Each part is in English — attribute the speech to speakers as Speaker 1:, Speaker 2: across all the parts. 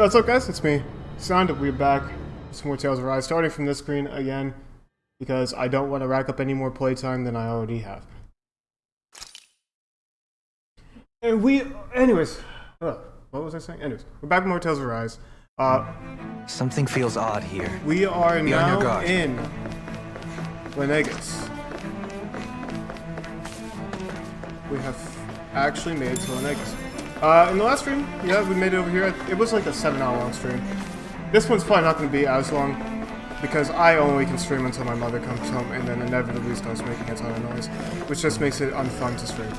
Speaker 1: Yo, what's up guys? It's me, Sedative. We're back with some more Tales of Arise, starting from this screen again, because I don't want to rack up any more playtime than I already have. And anyways, what was I saying? Anyways, we're back with more Tales of Arise.
Speaker 2: Something feels odd here.
Speaker 1: We are
Speaker 2: Be on your
Speaker 1: now
Speaker 2: guard.
Speaker 1: in Lenegus. We have actually made it to Lenegus. In the last stream, yeah, we made it over here. It was like a 7-hour long stream. This one's probably not going to be as long because I only can stream until my mother comes home and then inevitably starts making a ton of noise, which just makes it unfun to stream.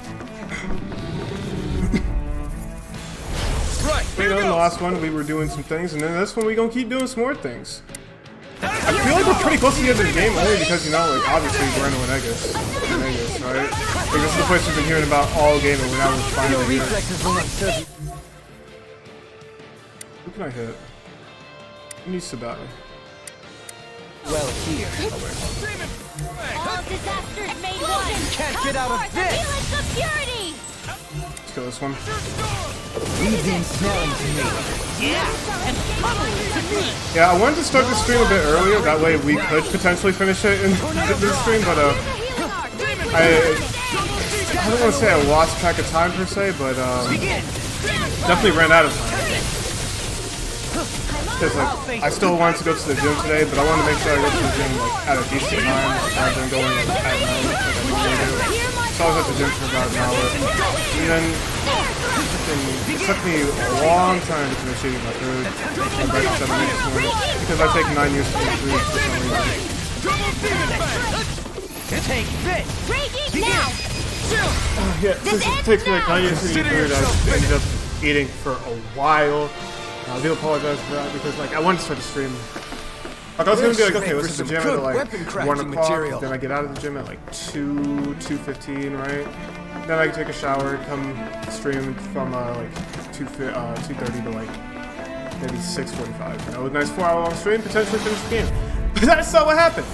Speaker 3: Right,
Speaker 1: You know, in the last one we were doing some things, and then this one we gonna keep doing some more things. I feel like we're pretty close to the end of the game only because, you know, like, obviously we're in Lenegus, right? Like, this is the place we've been hearing about all game, and now we're finally here. Who can I hit? Who needs to die?
Speaker 2: Well, here.
Speaker 4: All disasters made one.
Speaker 2: Can't get out of this.
Speaker 4: Helix of purity.
Speaker 1: Let's kill this one.
Speaker 2: Leave the ensnaring to me.
Speaker 1: Yeah, I wanted to start the stream a bit earlier, that way we could potentially finish it in this stream, but I don't want to say I lost track of time per se, but definitely ran out of time. Because like, I still wanted to go to the gym today, but I wanted to make sure I go to the gym like at a decent time rather than going like, at night like I normally do. So I was at the gym for about an hour. And then it took me a long time to finish eating my food. My breakfast at the this morning because I take 9 years to eat food for some reason.
Speaker 2: Take this.
Speaker 4: Now.
Speaker 1: Yeah, since it takes me like 9 years to eat food, I ended up eating for a while. I do apologize for that because like I wanted to start the stream. Like I was gonna be like, okay, let's hit the gym at like 1 o'clock, then I get out of the gym at like 2:15, right? Then I can take a shower, come stream from like 2:30 to like maybe 6:45. You know, a nice 4-hour long stream, potentially finish the game. But that's not what happened.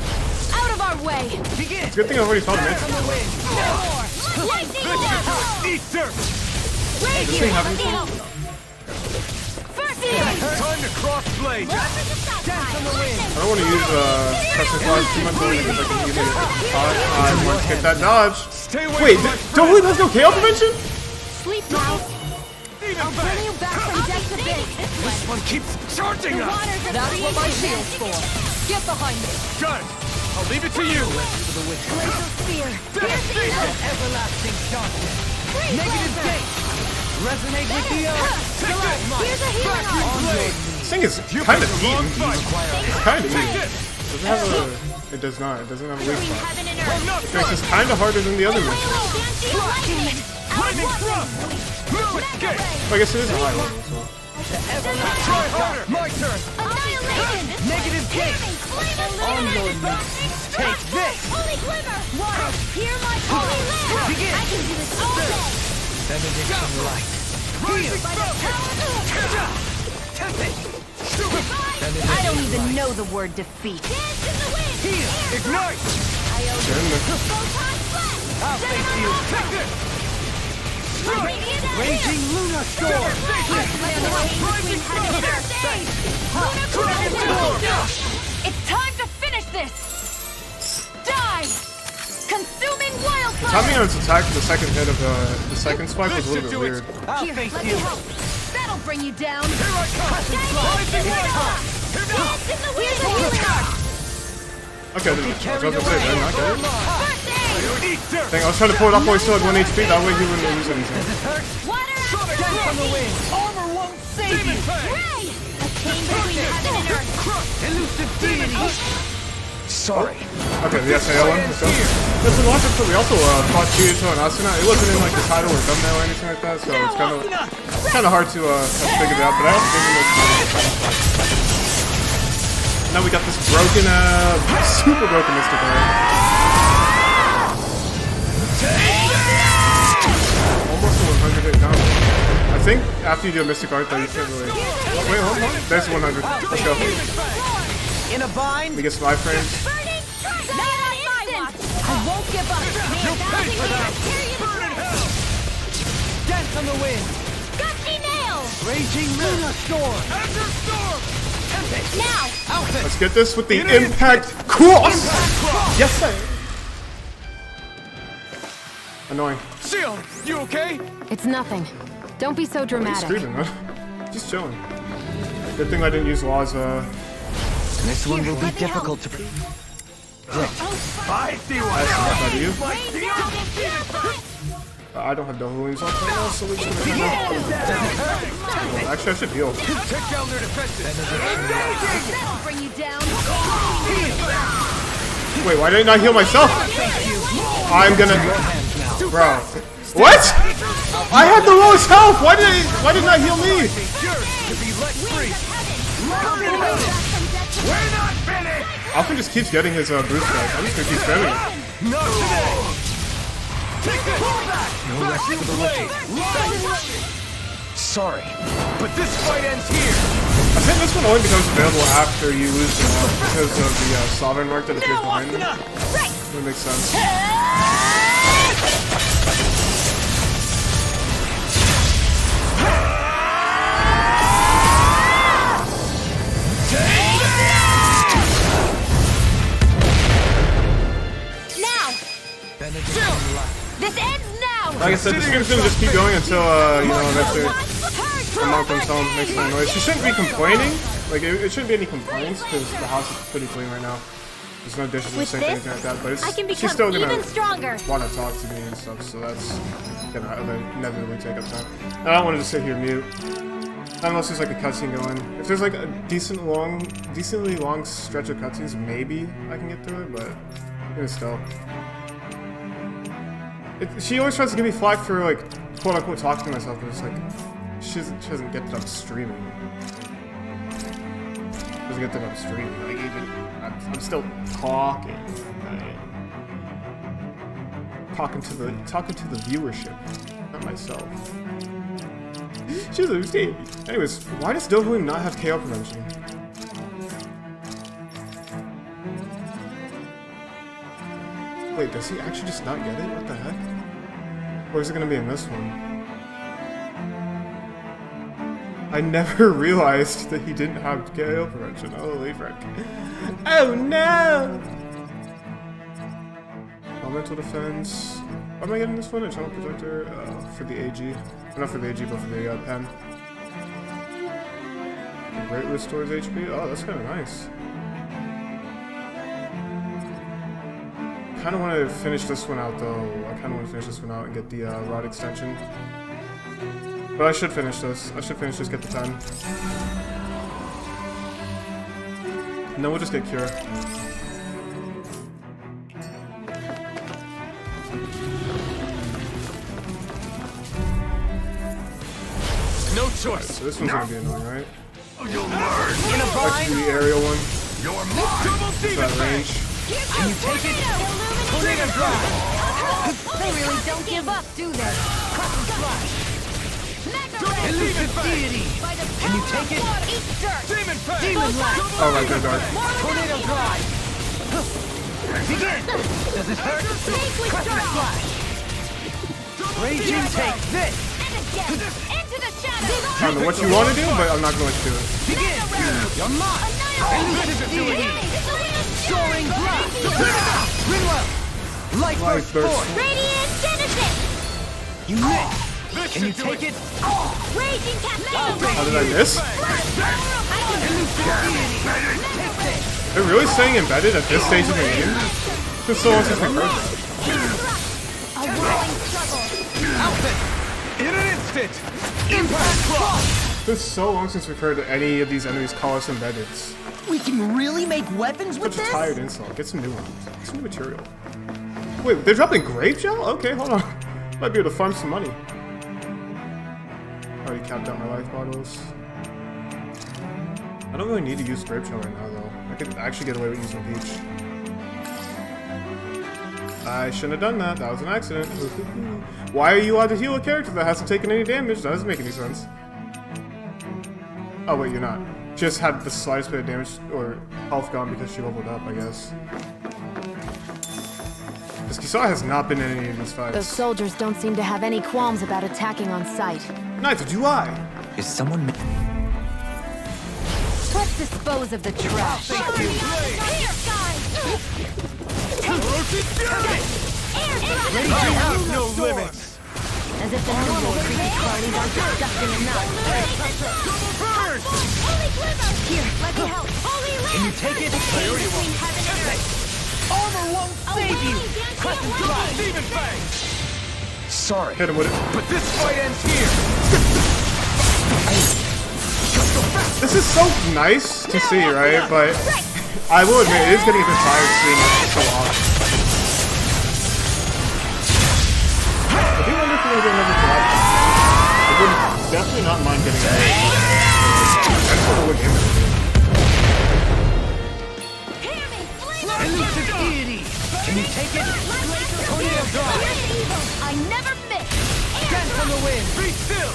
Speaker 4: Out of our way.
Speaker 1: It's a good thing I already found it. Does he have anything?
Speaker 3: Time to cross blade.
Speaker 1: I don't want to use pressure class too much only because I can either I want to get that dodge.
Speaker 3: Stay away.
Speaker 1: Wait, don't we let's go KO prevention?
Speaker 4: Sleep now. I'll bring you back from death to base.
Speaker 3: This one keeps charging us.
Speaker 4: That's what my shield's for. Get behind me.
Speaker 3: Got it. I'll leave it to you.
Speaker 4: Glacial spear.
Speaker 2: Everlasting darkness. Negative gate. Resonate with the earth.
Speaker 4: Here's a healing arm.
Speaker 1: This thing is kind of eaten. It's kind of eaten. Doesn't have a. It does not. It doesn't have a weak spot.
Speaker 4: Heaven and earth.
Speaker 1: It makes this kind of harder than the other missions.
Speaker 3: Lightning thrust. No escape.
Speaker 1: I guess it is a high level, so.
Speaker 3: Try harder. My turn.
Speaker 4: Annihilation.
Speaker 2: Negative gate. On your knees. Take this.
Speaker 4: Holy glimmer. Water. Hear my holy land.
Speaker 2: Begin.
Speaker 4: I can do this all day.
Speaker 2: Benediction light.
Speaker 3: Rising
Speaker 4: By the power of
Speaker 2: Tempest.
Speaker 4: I don't even know the word defeat. Dance in the wind.
Speaker 2: Heal.
Speaker 3: Ignite.
Speaker 4: I owe you. Photon flash.
Speaker 2: I'll face you.
Speaker 3: Take this.
Speaker 2: Raging Lunar Storm.
Speaker 4: It's time to finish this. Die. Consuming wildfire.
Speaker 1: Timing on its attack for the second hit of the second swipe was a little bit weird.
Speaker 2: I'll
Speaker 4: Here,
Speaker 2: face
Speaker 4: let me
Speaker 2: you.
Speaker 4: help. That'll bring you down.
Speaker 3: Here I come. Rising light.
Speaker 4: Dance in the wind. Here's a healing arm.
Speaker 1: Okay, then I was about to say, then not good.
Speaker 4: First aid.
Speaker 3: Eat dirt.
Speaker 1: Dang, I was trying to pull it off while he still had 1 HP, that way he wouldn't lose anything.
Speaker 4: Water out.
Speaker 2: Dance on the wind. Armor won't save you.
Speaker 4: Ray. A chain between heaven and earth.
Speaker 2: Elusive deity. Sorry.
Speaker 1: Okay, the SAO one, let's go. Listen, watch it, we also fought Shionne and Asuna. It wasn't in like the title or thumbnail or anything like that, so it's kind of hard to figure it out, but I also think it looks cool. Now we got this broken, super broken Mystic Art. Almost a 100 hit combo. I think after you do a Mystic Art though, you can't really... Wait, hold on. There's 100. Let's go.
Speaker 2: In a bind.
Speaker 1: We get some iframes.
Speaker 4: Burning strike. Not on my watch. I won't give up.
Speaker 2: Dance on the wind.
Speaker 4: Gusty nail.
Speaker 3: Raging Luna Storm! Azure Storm! Tempest!
Speaker 4: Now!
Speaker 3: Outfit!
Speaker 1: Let's get this with the impact cross! Yes, I. Annoying.
Speaker 3: Shionne, you okay?
Speaker 4: It's nothing. Don't be so
Speaker 1: He's
Speaker 4: dramatic.
Speaker 1: screaming, huh? Just chilling. Good thing I didn't use Laza.
Speaker 3: This one will be difficult to predict. I see what
Speaker 1: How do you?
Speaker 3: happened!
Speaker 1: I don't have double wings on right now, so we're just gonna kind of... Actually, I should heal.
Speaker 3: Take down their defenses!
Speaker 4: That'll bring you down.
Speaker 1: Wait, why didn't I heal myself? I'm gonna... Bro. What? I had the lowest health! Why didn't I heal me?
Speaker 3: Yours to be let free! We're not finished!
Speaker 1: Alpha just keeps getting his boost back. I'm just gonna keep spamming it.
Speaker 3: Not today! Take this! No rest for the wicked! Sorry, but this fight ends here!
Speaker 1: I think this one only becomes available after you lose the mark because of the sovereign mark that appears behind them. That makes sense.
Speaker 4: This ends now!
Speaker 1: Like I said, the stream's gonna just keep going until, you know, eventually the monk comes home, makes some noise. She shouldn't be complaining. Like, it shouldn't be any complaints, because the house is pretty clean right now. There's no dishes or anything like that, but she's still gonna want to talk to me and stuff, so that's gonna inevitably take up time. I don't want to just sit here mute. Unless there's like a cutscene going. If there's like a decently long stretch of cutscenes, maybe I can get through it, but even still. She always tries to give me flack for like quote unquote talking to myself, but it's like she doesn't get that I'm streaming. She doesn't get that I'm streaming. Like even I'm still talking. Talking to the viewership, not myself. She's a baby. Anyways, why does Dohun not have KO prevention? Wait, does he actually just not get it? What the heck? Or is it gonna be in this one? I never realized that he didn't have KO prevention. Holy frick. Oh no! Elemental defense. Why am I getting this one? A channel projector? For the AG. Not for the AG, but for the pen. The Great restores HP? Oh, that's kind of nice. I kind of want to finish this one out though. I kind of want to finish this one out and get the rod extension. But I should finish this. I should finish this, get the 10. And then we'll just get Cure.
Speaker 3: No choice.
Speaker 1: So this one's gonna be annoying, right?
Speaker 3: You'll learn. In a
Speaker 1: Like the aerial one.
Speaker 3: You're mine. Double demon
Speaker 1: That range.
Speaker 3: Can you take it? Tornado drive.
Speaker 4: They really don't give up, do they?
Speaker 3: Cotton flash. Elusive deity. Can you take it?
Speaker 4: Eat dirt!
Speaker 3: Demon fang.
Speaker 4: Demon blast!
Speaker 1: Oh, right there, Dark.
Speaker 3: Tornado drive. Begin. Does this hurt? Crescent flash. Raging take this.
Speaker 4: Into the shadows!
Speaker 1: I don't know what you want to do, but I'm not going to let you do it.
Speaker 3: Begin. You're mine. Elusive deity. Soaring blast. Rinwell. Light burst force.
Speaker 4: Radiant Genesis!
Speaker 3: You missed. Can you take it?
Speaker 4: Raging
Speaker 1: How
Speaker 4: Cascade!
Speaker 1: did I miss?
Speaker 3: Elusive deity. Take this.
Speaker 1: They're really saying embedded at this stage of the game? It's been so long since we heard that.
Speaker 4: A whirling struggle!
Speaker 3: Outfit. In an instant. Impact cross.
Speaker 1: It's been so long since we've heard any of these enemies call us embedded.
Speaker 5: We can really make weapons with
Speaker 1: Such a
Speaker 5: this?
Speaker 1: tired insult. Get some new ones. Get some new material. Wait, they're dropping grape gel? Okay, hold on. Might be able to farm some money. Already capped out my life bottles. I don't really need to use grape gel right now, though. I could actually get away with using peach. I shouldn't have done that. That was an accident. Why are you allowed to heal a character that hasn't taken any damage? That doesn't make any sense. Oh, wait, you're not. Just had the slightest bit of damage or health gone because she leveled up, I guess. This Kisara has not been in any of these fights.
Speaker 4: Those soldiers don't seem to have any qualms about attacking on sight.
Speaker 1: Neither do I.
Speaker 2: Is someone...
Speaker 4: Let's dispose of the trash.
Speaker 3: Thank you.
Speaker 4: Here, guys!
Speaker 3: I have no limits.
Speaker 4: As if the normal creepy crawlies aren't disgusting enough.
Speaker 3: Burn!
Speaker 4: Here, let me help.
Speaker 3: Can you take it?
Speaker 4: Between heaven and earth.
Speaker 3: Armor won't save you. Crescent Drive. Demon Fang. Sorry,
Speaker 1: Hit him with it.
Speaker 3: but this fight ends here.
Speaker 1: This is so nice to see, right? But I will admit, it is getting a bit tired seeing it so often. I do wonder if we're going to get another collab. I would definitely not mind getting that. That's what I would give it.
Speaker 3: Elusive deity. Can you take it? Tornado Drive.
Speaker 4: I never miss.
Speaker 3: Dance on the wind. Be still.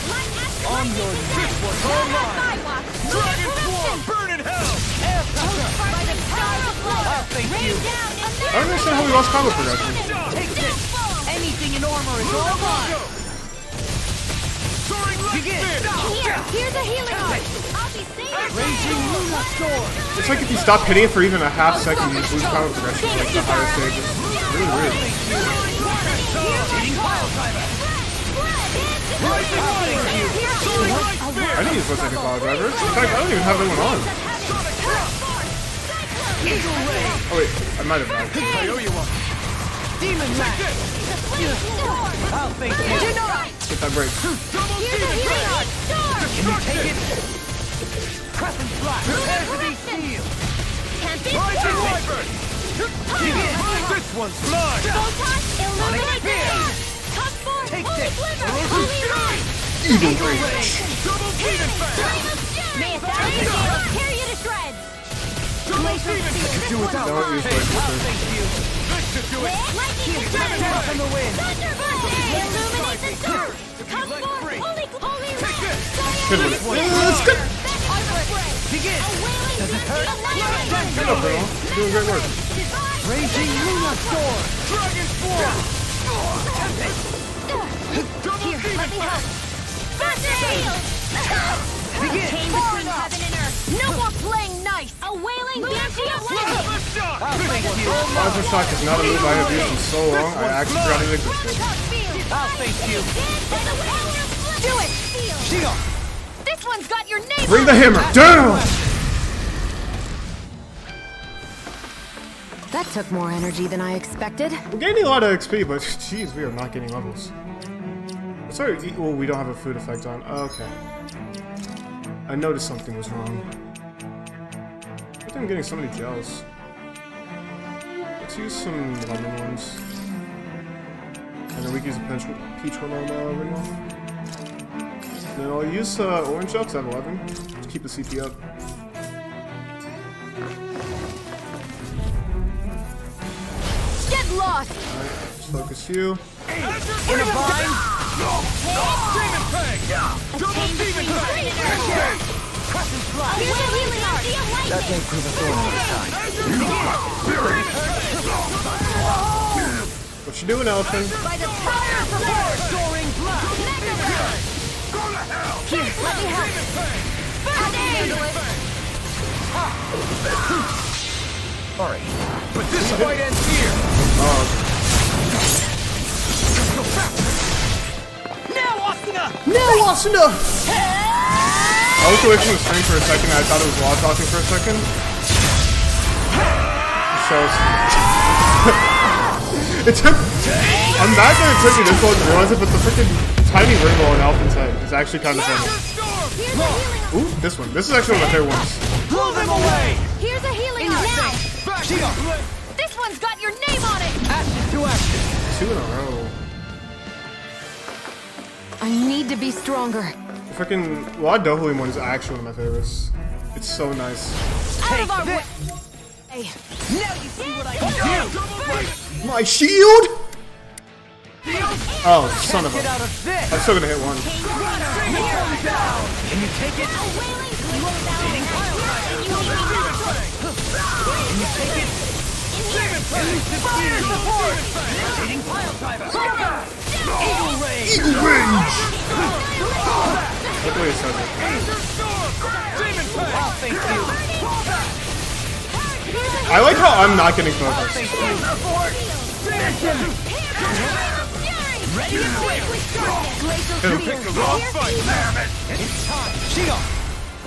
Speaker 3: On your next one. Online. Dragon Swarm. Burn in hell. Air pressure. I'll thank you.
Speaker 1: I don't understand how we lost combo progression.
Speaker 3: Take this. Anything in armor is all mine. Begin.
Speaker 4: Here's a healing art. I'll be safe.
Speaker 3: Raging Luna Storm.
Speaker 1: It's like if you stop hitting it for even a half second, you lose combo progression for like the higher stages. It's really weird.
Speaker 3: Eating Pile Driver.
Speaker 1: I didn't use What's Like a Cloud Driver. In fact, I don't even have that one on.
Speaker 3: Eagle Ray.
Speaker 1: Oh wait, I might have died.
Speaker 3: I owe you one. Demon Mask. I'll thank you.
Speaker 1: Get that break.
Speaker 3: Can you take it? Crescent Slash. Prepare to be sealed. Rising Wyvern. Begin. This one's mine. Sonic Spear. Take this.
Speaker 1: Evil Rage.
Speaker 3: Double Demon Fang.
Speaker 4: May a thousand gales tear you to shreds.
Speaker 3: Do without
Speaker 1: Don't use
Speaker 3: I'll
Speaker 1: Whisper.
Speaker 3: thank you. This should do it.
Speaker 4: Lightning strike.
Speaker 3: Dance on the wind.
Speaker 4: Illuminate the dark. Come
Speaker 3: Light
Speaker 4: forth,
Speaker 3: free.
Speaker 4: holy
Speaker 3: Take this.
Speaker 1: Good with it. Let's go.
Speaker 3: Begin. Does it hurt?
Speaker 1: Good up, girl. You're doing great work.
Speaker 3: Raging Luna Storm. Dragon Swarm.
Speaker 4: Here, let me help.
Speaker 3: Begin.
Speaker 4: Came between heaven and earth. No more playing nice. A wailing banshee of lightning.
Speaker 3: I'll thank you.
Speaker 1: Plasma Shock is not a move I have used in so long, I actually forgot it existed.
Speaker 3: I'll thank you.
Speaker 4: Do it.
Speaker 3: Shionne.
Speaker 4: This one's got your name
Speaker 1: Bring
Speaker 4: on
Speaker 1: the
Speaker 4: it.
Speaker 1: hammer down!
Speaker 4: That took more energy than I expected.
Speaker 1: We're gaining a lot of XP, but jeez, we are not getting levels. Sorry, well, we don't have a food effect on. Okay. I noticed something was wrong. I think I'm getting so many gels. Let's use some lemon ones. And then we can use a peach one on right now. And then I'll use orange gel because I have 11 to keep the CP up.
Speaker 4: Get lost.
Speaker 1: Alright, let's focus you.
Speaker 3: In a bind. Demon Fang. Double Demon Fang. Crescent Slash.
Speaker 4: Here's a healing art.
Speaker 2: That may prove a thorn this time.
Speaker 1: What you doing, elephant?
Speaker 4: By the power of the Lord.
Speaker 3: Soaring Blast.
Speaker 4: Here, let me help. I can handle it.
Speaker 2: Sorry.
Speaker 3: But this fight ends here. Now, Asuna.
Speaker 1: No, Asuna! I looked away from the screen for a second and I thought it was Law talking for a second. It shows. It took. I'm mad that it took me this long to realize it, but the freaking tiny rainbow on Alpha's head is actually kind of funny.
Speaker 4: Here's a healing art.
Speaker 1: Ooh, this one. This is actually one of my favorite ones.
Speaker 3: Blow them away.
Speaker 4: Here's a healing art. Now.
Speaker 3: Shionne.
Speaker 4: This one's got your name on it.
Speaker 3: Action to action.
Speaker 1: 2 in a row.
Speaker 4: I need to be stronger.
Speaker 1: The freaking Dohuli one is actually one of my favorites. It's so nice.
Speaker 4: Out of our way.
Speaker 3: this.
Speaker 4: Hey.
Speaker 3: Now you see what I can do.
Speaker 1: My shield! Oh, son of
Speaker 3: Get
Speaker 1: a.
Speaker 3: out of this.
Speaker 1: I'm still gonna hit one.
Speaker 3: Down. Can you take it?
Speaker 4: A wailing eating pile driver.
Speaker 3: Can you take it? Elusive fire support. Eating Pile Driver. Eagle Ray.
Speaker 1: Eagle Rage! Look hopefully it says it. I like how I'm not getting focused.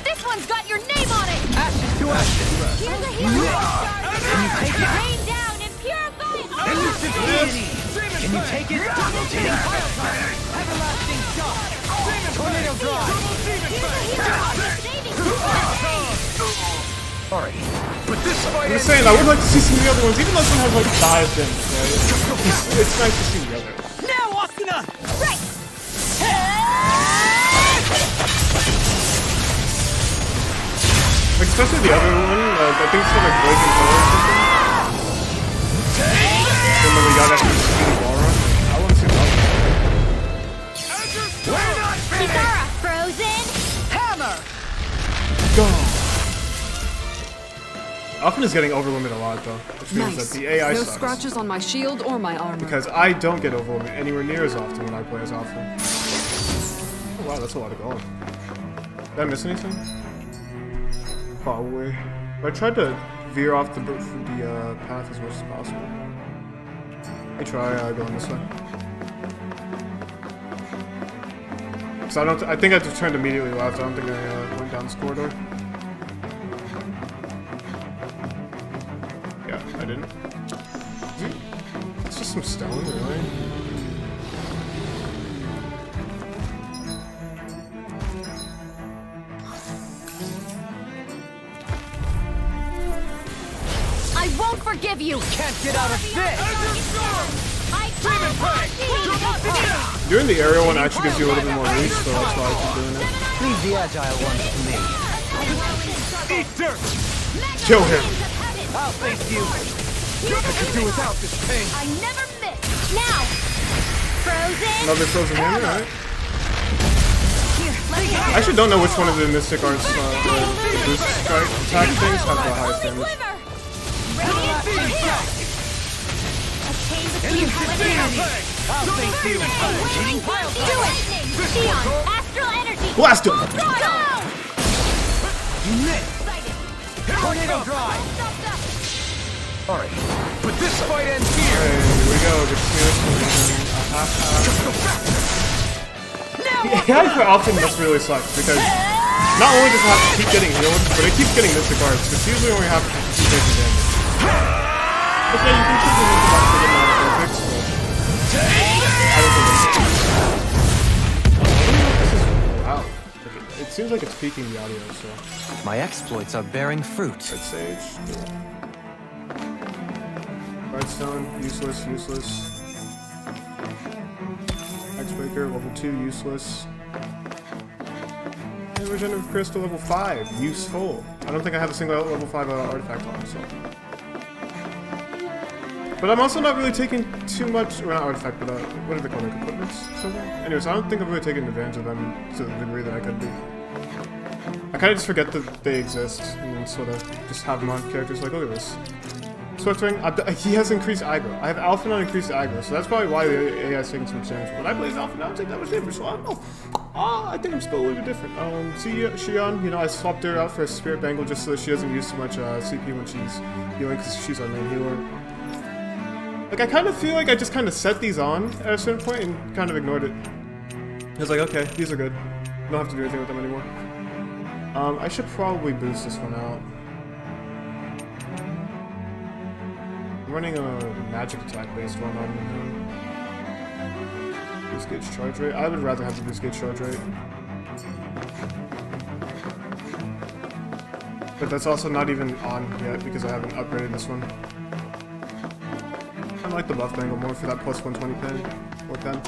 Speaker 2: This one's got your name on it!
Speaker 3: Ashes to ashes.
Speaker 2: Here's a hero! Rain down and purify all!
Speaker 3: Elusive deity. Can you take it? Rotating pile driver. Everlasting shock. Tornado drive. Sorry, but this fight
Speaker 1: I'm just saying, I would like to see some of the other ones, even though some have like 5 things, right? It's nice to see the others.
Speaker 3: now, Asuna.
Speaker 2: Right!
Speaker 1: Like, especially the other one, I think it's called like Blazing Color or something. And then we got after the speedy wall run. I want to see that one.
Speaker 2: Kitara, frozen! Hammer!
Speaker 1: Go! Alphen is getting overlimit a lot though, which means that the AI
Speaker 6: No
Speaker 1: sucks.
Speaker 6: scratches on my shield or my armor.
Speaker 1: Because I don't get overlimit anywhere near as often when I play as Alphen. Oh wow, that's a lot of gold. Did I miss anything? Probably. But I tried to veer off the path as much as possible. I try going this way. So I think I just turned immediately left. I don't think I went down this corridor. Yeah, I didn't. It's just some stone, really.
Speaker 2: I won't forgive you!
Speaker 3: Can't get out of this.
Speaker 2: I can't!
Speaker 1: Doing the aerial one actually gives you a little bit more reach, so that's why I keep doing it.
Speaker 3: Leave the agile ones to me. Eat dirt.
Speaker 1: Kill him!
Speaker 3: I'll face you. I could do without this pain.
Speaker 2: I never miss! Now! Frozen!
Speaker 1: Another frozen hammer, alright.
Speaker 2: Here, let me
Speaker 1: I actually don't know which one of the Mystic Arts the boost strike attack things have the highest damage.
Speaker 3: I'll face you.
Speaker 2: Do it! Shionne, astral energy!
Speaker 1: Blast him!
Speaker 2: Throttle!
Speaker 3: You missed. Tornado drive. Sorry, but this fight ends here.
Speaker 1: Hey, here we go. Get the AI for Alphen must really suck because not only does it have to keep getting healed, but it keeps getting Mystic Arts. It's usually only have to keep taking damage. But yeah, you can keep them into that to get more perfects, but I don't think it's wow. It seems like it's peaking the audio, so.
Speaker 3: My exploits are bearing fruit.
Speaker 1: Red Sage. Redstone, useless, useless. X-Breaker, level 2, useless. And Regenerative Crystal, level 5, useful. I don't think I have a single level 5 artifact on, so. But I'm also not really taking too much, well, not artifact, but what are they called, like equipments? Something? Anyways, I don't think I'm really taking advantage of them to the degree that I could be. I kind of just forget that they exist, and then sort of just have them on characters like, look at this. Swiftwing, he has increased aggro. I have Alphen on increased aggro, so that's probably why the AI is taking so much damage. When I play as Alphen, I don't take that much damage, so I don't know. I think I'm still a little bit different. See, Shionne, you know, I swapped her out for a Spirit Bangle just so that she doesn't use too much CP when she's healing, because she's our main healer. Like, I kind of feel like I just kind of set these on at a certain point and kind of ignored it. I was like, okay, these are good. I don't have to do anything with them anymore. I should probably boost this one out. I'm running a magic attack based one on boost gauge charge rate. I would rather have the boost gauge charge rate. But that's also not even on yet because I haven't upgraded this one. I like the buff bangle more for that plus 120 pen or pen.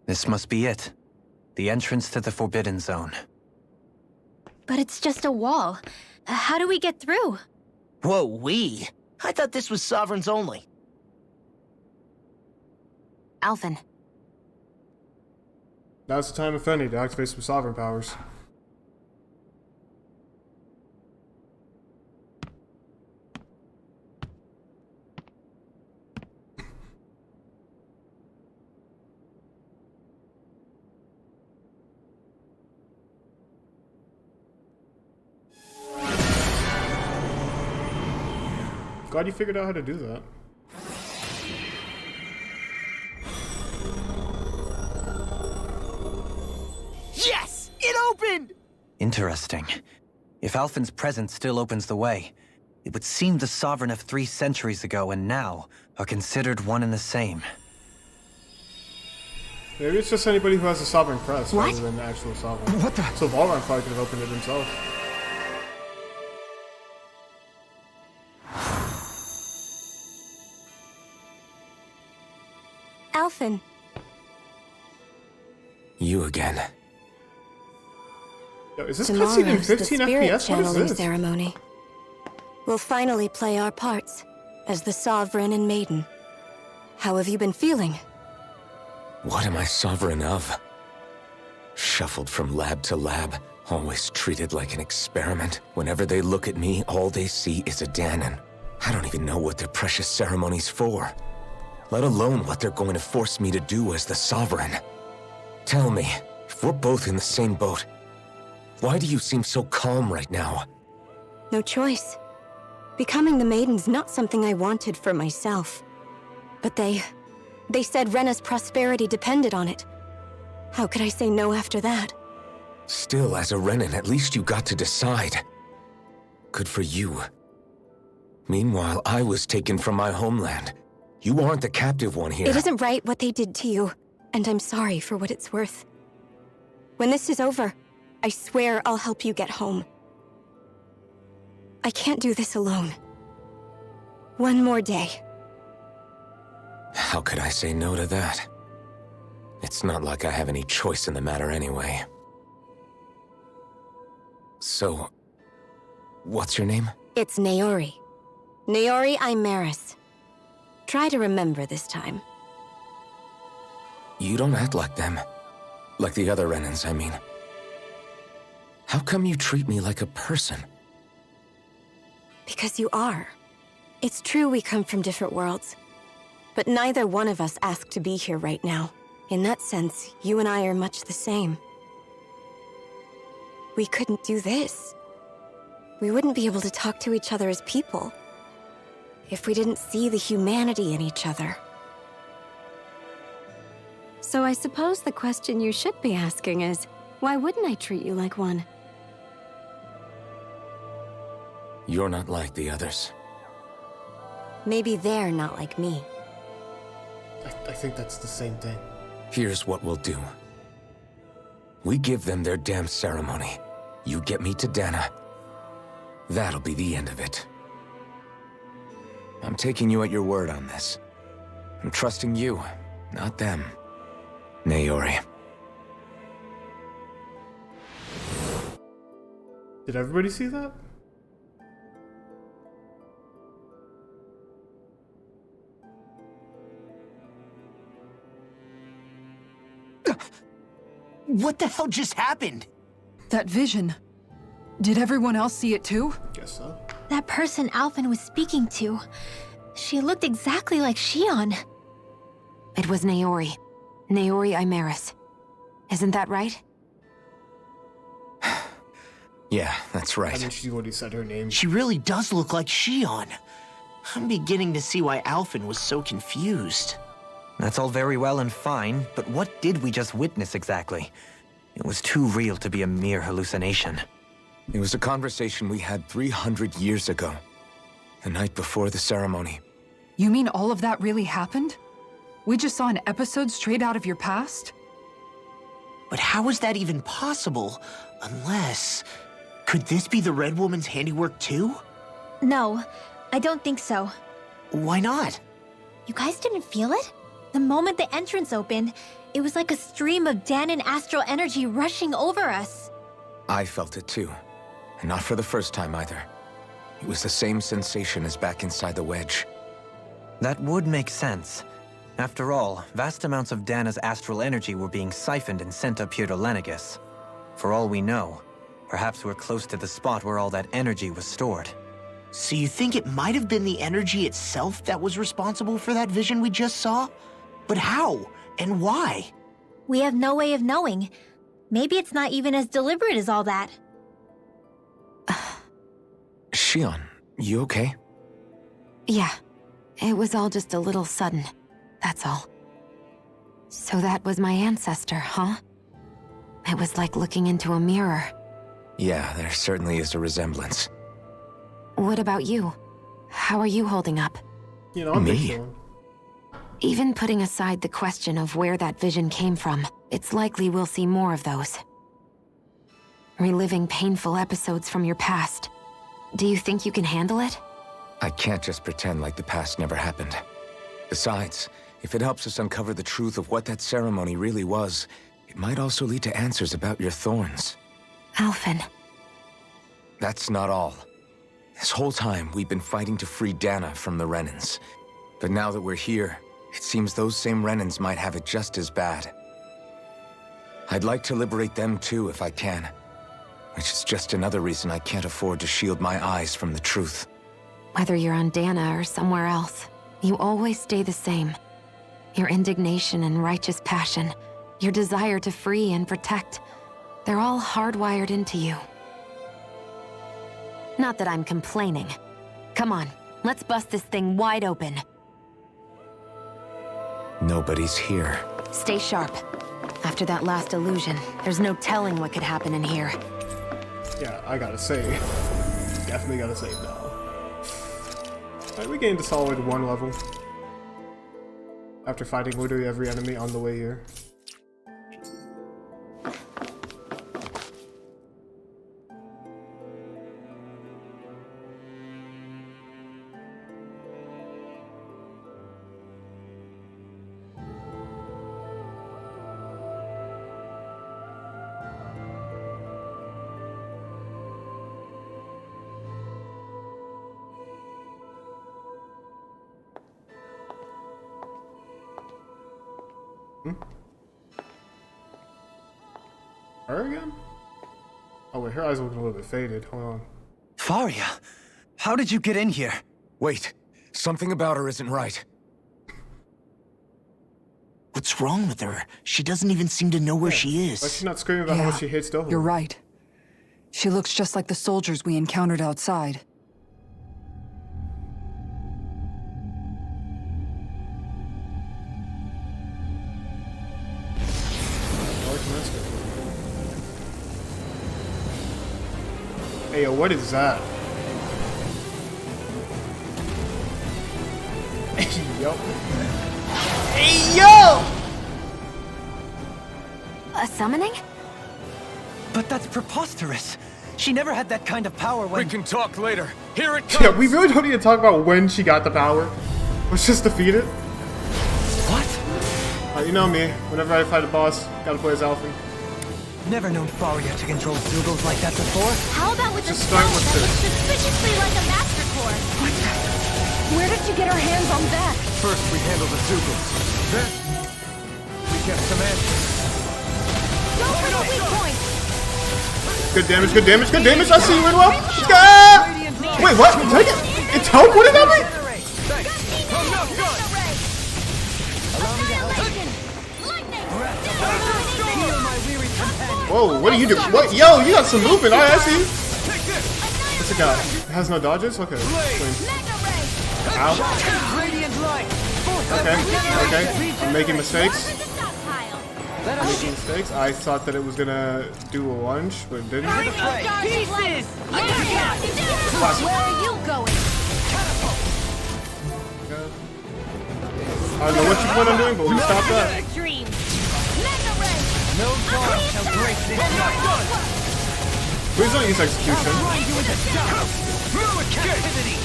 Speaker 7: This must be it. The entrance to the Forbidden Zone.
Speaker 2: But it's just a wall. How do we get through?
Speaker 5: Whoa, we? I thought this was Sovereigns only.
Speaker 4: Alphen,
Speaker 1: Now's the time, if any, to activate some sovereign powers. Glad you figured out how to do that.
Speaker 5: Yes! It opened!
Speaker 7: Interesting. If Alphen's presence still opens the way, it would seem the Sovereign of 3 centuries ago and now are considered one and the same.
Speaker 1: Maybe it's just anybody who has a sovereign crest
Speaker 4: What?
Speaker 1: rather than the actual sovereign.
Speaker 7: What the?
Speaker 1: So Valron probably could have opened it himself.
Speaker 2: Alphen.
Speaker 8: You again.
Speaker 1: Yo, is this cutscene in 15 FPS? What is
Speaker 2: Channeling
Speaker 1: this?
Speaker 2: ceremony. We'll finally play our parts as the Sovereign and Maiden. How have you been feeling?
Speaker 8: What am I sovereign of? Shuffled from lab to lab, always treated like an experiment. Whenever they look at me, all they see is a Danon. I don't even know what their precious ceremony's for, let alone what they're going to force me to do as the Sovereign. Tell me, if we're both in the same boat, why do you seem so calm right now?
Speaker 2: No choice. Becoming the Maiden's not something I wanted for myself. But they said Rena's prosperity depended on it. How could I say no after that?
Speaker 8: Still, as a Renan, at least you got to decide. Good for you. Meanwhile, I was taken from my homeland. You aren't the captive one here.
Speaker 2: It isn't right what they did to you, and I'm sorry for what it's worth. When this is over, I swear I'll help you get home. I can't do this alone. One more day.
Speaker 8: How could I say no to that? It's not like I have any choice in the matter anyway. So, what's your name?
Speaker 2: It's Naori. Naori Imaris. Try to remember this time.
Speaker 8: You don't act like them. Like the other Renans, I mean. How come you treat me like a person?
Speaker 2: Because you are. It's true we come from different worlds. But neither one of us asked to be here right now. In that sense, you and I are much the same. We couldn't do this. We wouldn't be able to talk to each other as people if we didn't see the humanity in each other. So I suppose the question you should be asking is, why wouldn't I treat you like one?
Speaker 8: You're not like the others.
Speaker 2: Maybe they're not like me.
Speaker 1: I think that's the same thing.
Speaker 8: Here's what we'll do. We give them their damn ceremony. You get me to Dana. That'll be the end of it. I'm taking you at your word on this. I'm trusting you, not them. Naori.
Speaker 1: Did everybody see that?
Speaker 5: What the hell just happened?
Speaker 6: That vision. Did everyone else see it too?
Speaker 1: Guess so.
Speaker 2: That person Alphen was speaking to, she looked exactly like Shionne. It was Naori. Naori Imaris. Isn't that right?
Speaker 8: Yeah, that's
Speaker 1: I
Speaker 8: right.
Speaker 1: mean, she already said her name.
Speaker 5: She really does look like Shionne. I'm beginning to see why Alphen was so confused.
Speaker 7: That's all very well and fine, but what did we just witness exactly? It was too real to be a mere hallucination.
Speaker 8: It was a conversation we had 300 years ago. The night before the ceremony.
Speaker 6: You mean all of that really happened? We just saw an episode straight out of your past?
Speaker 5: But how is that even possible? Unless... Could this be the Red Woman's handiwork too?
Speaker 2: No, I don't think so.
Speaker 5: Why not?
Speaker 2: You guys didn't feel it? The moment the entrance opened, it was like a stream of Danon astral energy rushing over us.
Speaker 8: I felt it too. And not for the first time either. It was the same sensation as back inside the wedge.
Speaker 7: That would make sense. After all, vast amounts of Dana's astral energy were being siphoned and sent up here to Lenegus. For all we know, perhaps we're close to the spot where all that energy was stored.
Speaker 5: So you think it might have been the energy itself that was responsible for that vision we just saw? But how? And why?
Speaker 9: We have no way of knowing. Maybe it's not even as deliberate as all that.
Speaker 8: Shionne, you okay?
Speaker 2: Yeah, it was all just a little sudden, that's all. So that was my ancestor, huh? It was like looking into a mirror.
Speaker 8: Yeah, there certainly is a resemblance.
Speaker 2: What about you? How are you holding up?
Speaker 1: You know, I'm
Speaker 8: Me?
Speaker 1: big chillin'.
Speaker 2: Even putting aside the question of where that vision came from, it's likely we'll see more of those. Reliving painful episodes from your past. Do you think you can handle it?
Speaker 8: I can't just pretend like the past never happened. Besides, if it helps us uncover the truth of what that ceremony really was, it might also lead to answers about your thorns.
Speaker 2: Alphen.
Speaker 8: That's not all. This whole time, we've been fighting to free Dana from the Renans. But now that we're here, it seems those same Renans might have it just as bad. I'd like to liberate them too if I can. Which is just another reason I can't afford to shield my eyes from the truth.
Speaker 2: Whether you're on Dana or somewhere else, you always stay the same. Your indignation and righteous passion, your desire to free and protect, they're all hardwired into you. Not that I'm complaining. Come on, let's bust this thing wide open.
Speaker 8: Nobody's here.
Speaker 2: Stay sharp. After that last illusion, there's no telling what could happen in here.
Speaker 1: Yeah, I gotta save. Definitely gotta save now. Alright, we gained a solid 1 level. After fighting literally every enemy on the way here. Her again? Oh wait, her eyes are looking a little bit faded. Hold on.
Speaker 7: Faria, how did you get in here?
Speaker 8: Wait, something about her isn't right.
Speaker 5: What's wrong with her? She doesn't even seem to know where she is.
Speaker 1: Why is she not screaming about how much she hates Dohu?
Speaker 6: You're right. She looks just like the soldiers we encountered outside.
Speaker 1: Hey, yo, what is that? Hey, yo. Hey, yo!
Speaker 2: A summoning?
Speaker 7: But that's preposterous. She never had that kind of power when...
Speaker 8: We can talk later. Here it comes!
Speaker 1: Yeah, we really don't need to talk about when she got the power. Let's just defeat it.
Speaker 7: What?
Speaker 1: You know me. Whenever I fight a boss, gotta play as Alphen.
Speaker 7: Never known Faria to control Zugals like that before.
Speaker 9: How about with a
Speaker 1: Just
Speaker 9: spell
Speaker 1: start with
Speaker 9: that
Speaker 1: this.
Speaker 9: looks suspiciously like a master core?
Speaker 6: Where did she get her hands on that?
Speaker 8: First we handle the Zugals. Then we get some answers.
Speaker 9: Go for the weak point!
Speaker 1: Good damage, good damage, good damage. I see you in well. Let's go! Wait, what? Take it. It's teleported at me? Whoa, what are you doing? What? Yo, you got some movement. I see you. What's it got? It has no dodges? Okay. Ow. Okay. I'm making mistakes. I'm making mistakes. I thought that it was gonna do a lunge, but it didn't.
Speaker 9: Pieces! Where are you going?
Speaker 1: I don't know what you plan on doing, but we stop that.
Speaker 3: No guard shall break this night.
Speaker 1: Please don't use execution.
Speaker 3: Grind you into dust. Through captivity.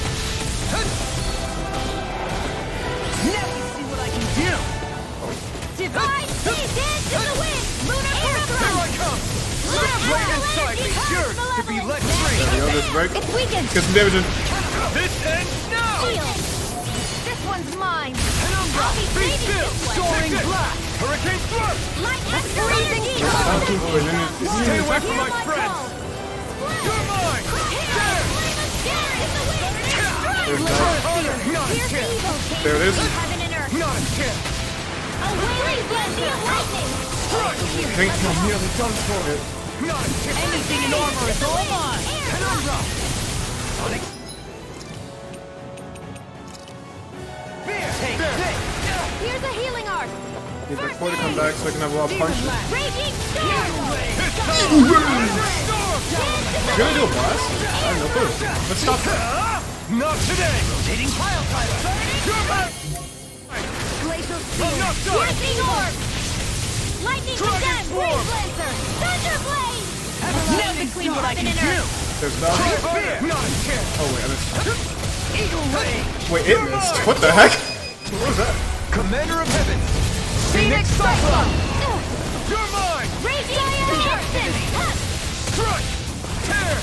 Speaker 3: Now you see what I can do.
Speaker 9: Divide dance to the wind! Lunar
Speaker 3: Here I come. The flame inside me yearns to be let free.
Speaker 1: There we go, this break.
Speaker 9: It's weakened!
Speaker 1: Get some damage in.
Speaker 3: This ends now.
Speaker 9: Shield! This
Speaker 4: one's mine.
Speaker 3: Penumbra, be still. Soaring blast. Hurricane thrust.
Speaker 4: Freezing
Speaker 3: Stay away from my friends. You're mine.
Speaker 1: There's
Speaker 3: Not a chance.
Speaker 1: There it is.
Speaker 3: Not a chance.
Speaker 1: Thank you. I'm nearly done for it.
Speaker 3: Not a chance.
Speaker 4: Anything in armor is all mine.
Speaker 3: Penumbra. Sonic. Take this.
Speaker 4: Here's a healing arc.
Speaker 1: Need the core to come back so I can have a lot of punches.
Speaker 4: Raging storm.
Speaker 1: You're gonna do a blast? I don't know. Please. Let's stop that.
Speaker 3: Not today. Rotating pile driver. You're back.
Speaker 4: Glacial
Speaker 3: I'm not
Speaker 4: spear.
Speaker 3: done.
Speaker 4: Piercing orb. Lightning
Speaker 3: Dragon
Speaker 4: condemn.
Speaker 3: swarm.
Speaker 4: Breeze lancer. Thunder blade.
Speaker 3: Now to clean what I can do.
Speaker 1: There's dodge.
Speaker 3: Not a chance.
Speaker 1: Oh wait, I missed.
Speaker 3: Eagle ray.
Speaker 1: Wait, it missed. What the heck? What was that?
Speaker 3: Commander of Heaven. Phoenix Cyclone. You're mine.
Speaker 4: Raging Jackson.
Speaker 3: Strike. Tear.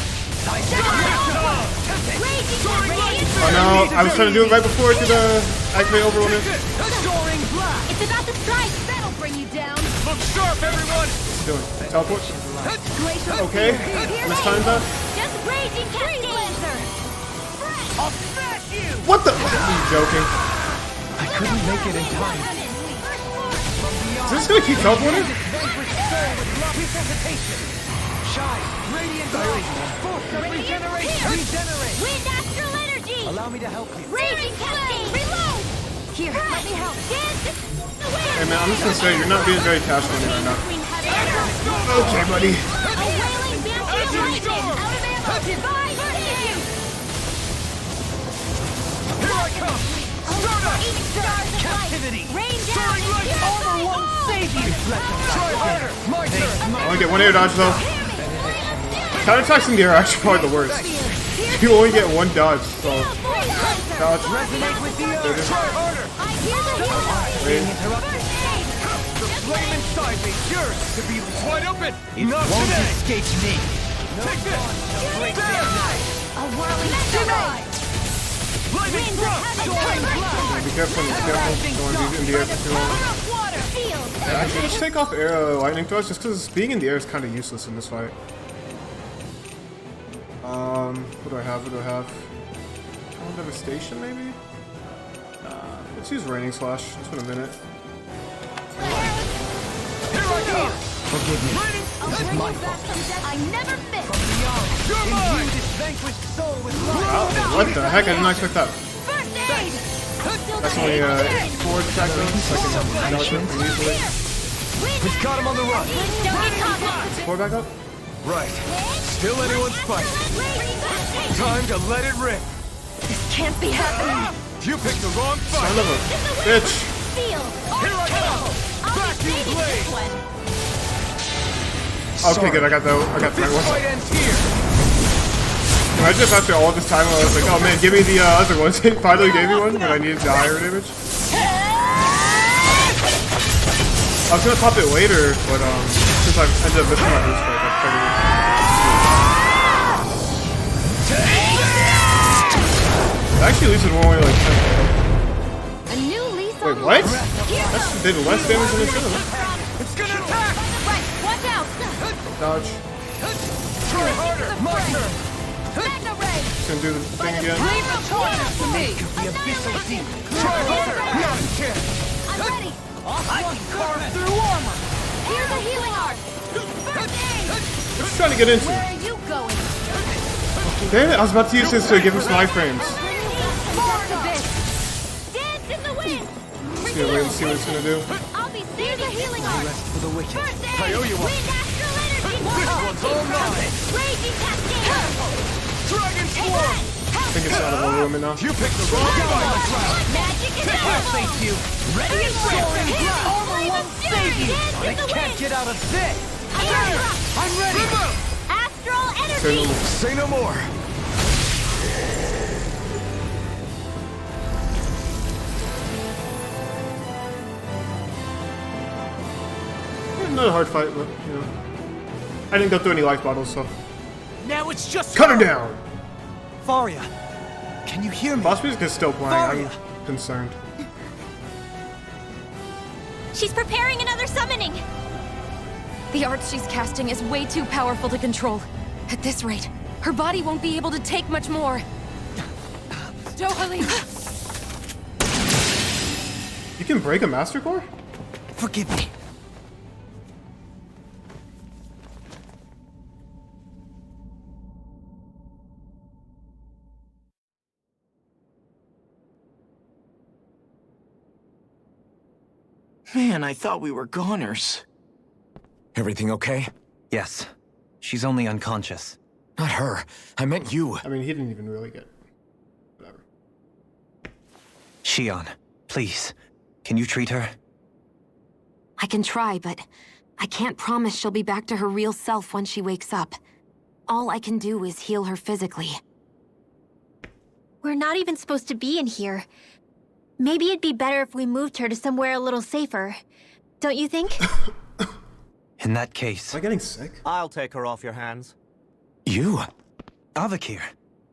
Speaker 3: Raging
Speaker 1: Oh no, I was trying to do it right before it could activate overrun it.
Speaker 3: Soaring blast.
Speaker 4: It's about to strike. That'll bring you down.
Speaker 3: Look sharp, everyone.
Speaker 1: Doing teleport.
Speaker 4: Glacial
Speaker 1: Okay, mistimed that.
Speaker 4: Just raging cascade.
Speaker 3: I'll smash you.
Speaker 1: What the? Are you joking?
Speaker 3: I couldn't make it in time.
Speaker 1: Is this gonna keep teleporting?
Speaker 3: Resuscitation. Shine. Radiant glow. Force of regeneration. Regenerate.
Speaker 4: Wind astral energy.
Speaker 3: Allow me to help you.
Speaker 4: Raging cascade. Reload. Here, let me help. Dance the wind.
Speaker 1: Hey man, I'm just gonna say you're not being very casual with me right now. Okay, buddy.
Speaker 4: A wailing banshee of lightning. Out of ammo. Divine issue.
Speaker 3: Here I come. Stardust.
Speaker 4: Each stars of
Speaker 3: Captivity.
Speaker 4: light. Rain down and
Speaker 3: light.
Speaker 4: pierce
Speaker 3: Armor
Speaker 4: my
Speaker 3: won't
Speaker 4: all.
Speaker 3: save you. Try harder. My turn.
Speaker 1: I only get one air dodge though. Counterattacks in the air are actually probably the worst. You only get one dodge, so dodge.
Speaker 3: Resonate with the earth. Try harder.
Speaker 4: I hear the healing.
Speaker 1: Rain.
Speaker 3: Interrupted. The flame inside me yearns to be wide open.
Speaker 5: It
Speaker 3: Not
Speaker 5: won't
Speaker 3: today.
Speaker 5: escape me.
Speaker 3: Take this.
Speaker 4: A whirling stride.
Speaker 3: Lightning thrust. Soaring blast.
Speaker 1: Be careful, be careful. Don't want to be in the air for too long.
Speaker 4: Water. Field.
Speaker 1: Yeah, actually, just take off air lightning thrust just because being in the air is kind of useless in this fight. What do I have? What do I have? Oh, devastation maybe? Let's use raining slash. It's been a minute.
Speaker 3: Here I go.
Speaker 5: Forgive me.
Speaker 4: This is my fault. I never miss.
Speaker 3: You're mine. This vanquished soul with
Speaker 1: Wow, what the heck? I did not expect that.
Speaker 4: First aid.
Speaker 1: That's only 4 attack zones, so I can dodge it pretty easily.
Speaker 3: We've got him on the run.
Speaker 4: Don't get caught.
Speaker 1: 4 back up?
Speaker 3: Right. Still anyone's fight. Time to let it rip.
Speaker 4: This can't be happening.
Speaker 3: You picked the wrong
Speaker 1: Son
Speaker 3: fight.
Speaker 1: of a bitch.
Speaker 4: Feel.
Speaker 3: Here I go. Vacuum blade.
Speaker 1: Okay, good. I got the right
Speaker 3: This
Speaker 1: one.
Speaker 3: fight ends here.
Speaker 1: I just after all this time, I was like, oh man, give me the other ones. It finally gave me one, but I needed the higher damage. I was gonna pop it later, but since I ended up missing my boost strike, I figured. It actually leaves it only like 10.
Speaker 4: A new lease
Speaker 1: Wait,
Speaker 4: on
Speaker 1: what?
Speaker 4: life. Here
Speaker 1: That
Speaker 4: goes.
Speaker 1: did less damage than it should have.
Speaker 3: It's gonna attack.
Speaker 4: Right, watch out.
Speaker 1: Dodge.
Speaker 3: Try harder. My turn.
Speaker 4: Magna ray.
Speaker 1: It's gonna do the thing again.
Speaker 4: Leave the torture to me.
Speaker 3: The abyssal deep. Try harder. Not a chance.
Speaker 4: I'm ready.
Speaker 3: I can carve through armor.
Speaker 4: Here's a healing arc. First aid.
Speaker 1: What you trying to get into?
Speaker 4: Where are you going?
Speaker 1: Damn it, I was about to use this to give him some iframes.
Speaker 4: More of this. Dance in the wind.
Speaker 1: Just gonna wait and see what it's gonna do.
Speaker 4: I'll be there. The healing arc.
Speaker 5: For the wicked.
Speaker 4: First aid.
Speaker 3: I owe you one.
Speaker 4: Wind astral energy.
Speaker 3: This one's all mine.
Speaker 4: Raging cascade.
Speaker 3: Dragon swarm.
Speaker 1: I think it's out of overwhelming now.
Speaker 3: You picked the wrong fight.
Speaker 4: Magic is
Speaker 3: I'll
Speaker 4: available.
Speaker 3: save you. Ready and soaring blast.
Speaker 4: Armor won't
Speaker 3: Save you. I can't get out of this. I'm ready.
Speaker 4: Astral
Speaker 1: Say no
Speaker 4: energy.
Speaker 1: more.
Speaker 3: Say no more.
Speaker 1: Not a hard fight, but you know. I didn't go through any life bottles, so.
Speaker 5: Now it's just
Speaker 1: Cut her down!
Speaker 5: Faria. Can you hear me?
Speaker 1: Boss music is still playing.
Speaker 5: Faria.
Speaker 1: concerned.
Speaker 9: She's preparing another summoning!
Speaker 2: The arts she's casting is way too powerful to control. At this rate, her body won't be able to take much more. Dohalim!
Speaker 1: You can break a Master Core?
Speaker 5: Forgive me. Man, I thought we were goners.
Speaker 8: Everything okay?
Speaker 7: Yes. She's only unconscious.
Speaker 8: Not her. I meant you.
Speaker 1: I mean, he didn't even really get... Whatever.
Speaker 7: Shionne, please. Can you treat her?
Speaker 2: I can try, but I can't promise she'll be back to her real self when she wakes up. All I can do is heal her physically.
Speaker 9: We're not even supposed to be in here. Maybe it'd be better if we moved her to somewhere a little safer. Don't you think?
Speaker 7: In that case...
Speaker 1: Am I getting sick?
Speaker 3: I'll take her off your hands.
Speaker 8: You?
Speaker 7: Avakir,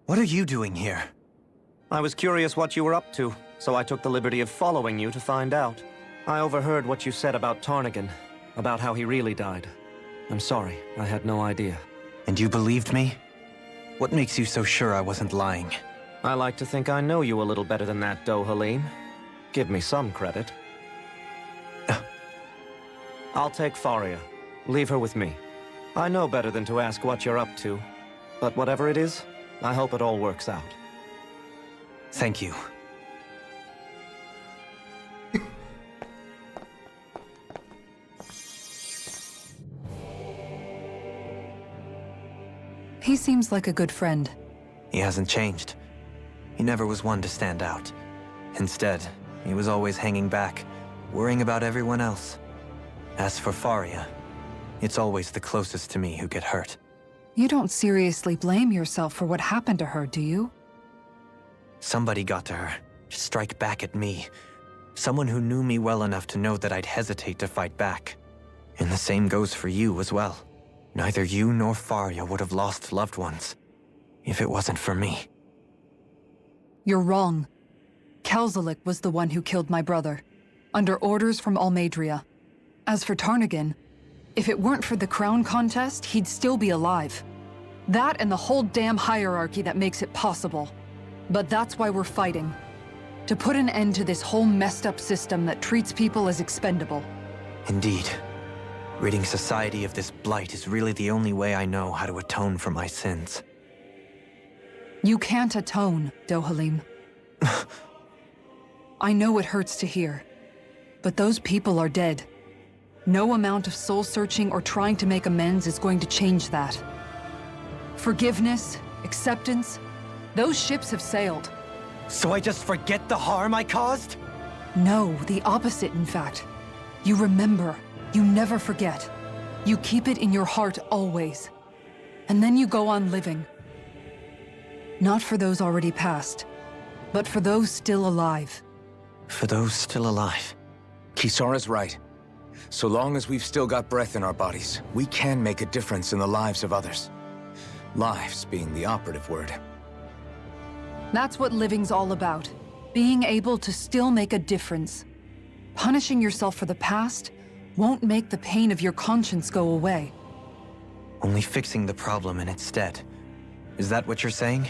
Speaker 7: what are you doing here?
Speaker 3: I was curious what you were up to, so I took the liberty of following you to find out. I overheard what you said about Tarnigan, about how he really died. I'm sorry, I had no idea.
Speaker 7: And you believed me? What makes you so sure I wasn't lying?
Speaker 3: I like to think I know you a little better than that, Dohalim. Give me some credit. I'll take Faria. Leave her with me. I know better than to ask what you're up to. But whatever it is, I hope it all works out.
Speaker 7: Thank you.
Speaker 6: He seems like a good friend.
Speaker 7: He hasn't changed. He never was one to stand out. Instead, he was always hanging back, worrying about everyone else. As for Faria, it's always the closest to me who get hurt.
Speaker 6: You don't seriously blame yourself for what happened to her, do you?
Speaker 7: Somebody got to her, to strike back at me. Someone who knew me well enough to know that I'd hesitate to fight back. And the same goes for you as well. Neither you nor Faria would have lost loved ones, if it wasn't for me.
Speaker 6: You're wrong. Kelzelik was the one who killed my brother, under orders from Almadria. As for Tarnigan, if it weren't for the crown contest, he'd still be alive. That and the whole damn hierarchy that makes it possible. But that's why we're fighting. To put an end to this whole messed up system that treats people as expendable.
Speaker 7: Indeed. Ridding society of this blight is really the only way I know how to atone for my sins.
Speaker 6: You can't atone, Dohalim. I know it hurts to hear, but those people are dead. No amount of soul-searching or trying to make amends is going to change that. Forgiveness, acceptance, those ships have sailed.
Speaker 7: So I just forget the harm I caused?
Speaker 6: No, the opposite, in fact. You remember. You never forget. You keep it in your heart always. And then you go on living. Not for those already passed, but for those still alive.
Speaker 7: For those still alive.
Speaker 8: Kisara's right. So long as we've still got breath in our bodies, we can make a difference in the lives of others. Lives being the operative word.
Speaker 6: That's what living's all about. Being able to still make a difference. Punishing yourself for the past won't make the pain of your conscience go away.
Speaker 7: Only fixing the problem in its stead. Is that what you're saying?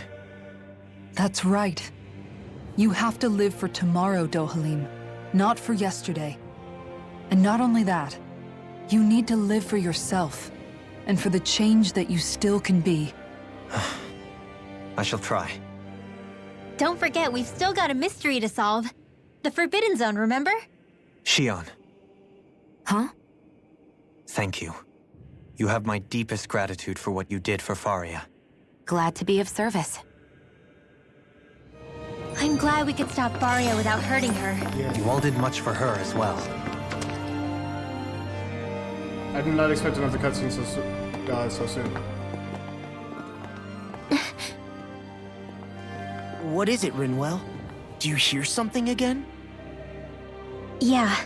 Speaker 6: That's right. You have to live for tomorrow, Dohalim, not for yesterday. And not only that, you need to live for yourself, and for the change that you still can be.
Speaker 7: I shall try.
Speaker 9: Don't forget, we've still got a mystery to solve. The Forbidden Zone, remember?
Speaker 7: Shionne.
Speaker 2: Huh?
Speaker 7: Thank you. You have my deepest gratitude for what you did for Faria.
Speaker 2: Glad to be of service.
Speaker 9: I'm glad we could stop Faria without hurting her.
Speaker 1: Yeah.
Speaker 7: You all did much for her as well.
Speaker 1: I did not expect another cutscene so soon.
Speaker 5: What is it, Rinwell? Do you hear something again?
Speaker 9: Yeah.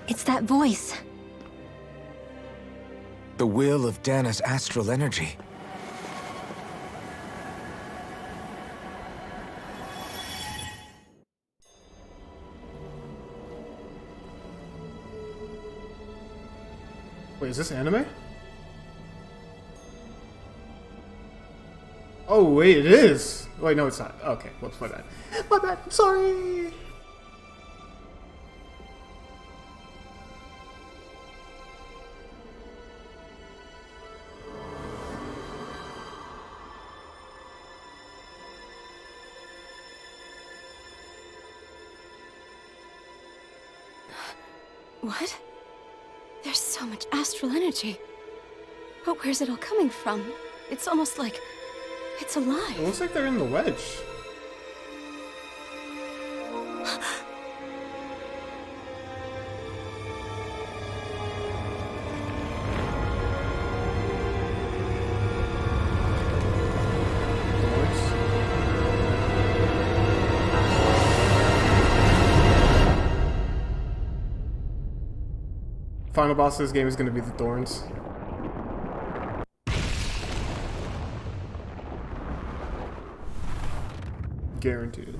Speaker 9: It's that voice.
Speaker 8: The will of Dana's astral energy.
Speaker 1: Wait, is this anime? Oh, wait, it is! Wait, no, it's not. Okay, whoops, my bad. My bad, I'm sorry!
Speaker 2: What? There's so much astral energy. But where's it all coming from? It's almost like it's alive.
Speaker 1: It looks like they're in the wedge. Final boss of this game is going to be the Thorns. Guaranteed.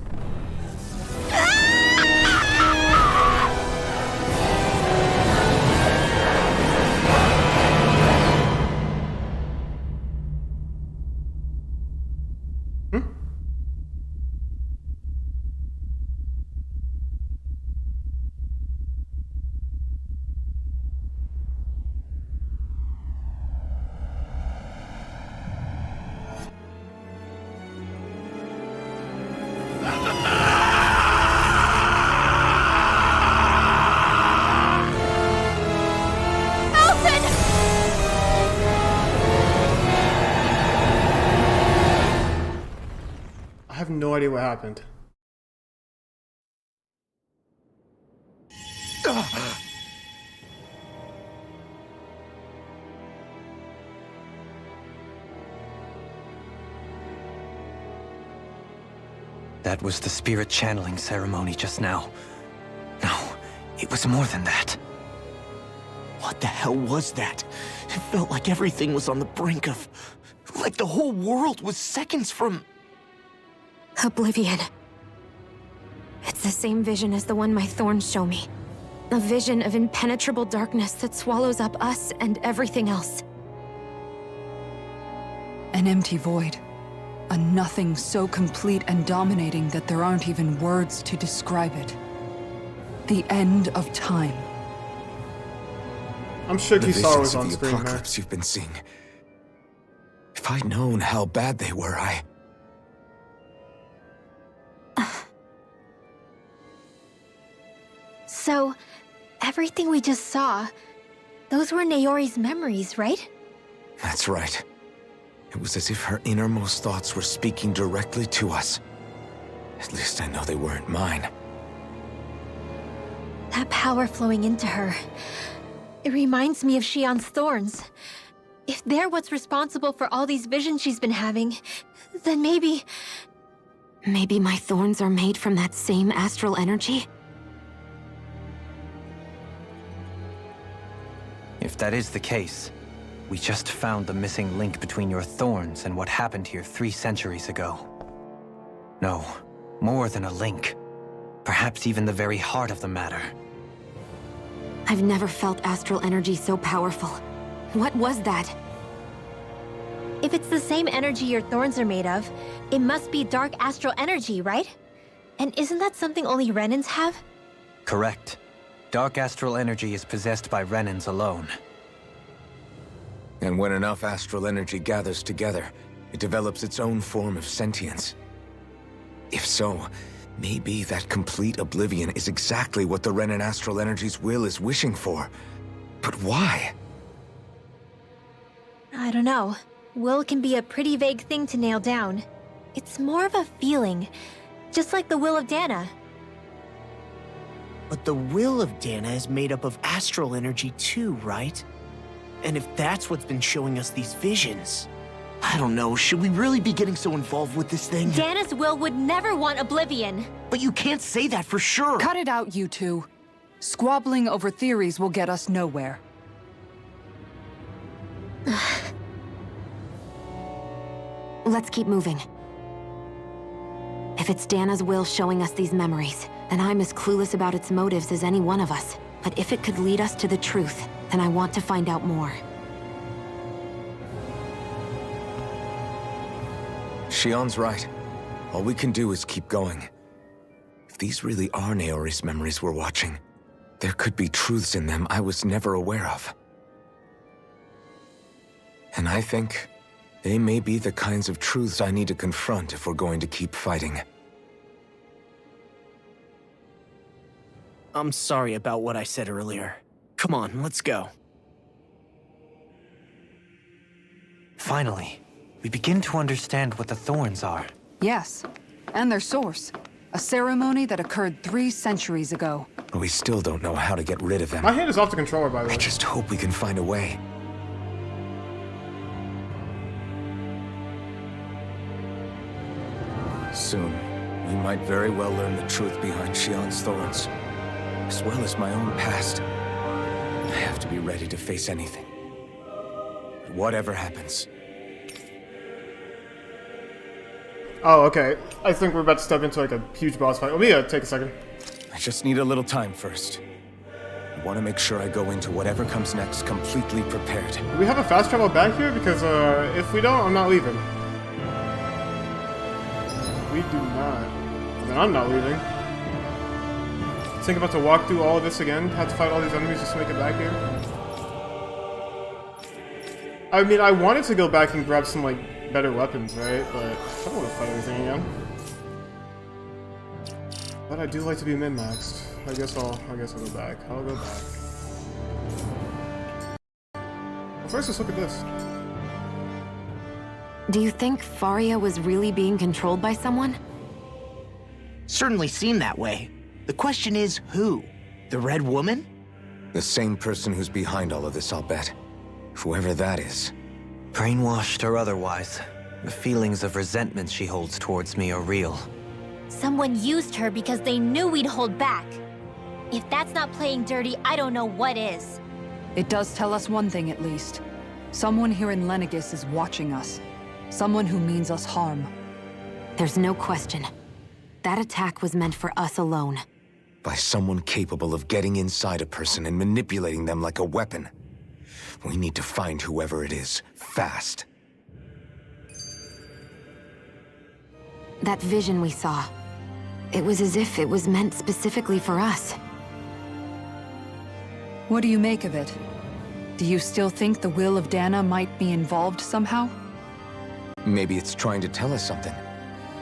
Speaker 1: I have no idea what happened.
Speaker 7: That was the spirit channeling ceremony just now. No, it was more than that.
Speaker 5: What the hell was that? It felt like everything was on the brink of... like the whole world was seconds from...
Speaker 2: Oblivion. It's the same vision as the one my thorns show me. A vision of impenetrable darkness that swallows up us and everything else.
Speaker 6: An empty void. A nothing so complete and dominating that there aren't even words to describe it. The end of time.
Speaker 1: I'm sure
Speaker 8: The
Speaker 1: Kisara was
Speaker 8: visions of
Speaker 1: on
Speaker 8: the
Speaker 1: screen there.
Speaker 8: apocalypse you've been seeing. If I'd known how bad they were,
Speaker 9: So, everything we just saw, those were Naori's memories, right?
Speaker 8: That's right. It was as if her innermost thoughts were speaking directly to us. At least I know they weren't mine.
Speaker 9: That power flowing into her. It reminds me of Shionne's thorns. If they're what's responsible for all these visions she's been having, then maybe...
Speaker 2: Maybe my thorns are made from that same astral energy?
Speaker 7: If that is the case, we just found the missing link between your thorns and what happened here 3 centuries ago. No, more than a link. Perhaps even the very heart of the matter.
Speaker 2: I've never felt astral energy so powerful. What was that?
Speaker 9: If it's the same energy your thorns are made of, it must be dark astral energy, right? And isn't that something only Renans have?
Speaker 7: Correct. Dark astral energy is possessed by Renans alone.
Speaker 8: And when enough astral energy gathers together, it develops its own form of sentience. If so, maybe that complete oblivion is exactly what the Renan astral energy's will is wishing for. But why?
Speaker 9: I don't know. Will can be a pretty vague thing to nail down. It's more of a feeling, just like the will of Dana.
Speaker 5: But the will of Dana is made up of astral energy too, right? And if that's what's been showing us these visions... I don't know, should we really be getting so involved with this thing?
Speaker 9: Dana's will would never want oblivion.
Speaker 5: But you can't say that for sure!
Speaker 6: Cut it out, you two. Squabbling over theories will get us nowhere.
Speaker 2: Let's keep moving. If it's Dana's will showing us these memories, then I'm as clueless about its motives as any one of us. But if it could lead us to the truth,
Speaker 4: then I want to find out more.
Speaker 8: Shionne's right. All we can do is keep going. If these really are Naori's memories we're watching, there could be truths in them I was never aware of. And I think they may be the kinds of truths I need to confront if we're going to keep fighting.
Speaker 5: I'm sorry about what I said earlier. Come on, let's go.
Speaker 7: Finally, we begin to understand what the thorns are.
Speaker 6: Yes, and their source. A ceremony that occurred 3 centuries ago.
Speaker 8: But we still don't know how to get rid of them.
Speaker 1: My hand is off the controller, by the way.
Speaker 8: I just hope we can find a way. Soon, we might very well learn the truth behind Shionne's thorns, as well as my own past. I have to be ready to face anything. Whatever happens.
Speaker 1: Oh, okay. I think we're about to step into like a huge boss fight. Let me take a second.
Speaker 8: I just need a little time first. I want to make sure I go into whatever comes next completely prepared.
Speaker 1: Do we have a fast travel back here? Because if we don't, I'm not leaving. We do not. Then I'm not leaving. Think about to walk through all of this again? Have to fight all these enemies just to make it back here? I mean, I wanted to go back and grab some, like, better weapons, right? But I don't want to fight everything again. But I do like to be min-maxed. I guess I'll go back. I'll go back. Well, first, let's look at this.
Speaker 4: Do you think Faria was really being controlled by someone?
Speaker 5: Certainly seemed that way. The question is, who? The Red Woman?
Speaker 8: The same person who's behind all of this, I'll bet. Whoever that is.
Speaker 7: Brainwashed or otherwise, the feelings of resentment she holds towards me are real.
Speaker 9: Someone used her because they knew we'd hold back. If that's not playing dirty, I don't know what is.
Speaker 6: It does tell us one thing at least. Someone here in Lenegis is watching us. Someone who means us harm.
Speaker 4: There's no question. That attack was meant for us alone.
Speaker 8: By someone capable of getting inside a person and manipulating them like a weapon. We need to find whoever it is, fast.
Speaker 4: That vision we saw. It was as if it was meant specifically for us.
Speaker 6: What do you make of it? Do you still think the will of Dana might be involved somehow?
Speaker 8: Maybe it's trying to tell us something.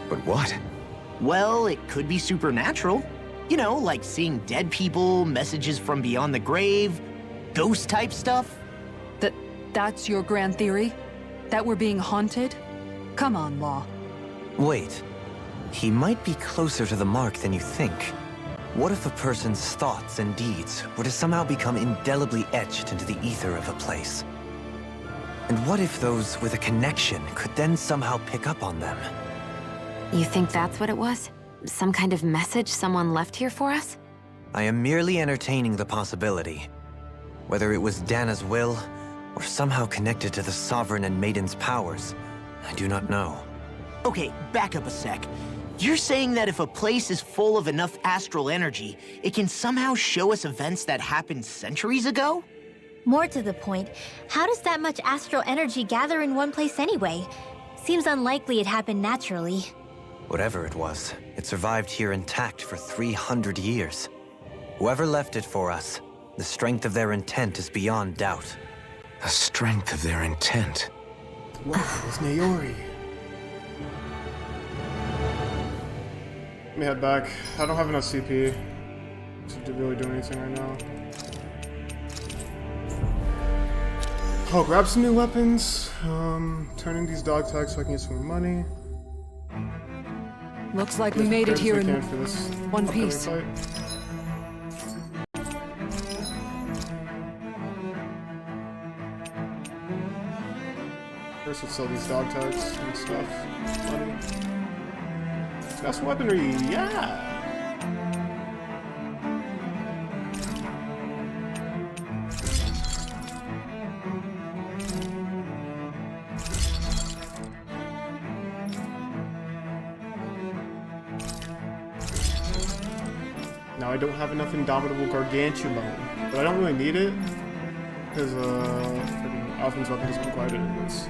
Speaker 8: But what?
Speaker 5: Well, it could be supernatural. You know, like seeing dead people, messages from beyond the grave, ghost-type stuff.
Speaker 6: That's your grand theory? That we're being haunted? Come on, Law.
Speaker 7: Wait. He might be closer to the mark than you think. What if a person's thoughts and deeds were to somehow become indelibly etched into the ether of a place? And what if those with a connection could then somehow pick up on them?
Speaker 4: You think that's what it was? Some kind of message someone left here for us?
Speaker 7: I am merely entertaining the possibility. Whether it was Dana's will, or somehow connected to the Sovereign and Maiden's powers, I do not know.
Speaker 5: Okay, back up a sec. You're saying that if a place is full of enough astral energy, it can somehow show us events that happened centuries ago?
Speaker 9: More to the point, how does that much astral energy gather in one place anyway? Seems unlikely it happened naturally.
Speaker 7: Whatever it was, it survived here intact for 300 years. Whoever left it for us, the strength of their intent is beyond doubt.
Speaker 8: The strength of their intent.
Speaker 1: What is Naori? Let me head back. I don't have enough CP to really do anything right now. I'll grab some new weapons. Turn in these dog tags so I can get some more money.
Speaker 6: Looks like we made it here in one
Speaker 1: upcoming
Speaker 6: piece.
Speaker 1: fight. First, let's sell these dog tags and stuff. Money. Got some weaponry, yeah! Now I don't have enough Indomitable Gargantuan, but I don't really need it. because freaking Alphen's weapon doesn't require it anyways.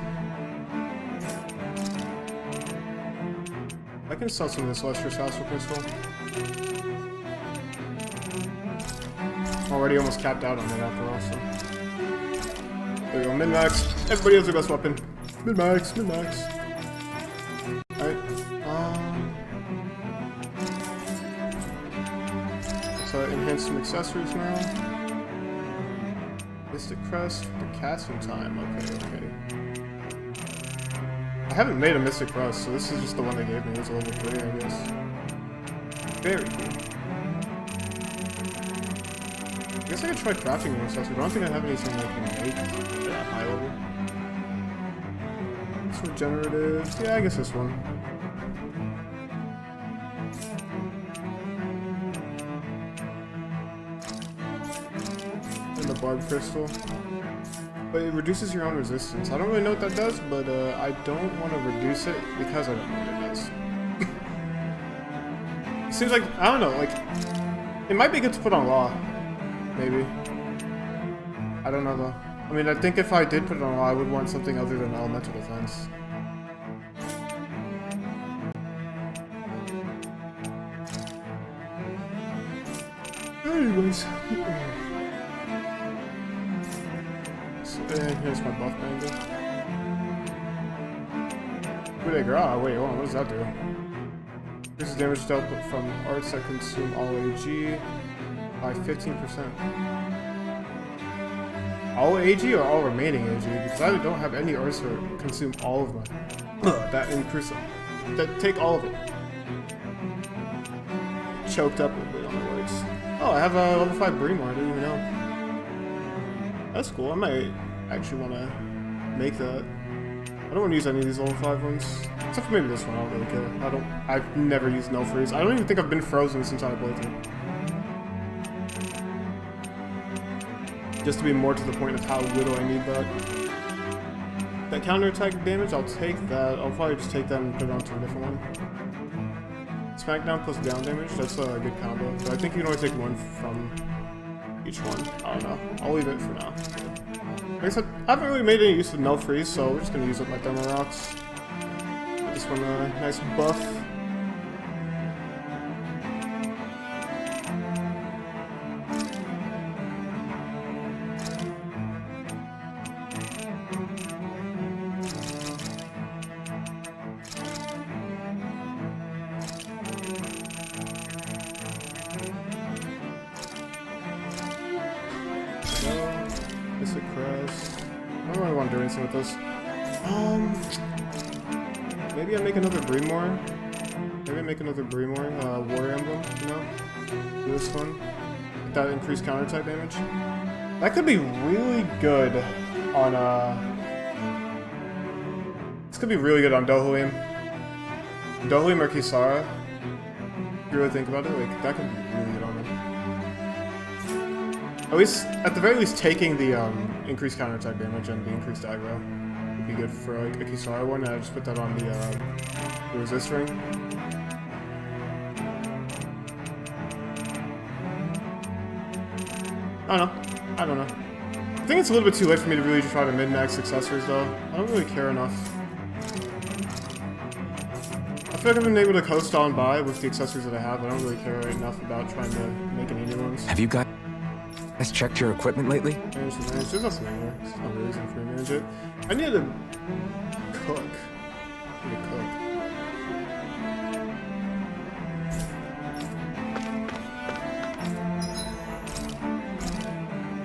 Speaker 1: I can sell some of this Lustrous Astral Crystal. Already almost capped out on it after all, so. There we go, min-max. Everybody has their best weapon. Min-max, min-max. Alright, so enhance some accessories now. Mystic Crest, the casting time, okay. I haven't made a Mystic Crest, so this is just the one they gave me. It was a level 3, I guess. Very cool. I guess I could try crafting an accessory, but I don't think I have anything I can make at a high level. It's regenerative. Yeah, I guess this one. And the Barb Crystal. But it reduces your own resistance. I don't really know what that does, but I don't want to reduce it because I don't know what it does. It seems like, I don't know, like, it might be good to put on Law. Maybe. I don't know though. I mean, I think if I did put it on Law, I would want something other than Elemental Defense. Anyways. And here's my buff bangle. Wait, hold on, what does that do? This is damage dealt from arts that consume all AG by 15%. All AG or all remaining AG? Because I don't have any arts that consume all of my that increase that take all of it. Choked up a little bit on the words. Oh, I have a level 5 Breemore, I didn't even know. That's cool, I might actually want to make that. I don't want to use any of these level 5 ones. Except for maybe this one, I don't really care. I've never used no freeze. I don't even think I've been frozen since I played through. Just to be more to the point of how little I need that. That counterattack damage, I'll take that. I'll probably just take that and put it onto a different one. Smackdown plus down damage, that's a good combo. But I think you can only take one from each one. I don't know. I'll leave it for now. Like I said, I haven't really made any use of no freeze, so we're just gonna use up my thermal rocks. Get this one a nice buff. Mystic Crest. I don't really want to do anything with this. Maybe I make another Breemore. Maybe I make another Breemore, War Emblem, you know? Do this one. Get that increased counterattack damage. That could be really good on, this could be really good on Dohalim. Dohalim or Kisara. If you really think about it, like, that could be really good on him. At least, at the very least, taking the increased counterattack damage and the increased aggro would be good for like a Kisara one. And I just put that on the resist ring. I don't know. I think it's a little bit too late for me to really try to min-max accessories though. I don't really care enough. I feel like I've been able to coast on by with the accessories that I have. I don't really care enough about trying to make any new ones.
Speaker 8: Have you guys checked your equipment lately?
Speaker 1: Manage. There's nothing in there. There's no reason for me to manage it. I need to cook.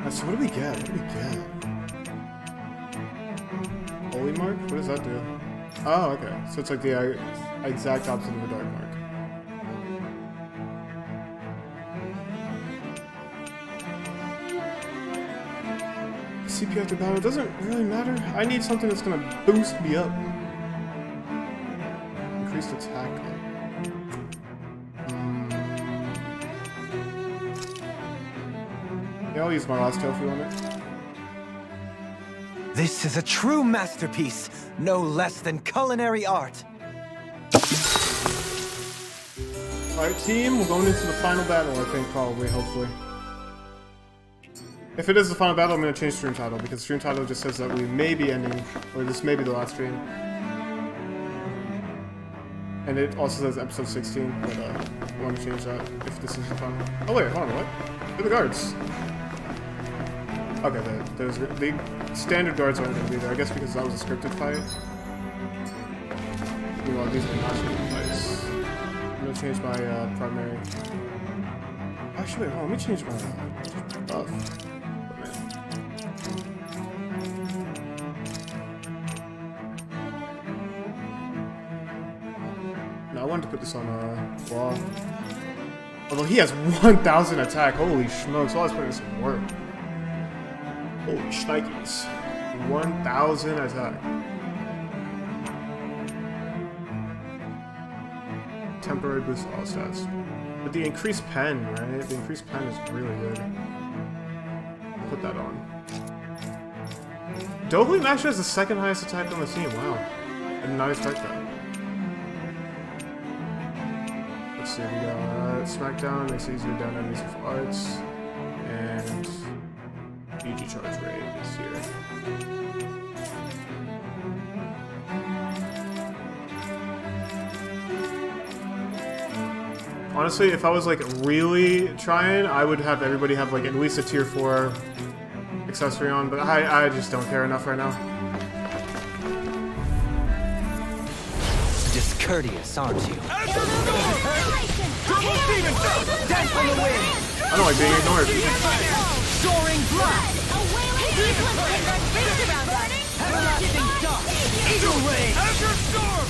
Speaker 1: So what do we get? Holy Mark? What does that do? Oh, okay. So it's like the exact opposite of a Dark Mark. CP after battle doesn't really matter. I need something that's gonna boost me up. Increased attack. Yeah, I'll use my last tofu on it.
Speaker 7: This is a true masterpiece, no less than culinary art.
Speaker 1: Alright, team, we're going into the final battle, I think, probably, hopefully. If it is the final battle, I'm going to change stream title, because stream title just says that we may be ending, or this may be the last stream. And it also says episode 16, but I want to change that if this is the final. Oh wait, hold on, what? Who are the guards? Okay, there's the standard guards aren't going to be there, I guess because that was a scripted fight. Meanwhile, these are not scripted fights. I'm going to change my primary. Actually, wait, hold on, let me change my buff. I wanted to put this on a wall. Although he has 1,000 attack. Holy smokes, all I was putting in some work. Holy shnikes. 1,000 attack. Temporary boost all stats. But the increased pen, right? The increased pen is really good. I'll put that on. Doubly actually has the second highest attack on the team. Wow. I did not expect that. Let's see, we got Smackdown, makes it easier to down enemies with arts, and EG charge rate is here. Honestly, if I was like really trying, I would have everybody have like at least a tier 4 accessory on, but I just don't care enough right now.
Speaker 7: Discourteous, aren't you?
Speaker 1: I don't like being ignored.
Speaker 3: Soaring blood! Eagle ray! Azure storm!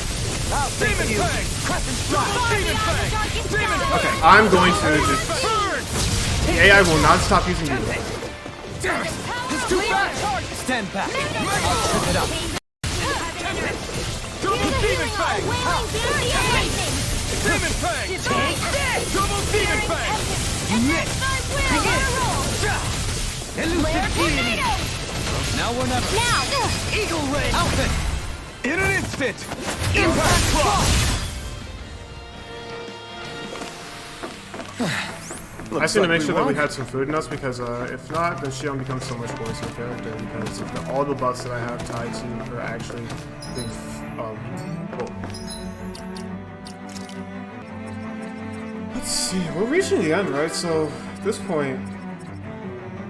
Speaker 3: Demon fang! Crescent strike! Demon fang! Demon fang!
Speaker 1: Okay, I'm going to just... The AI will not stop using you.
Speaker 3: Damn it! It's too fast! Stand back! I'll trip it up! Double demon fang! Demon fang! Take this! Double demon fang! Elusive deity! Now or never! Now! Eagle ray! Outfit! In an instant! Impact cross!
Speaker 1: I just need to make sure that we had some food in us, because if not, then Shionne becomes so much worse of a character, because of all the buffs that I have tied to her actually being well. Let's see, we're reaching the end, right? So at this point,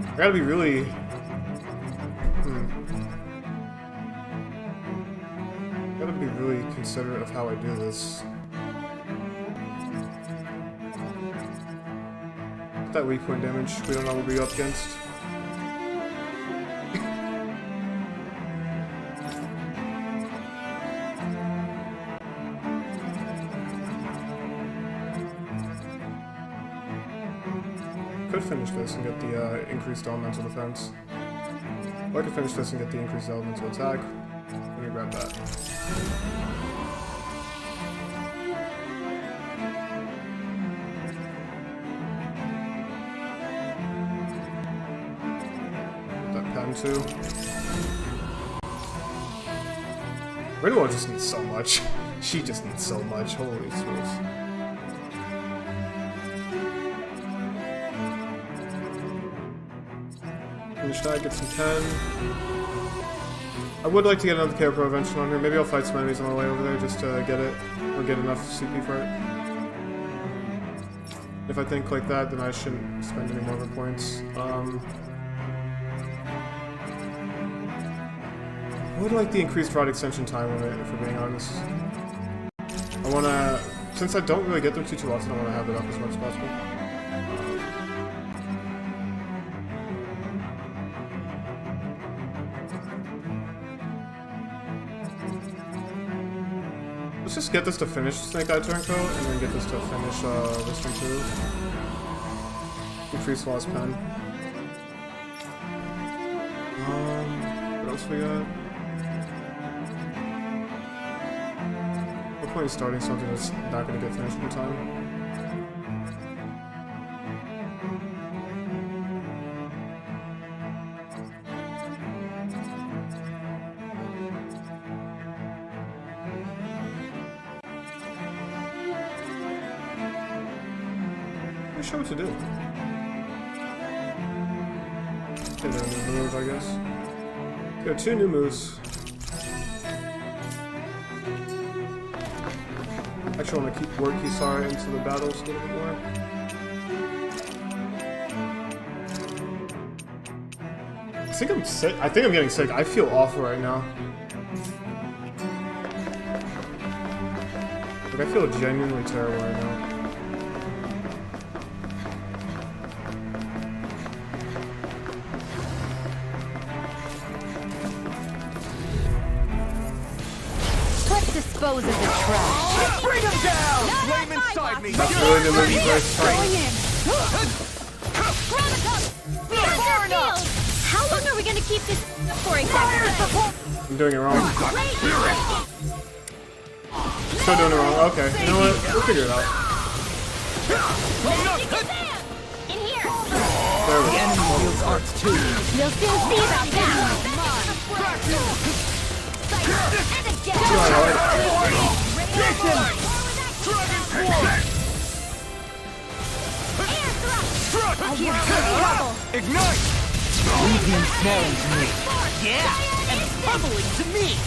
Speaker 1: I gotta be really gotta be really considerate of how I do this. That weak point damage, we don't know what we'll be up against. Could finish this and get the increased elemental defense. Or I could finish this and get the increased elemental attack. Let me grab that. Too. Rinwell just needs so much. She just needs so much. Holy smokes. Finish that, get some 10. I would like to get another KO Pro eventually on her. Maybe I'll fight some enemies on my way over there just to get it, or get enough CP for it. If I think like that, then I shouldn't spend any more of her points. I would like the increased rod extension time on it, if we're being honest. I wanna, since I don't really get them too often, I wanna have it up as much as possible. Let's just get this to finish Snake Eye Turncoat, and then get this to finish this one too. Increase Lost Pen. What else we got? Point starting something that's not going to get finished in time. I'm not sure what to do. They're a new move, I guess. Got 2 new moves. Actually, want to keep work Kisara into the battles a little bit more. I think I'm sick. I think I'm getting sick. I feel awful right now. Like, I feel genuinely terrible right now.
Speaker 9: Let's dispose of this trash.
Speaker 3: Bring him down! Flame inside me!
Speaker 1: That's really the move you guys try.
Speaker 3: Far enough!
Speaker 9: How long are we gonna keep this for exactly?
Speaker 1: I'm doing it wrong. Still doing it wrong. Okay, you know what? We'll figure it out.
Speaker 9: In here.
Speaker 1: There we go.
Speaker 9: You'll soon see about that.
Speaker 3: Ignite! Leave the ensnaring to me. Yeah! And bubbling to me!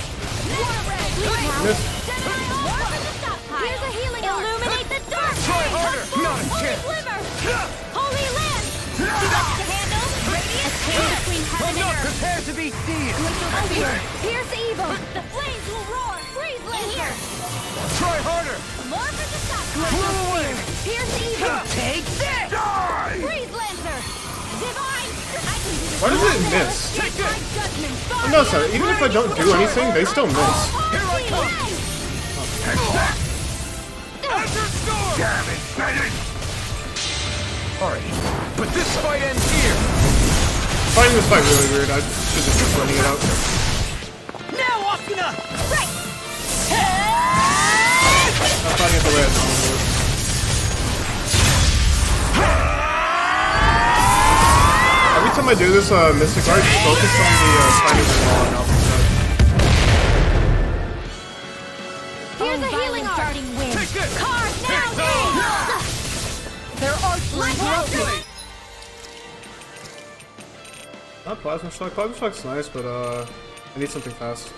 Speaker 9: Here's a healing illuminate the dark!
Speaker 3: Try harder! Not a chance!
Speaker 9: Holy land! Stuff to handle! Radiant between
Speaker 3: I'm
Speaker 9: heaven
Speaker 3: not
Speaker 9: and earth!
Speaker 3: prepared to be seen!
Speaker 9: Here's evil! The flames will roar! Freeze land here!
Speaker 3: Try harder!
Speaker 9: More for the stop!
Speaker 3: Blow away!
Speaker 9: Here's evil!
Speaker 3: Take this! Die!
Speaker 9: Freeze lancer! Divine! I can do
Speaker 1: Why does it miss?
Speaker 3: Take this!
Speaker 1: I'm not sorry. Even if I don't do anything, they still miss.
Speaker 3: Here I come! Enter storm! Damn it, Bennett! Alright, but this fight ends here!
Speaker 1: Finding this fight really weird. I should just be running it out.
Speaker 3: Now, Akina!
Speaker 9: right!
Speaker 1: I'm fighting it the way I normally would. Every time I do this Mystic Art, focus on the finding the wall and opposite side.
Speaker 9: Here's a healing starting wind!
Speaker 3: Take this!
Speaker 9: Carve now! Their arts broken!
Speaker 1: Not Plasma Shock. Plasma Shock's nice, but I need something fast.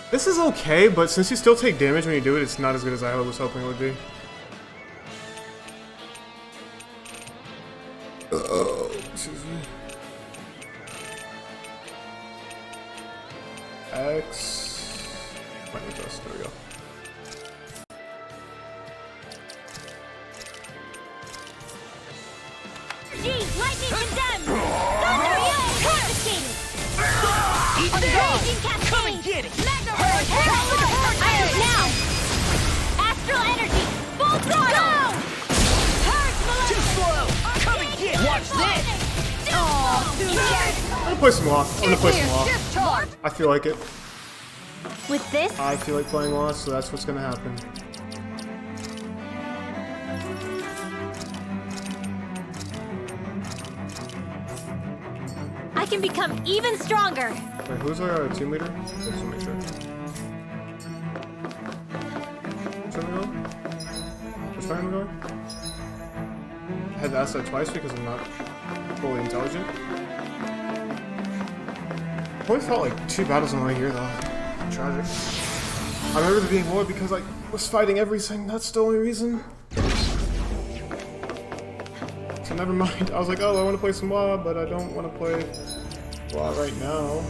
Speaker 1: This is okay, but since you still take damage when you do it, it's not as good as I was hoping it would be. Excuse me. X. Might adjust. There we go.
Speaker 9: Lightning condemned! Thunder Yell confiscated! Raging cascade!
Speaker 3: Come and get it!
Speaker 9: Magnavoid Iron now! Astral energy! Full throttle! Purge
Speaker 3: Too slow! Come and get it! Watch this!
Speaker 1: I'm gonna play some Lost. I'm gonna play some Lost. I feel like it.
Speaker 9: With this,
Speaker 1: I feel like playing Lost, so that's what's gonna happen.
Speaker 9: I can become even stronger!
Speaker 1: Wait, who's our team leader? Just to make sure. Which one are we going? Which way am I going? I had to ask that twice because I'm not fully intelligent. I only felt like 2 battles on the way here though. Tragic. I remember there being more because I was fighting everything. That's the only reason. So never mind. I was like, oh, I want to play some WoW, but I don't want to play WoW right now.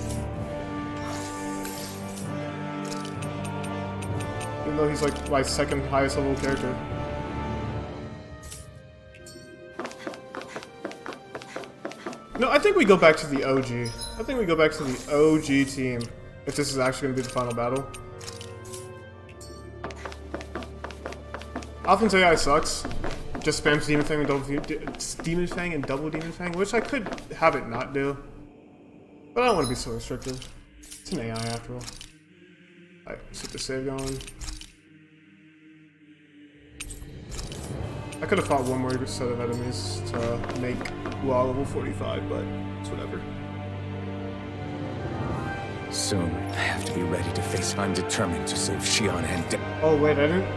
Speaker 1: Even though he's like my 2nd highest level character. No, I think we go back to the OG. I think we go back to the OG team. If this is actually going to be the final battle. Offense AI sucks. Just spams Demon Fang and double Demon Fang, which I could have it not do. But I don't want to be so restrictive. It's an AI after all. Alright, let's get the save going. I could have fought one more set of enemies to make WoW level 45, but it's whatever.
Speaker 8: Soon, I have to be ready to face. I'm determined to save Shionne and
Speaker 1: Oh wait, I didn't.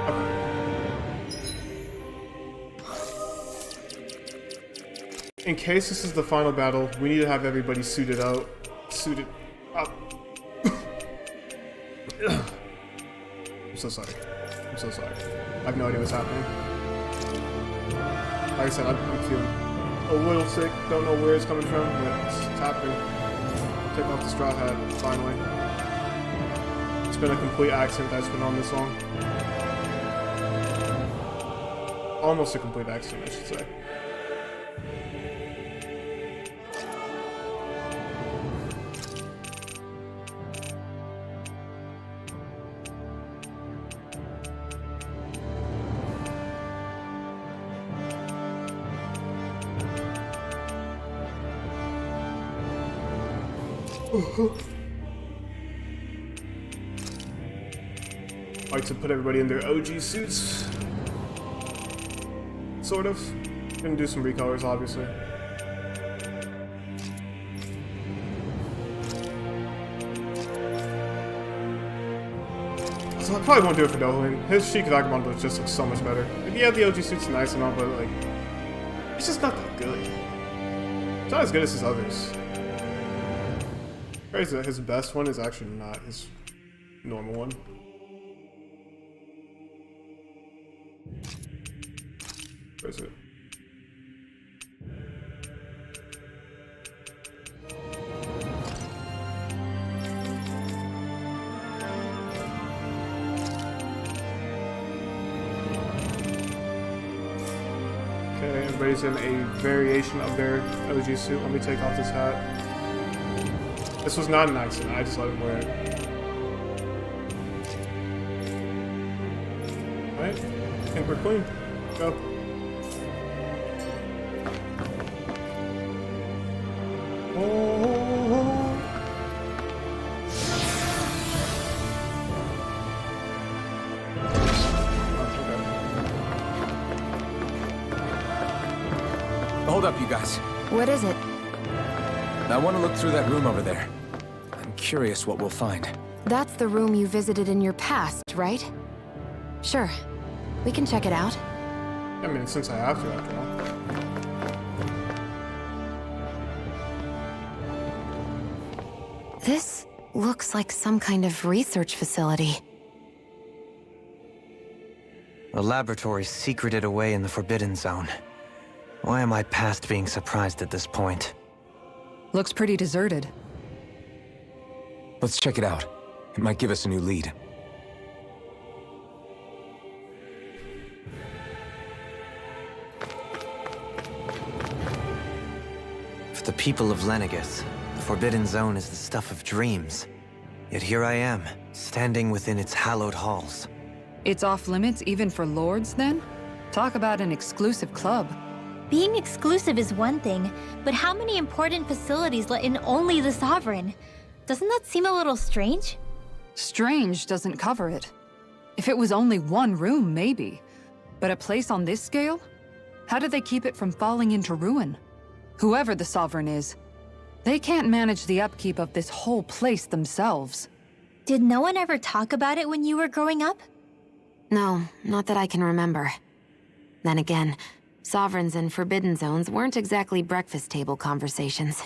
Speaker 1: Okay. in case this is the final battle, we need to have everybody suited up. I'm so sorry. I'm so sorry. I have no idea what's happening. Like I said, I'm feeling a little sick. Don't know where it's coming from, but it's happening. Take off the straw hat, finally. It's been a complete accident that's been on this long. Almost a complete accident, I should say. I like to put everybody in their OG suits. Sort of. Gonna do some recolors, obviously. So I probably won't do it for Dolan. His Sheik Vagabond just looks so much better. Like, yeah, the OG suit's nice and all, but like, it's just not that good. It's not as good as his others. Crazy that his best one is actually not his normal one. Where is it? Okay, everybody's in a variation of their OG suit. Let me take off this hat. This was not an accident, I just let him wear it. Alright, I think we're clean. Go. Oh.
Speaker 8: Hold up, you guys.
Speaker 4: What is it?
Speaker 8: I want to look through that room over there. I'm curious what we'll find.
Speaker 4: That's the room you visited in your past, right? Sure. We can check it out.
Speaker 1: I mean, since I have to, after all.
Speaker 4: This looks like some kind of research facility.
Speaker 7: A laboratory secreted away in the Forbidden Zone. Why am I past being surprised at this point?
Speaker 6: Looks pretty deserted.
Speaker 8: Let's check it out. It might give us a new lead.
Speaker 7: For the people of Lenegis, the Forbidden Zone is the stuff of dreams. Yet here I am, standing within its hallowed halls.
Speaker 6: It's off limits even for lords, then? Talk about an exclusive club.
Speaker 9: Being exclusive is one thing, but how many important facilities let in only the Sovereign? Doesn't that seem a little strange?
Speaker 6: Strange doesn't cover it. If it was only one room, maybe. But a place on this scale? How do they keep it from falling into ruin? Whoever the Sovereign is, they can't manage the upkeep of this whole place themselves.
Speaker 9: Did no one ever talk about it when you were growing up?
Speaker 4: No, not that I can remember. Then again, Sovereigns and Forbidden Zones weren't exactly breakfast table conversations.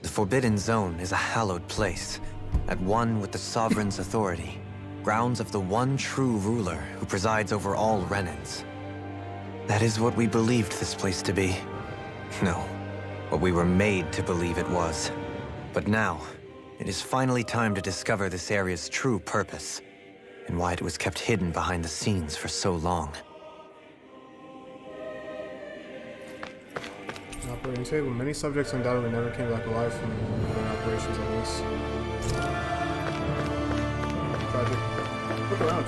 Speaker 7: The Forbidden Zone is a hallowed place, at one with the Sovereign's authority, grounds of the one true ruler who presides over all Renans. That is what we believed this place to be. No, what we were made to believe it was. But now, it is finally time to discover this area's true purpose, and why it was kept hidden behind the scenes for so long.
Speaker 1: Operating table. Many subjects undoubtedly never came back alive from their operations on this. Tragic. Look around.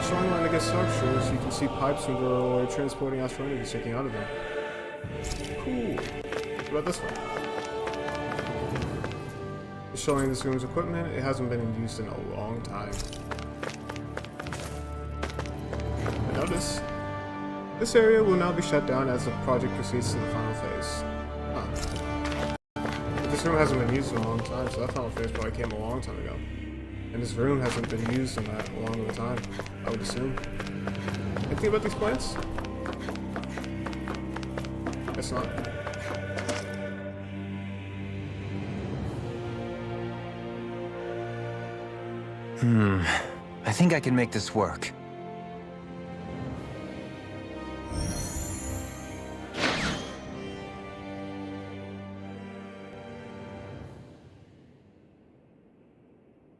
Speaker 1: Showing Lenegis structures, you can see pipes from the railway transporting astral energy sticking out of them. Cool. What about this one? Showing this room's equipment, it hasn't been in use in a long time. But notice, this area will now be shut down as the project proceeds to the final phase. Huh. But this room hasn't been used in a long time, so that final phase probably came a long time ago. And this room hasn't been used in that long of a time, I would assume. Anything about these plants? Guess not.
Speaker 7: I think I can make this work.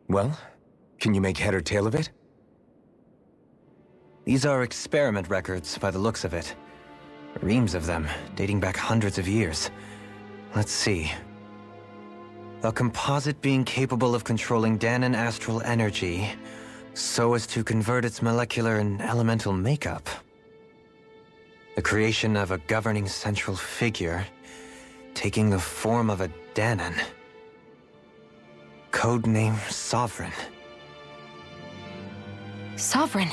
Speaker 8: Well, can you make head or tail of it?
Speaker 7: These are experiment records by the looks of it. Reams of them, dating back hundreds of years. Let's see. A composite being capable of controlling Danon astral energy so as to convert its molecular and elemental makeup. The creation of a governing central figure taking the form of a Danon. Codename Sovereign.
Speaker 4: Sovereign.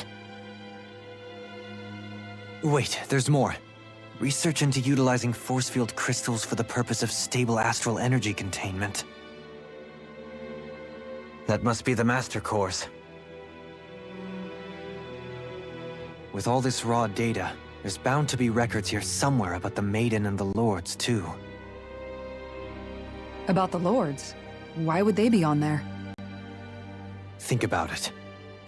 Speaker 7: Wait, there's more. Research into utilizing force field crystals for the purpose of stable astral energy containment. That must be the Master Cores. With all this raw data, there's bound to be records here somewhere about the Maiden and the Lords, too.
Speaker 6: About the Lords? Why would they be on there?
Speaker 7: Think about it.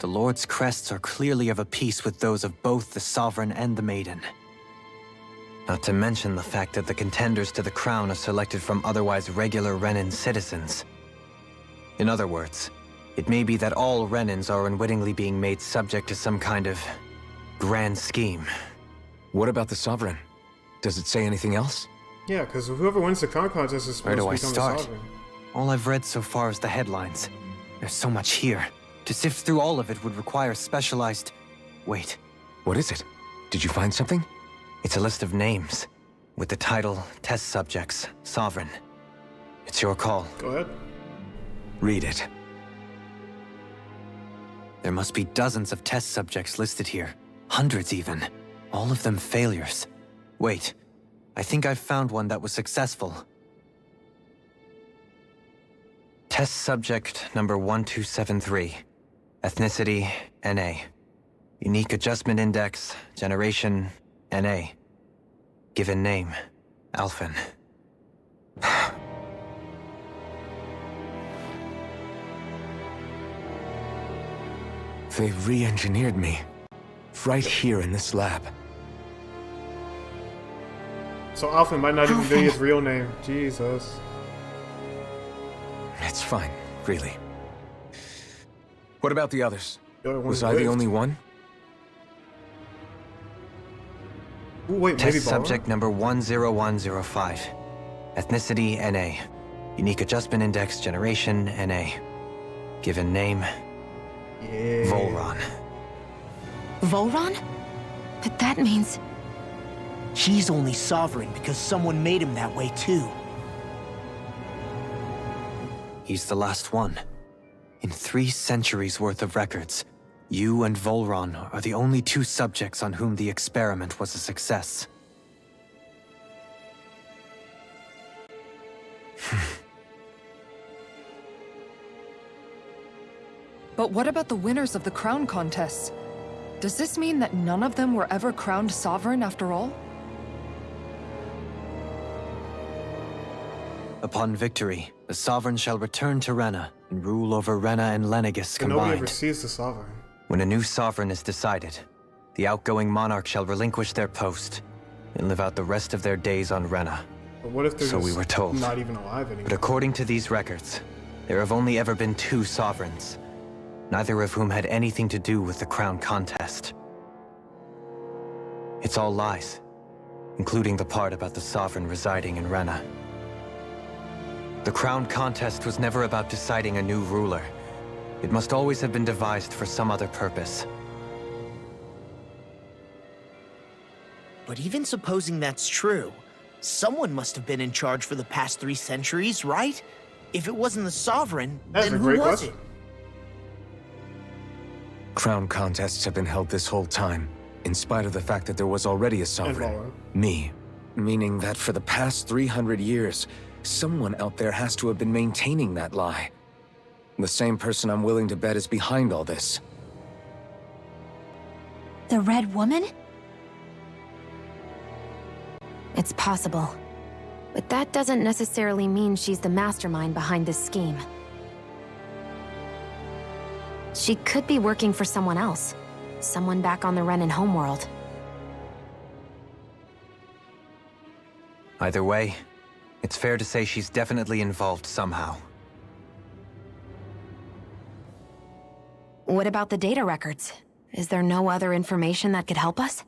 Speaker 7: The Lord's crests are clearly of a piece with those of both the Sovereign and the Maiden. Not to mention the fact that the contenders to the crown are selected from otherwise regular Renan citizens. In other words, it may be that all Renans are unwittingly being made subject to some kind of grand scheme.
Speaker 8: What about the Sovereign? Does it say anything else?
Speaker 1: Yeah, because whoever wins the con contest is
Speaker 7: Where
Speaker 1: supposed
Speaker 7: do
Speaker 1: to
Speaker 7: I
Speaker 1: become
Speaker 7: start?
Speaker 1: the Sovereign.
Speaker 7: All I've read so far is the headlines. There's so much here. To sift through all of it would require specialized... Wait,
Speaker 8: What is it? Did you find something?
Speaker 7: it's a list of names, with the title, Test Subjects, Sovereign. It's your call.
Speaker 1: Go ahead.
Speaker 8: Read it.
Speaker 7: There must be dozens of test subjects listed here. Hundreds even. All of them failures. Wait, I think I've found one that was successful. Test subject number 1273. Ethnicity, NA. Unique adjustment index, generation, NA. Given name, Alphen.
Speaker 8: They re-engineered me. Right here in this lab.
Speaker 1: So Alphen might not even be his real name. Jesus.
Speaker 8: It's fine, really. What about the others?
Speaker 1: The other one
Speaker 8: Was
Speaker 1: who
Speaker 8: I the
Speaker 1: lived.
Speaker 8: only one?
Speaker 1: Ooh, wait, maybe
Speaker 7: Test subject number 10105. Ethnicity, NA. Unique adjustment index, generation, NA. Given name,
Speaker 1: Yeah.
Speaker 7: Volron.
Speaker 4: Volron? But that means...
Speaker 5: He's only sovereign because someone made him that way too.
Speaker 7: He's the last one. In 3 centuries worth of records, you and Volron are the only 2 subjects on whom the experiment was a success.
Speaker 6: But what about the winners of the crown contests? Does this mean that none of them were ever crowned sovereign after all?
Speaker 7: Upon victory, the Sovereign shall return to Rena and rule over Rena and Lenegis
Speaker 1: And nobody ever
Speaker 7: combined.
Speaker 1: sees the Sovereign.
Speaker 7: When a new Sovereign is decided, the outgoing monarch shall relinquish their post and live out the rest of their days on Rena.
Speaker 1: But what if they're
Speaker 7: So we
Speaker 1: just
Speaker 7: were told.
Speaker 1: not even alive
Speaker 7: But
Speaker 1: anymore?
Speaker 7: according to these records, there have only ever been 2 Sovereigns, neither of whom had anything to do with the crown contest. It's all lies, including the part about the Sovereign residing in Rena. The crown contest was never about deciding a new ruler. It must always have been devised for some other purpose.
Speaker 5: But even supposing that's true, someone must have been in charge for the past 3 centuries, right? If it wasn't the Sovereign,
Speaker 1: That's
Speaker 5: then
Speaker 1: a
Speaker 5: who
Speaker 1: great
Speaker 5: was
Speaker 1: question.
Speaker 5: it?
Speaker 8: Crown contests have been held this whole time, in spite of the fact that there was already a sovereign.
Speaker 1: Volron.
Speaker 8: Me. Meaning that for the past 300 years, someone out there has to have been maintaining that lie. The same person I'm willing to bet is behind all this.
Speaker 9: The Red Woman?
Speaker 4: It's possible. But that doesn't necessarily mean she's the mastermind behind this scheme. She could be working for someone else. Someone back on the Renin homeworld.
Speaker 7: Either way, it's fair to say she's definitely involved somehow.
Speaker 4: What about the data records? Is there no other information that could help us?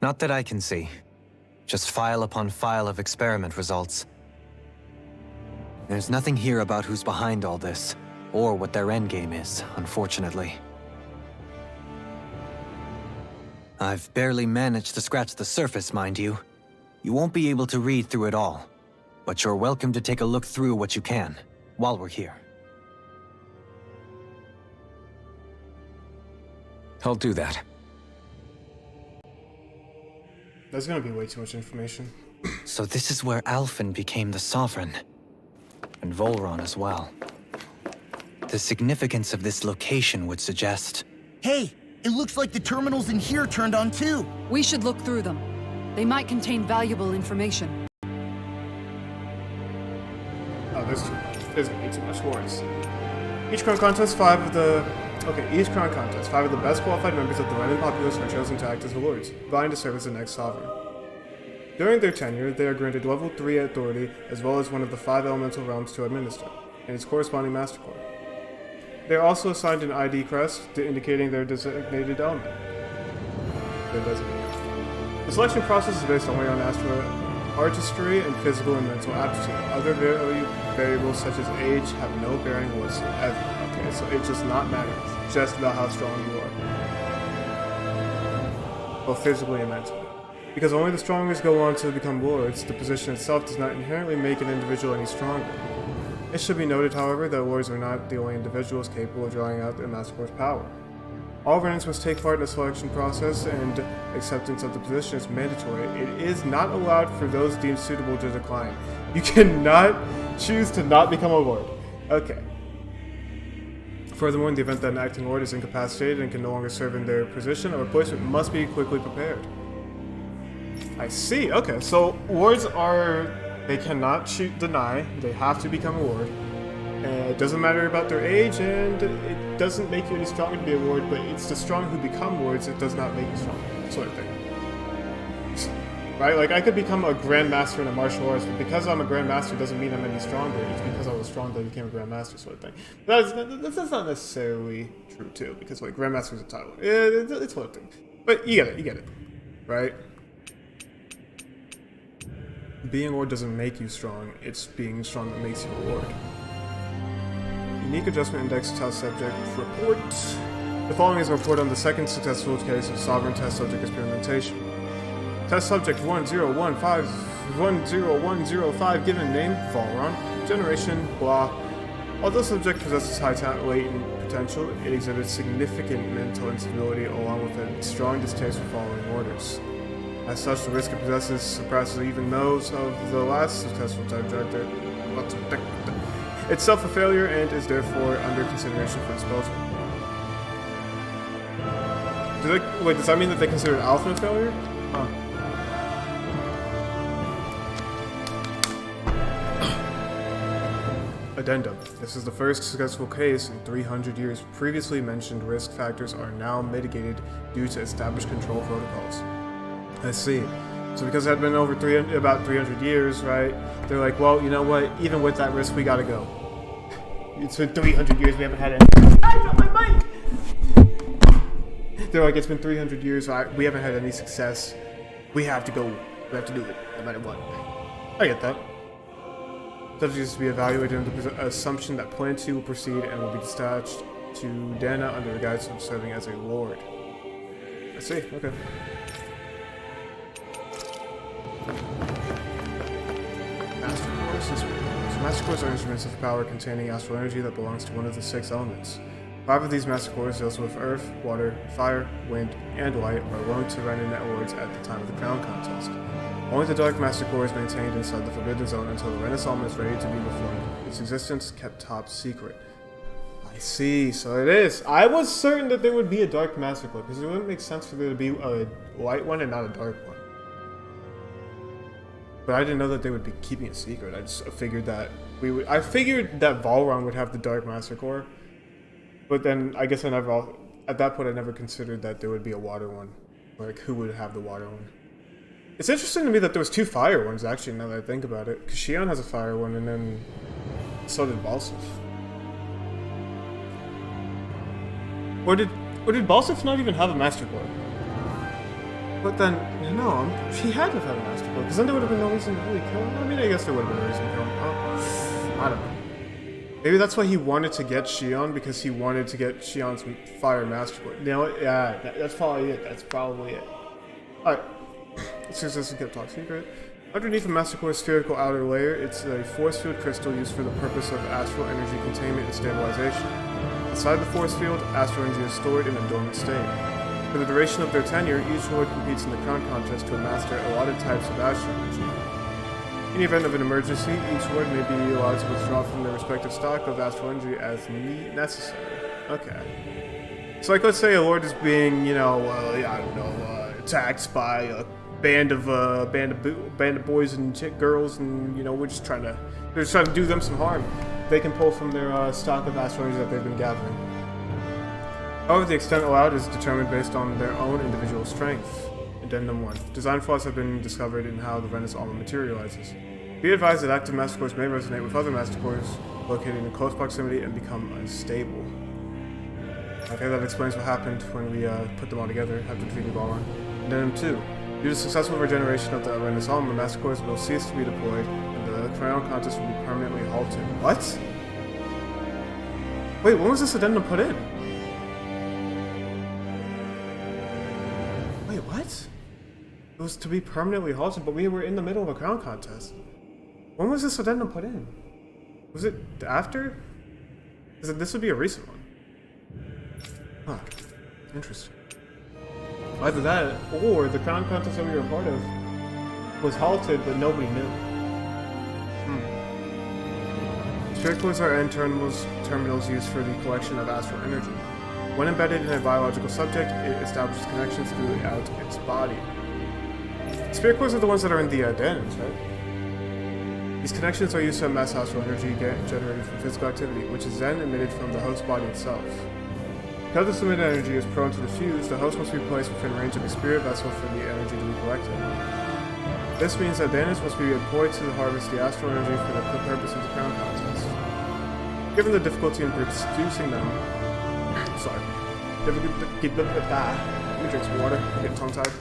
Speaker 7: Not that I can see. Just file upon file of experiment results. There's nothing here about who's behind all this, or what their endgame is, unfortunately. I've barely managed to scratch the surface, mind you. You won't be able to read through it all, but you're welcome to take a look through what you can, while we're here.
Speaker 8: I'll do that.
Speaker 1: That's gonna be way too much information.
Speaker 7: So this is where Alphen became the Sovereign. And Volron as well. The significance of this location would suggest...
Speaker 5: Hey, it looks like the terminals in here turned on too.
Speaker 6: We should look through them. They might contain valuable information.
Speaker 1: Oh, there's too much. There's gonna be too much words. Each crown contest, 5 of the best qualified members of the Renin populace are chosen to act as the lords, vying to serve as the next sovereign. During their tenure, they are granted level 3 authority, as well as one of the 5 elemental realms to administer, and its corresponding master core. They are also assigned an ID crest, indicating their designated element. The selection process is based only on astral artistry and physical and mental aptitude. Other variables such as age have no bearing whatsoever. Okay, so it does not matter. It's just about how strong you are. Both physically and mentally. Because only the strongest go on to become lords, the position itself does not inherently make an individual any stronger. It should be noted, however, that lords are not the only individuals capable of drawing out the Master Core's power. All Renins must take part in the selection process, and acceptance of the position is mandatory. It is not allowed for those deemed suitable to decline. You cannot choose to not become a lord. Okay. Furthermore, in the event that an acting lord is incapacitated and can no longer serve in their position, a replacement must be quickly prepared. I see. Okay, so lords are... They cannot deny. They have to become a lord. It doesn't matter about their age, and it doesn't make you any stronger to be a lord, but it's the strong who become lords, it does not make you strong, sort of thing. Right? Like, I could become a grandmaster in a martial arts, but because I'm a grandmaster doesn't mean I'm any stronger. It's because I was strong that I became a grandmaster, sort of thing. That's not necessarily true, too, because, like, grandmaster is a title. It's sort of thing. But you get it. Right? Being a lord doesn't make you strong, it's being strong that makes you a lord. Unique Adjustment Index Test Subject Report. The following is a report on the second successful case of Sovereign Test Subject Experimentation. Test Subject 10105, given name, Volron, generation, blah. Although subject possesses high latent potential, it exhibits significant mental instability along with a strong distaste for following orders. As such, the risk it possesses surpasses even those of the last successful subject. Itself a failure and is therefore under consideration for disposal. Wait, does that mean that they consider Alphen a failure? Huh. Addendum. This is the first successful case in 300 years. Previously mentioned risk factors are now mitigated due to established control protocols. I see. So because it had been over about 300 years, right? They're like, well, you know what? Even with that risk, we gotta go. It's been 300 years, we haven't had any... I dropped my mic! They're like, it's been 300 years, we haven't had any success. We have to go. We have to do it, no matter what. I get that. Subjects to be evaluated under the assumption that Plan 2 will proceed and will be dispatched to Dana under the guise of serving as a lord. I see, okay. Master Cores. Master Cores are instruments of power containing astral energy that belongs to one of the 6 elements. 5 of these Master Cores deals with earth, water, fire, wind, and light are loaned to Renin lords at the time of the crown contest. Only the Dark Master Core is maintained inside the Forbidden Zone until the Renaissance is ready to be reformed. Its existence kept top secret. I see, so it is. I was certain that there would be a Dark Master Core, because it wouldn't make sense for there to be a white one and not a dark one. But I didn't know that they would be keeping it secret. I just figured that I figured that Valron would have the Dark Master Core. But then I guess at that point I never considered that there would be a water one. Like, who would have the water one? It's interesting to me that there was 2 fire ones, actually, now that I think about it. Because Shionne has a fire one, and then so did Balsif. Or did Balsif not even have a Master Core? But then, no, he had to have a Master Core, because then there would have been no reason to really kill him. I mean, I guess there would have been a reason to kill him. Oh, I don't know. Maybe that's why he wanted to get Shionne, because he wanted to get Shionne's Fire Master Core. You know what? Yeah, that's probably it. That's probably it. Alright. Its existence kept top secret. Underneath the Master Core's spherical outer layer, it's a force field crystal used for the purpose of astral energy containment and stabilization. Inside the force field, astral energy is stored in a dormant state. For the duration of their tenure, each Lord competes in the crown contest to master allotted types of astral energy. In the event of an emergency, each Lord may be allowed to withdraw from their respective stock of astral energy as necessary. Okay. So, like, let's say a Lord is being, I don't know, attacked by a band of boys and girls, and they're just trying to do them some harm. They can pull from their stock of astral energy that they've been gathering. However, the extent allowed is determined based on their own individual strength. Addendum 1. Design flaws have been discovered in how the Venice Alma materializes. Be advised that active Master Cores may resonate with other Master Cores located in close proximity and become unstable. Okay, that explains what happened when we put them all together after defeating Valron. Addendum 2. Due to successful regeneration of the Venice Alma, Master Cores will cease to be deployed, and the crown contest will be permanently halted. What? Wait, when was this addendum put in? Wait, what? It was to be permanently halted, but we were in the middle of a crown contest. When was this addendum put in? Was it after? This would be a recent one. Huh. Interesting. Either that, or the crown contest that we were a part of was halted, but nobody knew. Spirit cores are end terminals used for the collection of astral energy. When embedded in a biological subject, it establishes connections throughout its body. Spirit cores are the ones that are in the dens, right? These connections are used to amass astral energy generated from physical activity, which is then emitted from the host body itself. Because this emitted energy is prone to diffuse, the host must be placed within range of a spirit vessel for the energy to be collected. This means that Danis must be employed to harvest the astral energy for the purpose of the crown contest. Given the difficulty in producing them, let me drink some water. I'm getting tongue-tied.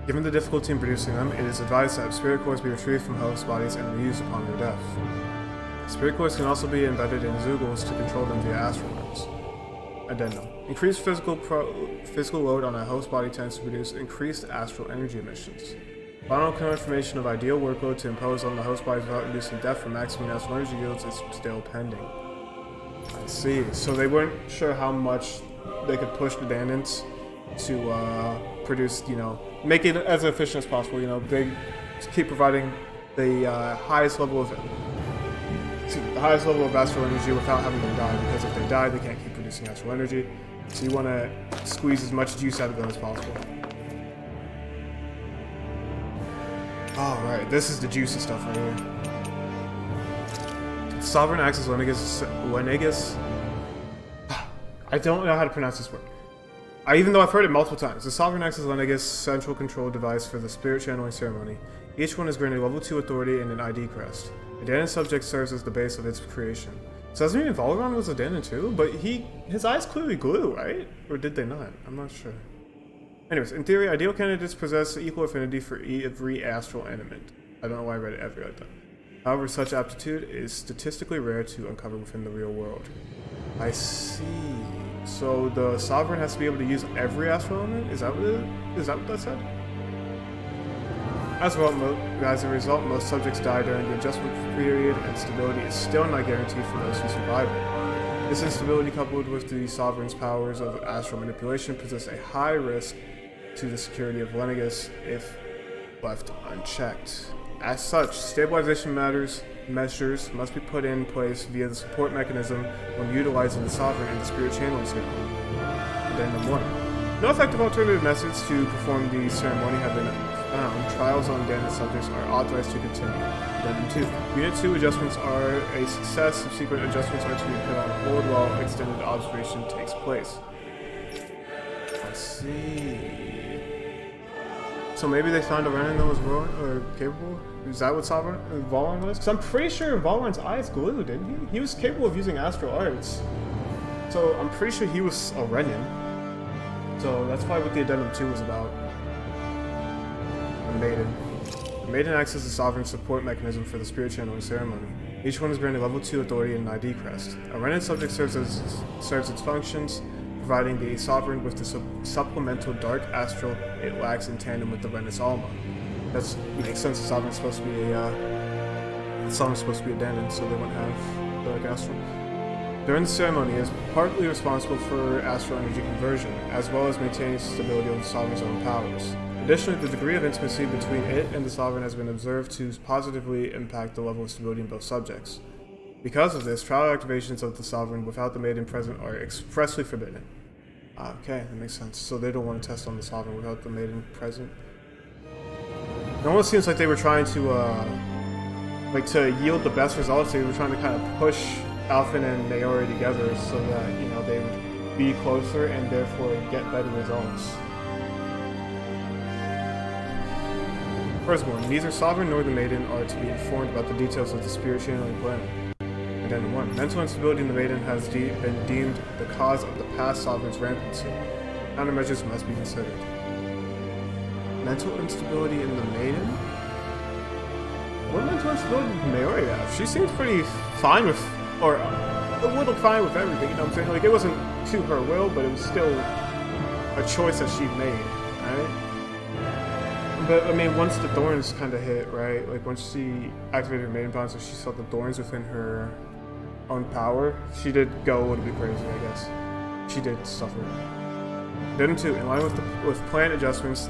Speaker 1: Given the difficulty in producing them, it is advised that spirit cores be retrieved from host bodies and reused upon their death. Spirit cores can also be embedded in Zeugles to control them via astral limbs. Addendum. Increased physical load on a host body tends to produce increased astral energy emissions. Final confirmation of ideal workload to impose on the host bodies without inducing death from maximum astral energy yields is still pending. I see. So they weren't sure how much they could push the Dandans to produce, make it as efficient as possible. They keep providing the highest level of astral energy without having them die, because if they die, they can't keep producing astral energy. So you want to squeeze as much juice out of them as possible. Alright, this is the juicy stuff right here. Sovereign acts as Lenegus. I don't know how to pronounce this word. Even though I've heard it multiple times. The Sovereign acts as Lenegus' central control device for the spirit channeling ceremony. Each one is granted level 2 authority and an ID crest. A Danon subject serves as the base of its creation. So doesn't mean Valron was a Danon too? But his eyes clearly glue, right? Or did they not? I'm not sure. Anyways, in theory, ideal candidates possess equal affinity for every astral element. I don't know why I read it every like that. However, such aptitude is statistically rare to uncover within the real world. I see. So the Sovereign has to be able to use every astral element? Is that what that said? As a result, most subjects die during the adjustment period, and stability is still not guaranteed for those who survive it. This instability, coupled with the Sovereign's powers of astral manipulation, presents a high risk to the security of Lenegus if left unchecked. As such, stabilization measures must be put in place via the support mechanism when utilizing the Sovereign in the Spirit Channeling Ceremony. Addendum 1. No effective alternative methods to perform the ceremony have been found. Trials on Dana's subjects are authorized to continue. Addendum 2. Unit 2 adjustments are a success. Subsequent adjustments are to be put on hold while extended observation takes place. I see. So maybe they found a Renin that was willing or capable? Is that what Valorn was? Because I'm pretty sure Valorn's eyes glue, didn't he? He was capable of using astral arts. So I'm pretty sure he was a Renin. So that's probably what the Addendum 2 was about. A Maiden. The Maiden acts as the Sovereign support mechanism for the Spirit Channeling Ceremony. Each one is granted level 2 authority and ID crest. A Renin subject serves its functions, providing the Sovereign with the supplemental dark astral it lacks in tandem with the Renis Alma. That makes sense. The Sovereign's supposed to be a Danon, so they wouldn't have dark astral. During the ceremony, it is partly responsible for astral energy conversion, as well as maintaining stability of the Sovereign's own powers. Additionally, the degree of intimacy between it and the Sovereign has been observed to positively impact the level of stability in both subjects. Because of this, trial activations of the Sovereign without the Maiden present are expressly forbidden. Okay, that makes sense. So they don't want to test on the Sovereign without the Maiden present. It almost seems like they were trying to, to yield the best results. They were trying to kind of push Alphen and Naori together so that, you know, they would be closer and therefore get better results. Firstborn, neither Sovereign nor the Maiden are to be informed about the details of the Spirit Channeling plan. Addendum 1. Mental instability in the Maiden has been deemed the cause of the past Sovereign's rampancy. Countermeasures must be considered. Mental instability in the Maiden? What mental instability did Naori have? She seemed pretty fine with, or a little fine with everything, you know what I'm saying? Like, it wasn't to her will, but it was still a choice that she made, right? But, I mean, once the thorns kind of hit, right? Like, once she activated her Maiden bond, so she saw the thorns within her own power, she did go a little bit crazy, I guess. She did suffer. Addendum 2. In line with plan adjustments,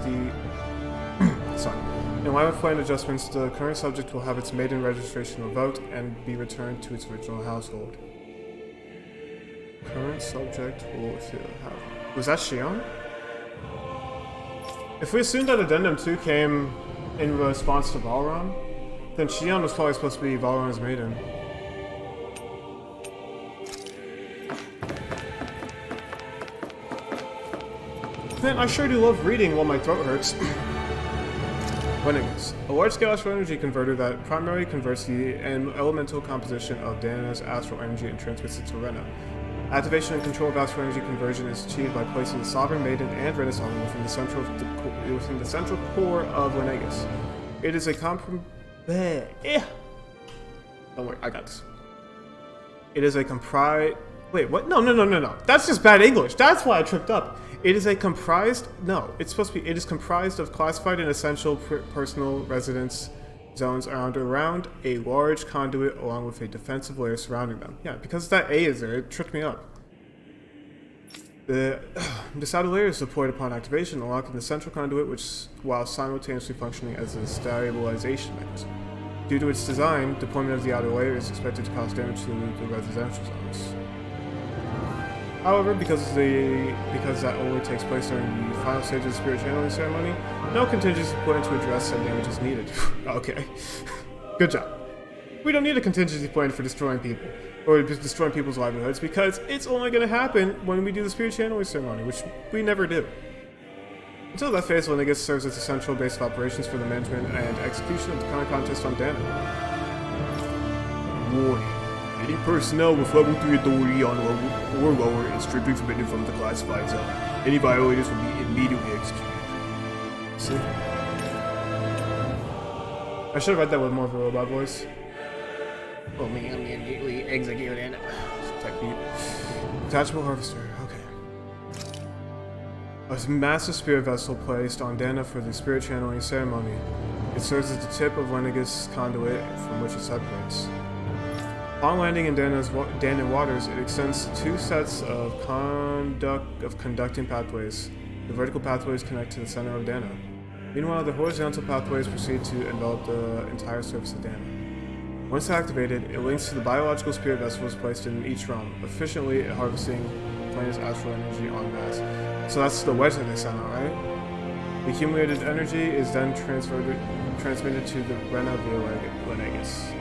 Speaker 1: the current subject will have its Maiden registration revoked and be returned to its original household. Current subject will have... Was that Shionne? If we assume that Addendum 2 came in response to Valron, then Shionne was probably supposed to be Valron's Maiden. Man, I sure do love reading while my throat hurts. Lenegus, a large-scale astral energy converter that primarily converts the elemental composition of Dana's astral energy and transmits it to Rena. Activation and control of astral energy conversion is achieved by placing the Sovereign Maiden and Renis Alma within the central core of Lenegus. It is a Don't worry, I got this. It is a comprised... Wait, what? No. That's just bad English. That's why I tripped up. It is a comprised... No, it's supposed to be... It is comprised of classified and essential personal residence zones around a large conduit along with a defensive layer surrounding them. Yeah, because that A is there, it tricked me up. This outer layer is deployed upon activation, unlocking the central conduit, while simultaneously functioning as a stabilization mechanism. Due to its design, deployment of the outer layer is expected to cause damage to the residential zones. However, because that only takes place during the final stage of the Spirit Channeling Ceremony, no contingency plan to address said damage is needed. Okay. Good job. We don't need a contingency plan for destroying people, or destroying people's livelihoods, because it's only going to happen when we do the Spirit Channeling Ceremony, which we never do. Until that phase, Lenegus serves as a central base of operations for the management and execution of the current contest on Dana. Warning. Any personnel with level 3 authority on level or lower is strictly forbidden from the classified zone. Any violators will be immediately executed. See? I should have read that with more of a robot voice. Oh me, I'm immediately executed. Type beat. Detachable harvester, okay. A massive spirit vessel placed on Dana for the Spirit Channeling Ceremony. It serves as the tip of Lenegus' conduit from which it separates. Upon landing in Danon waters, it extends two sets of conducting pathways. The vertical pathways connect to the center of Danon. Meanwhile, the horizontal pathways proceed to envelop the entire surface of Danon. Once activated, it links to the biological spirit vessels placed in each realm, efficiently harvesting the planet's astral energy en masse. So that's the wedge that they sent out, right? The accumulated energy is then transmitted to the Rena via Lenegus.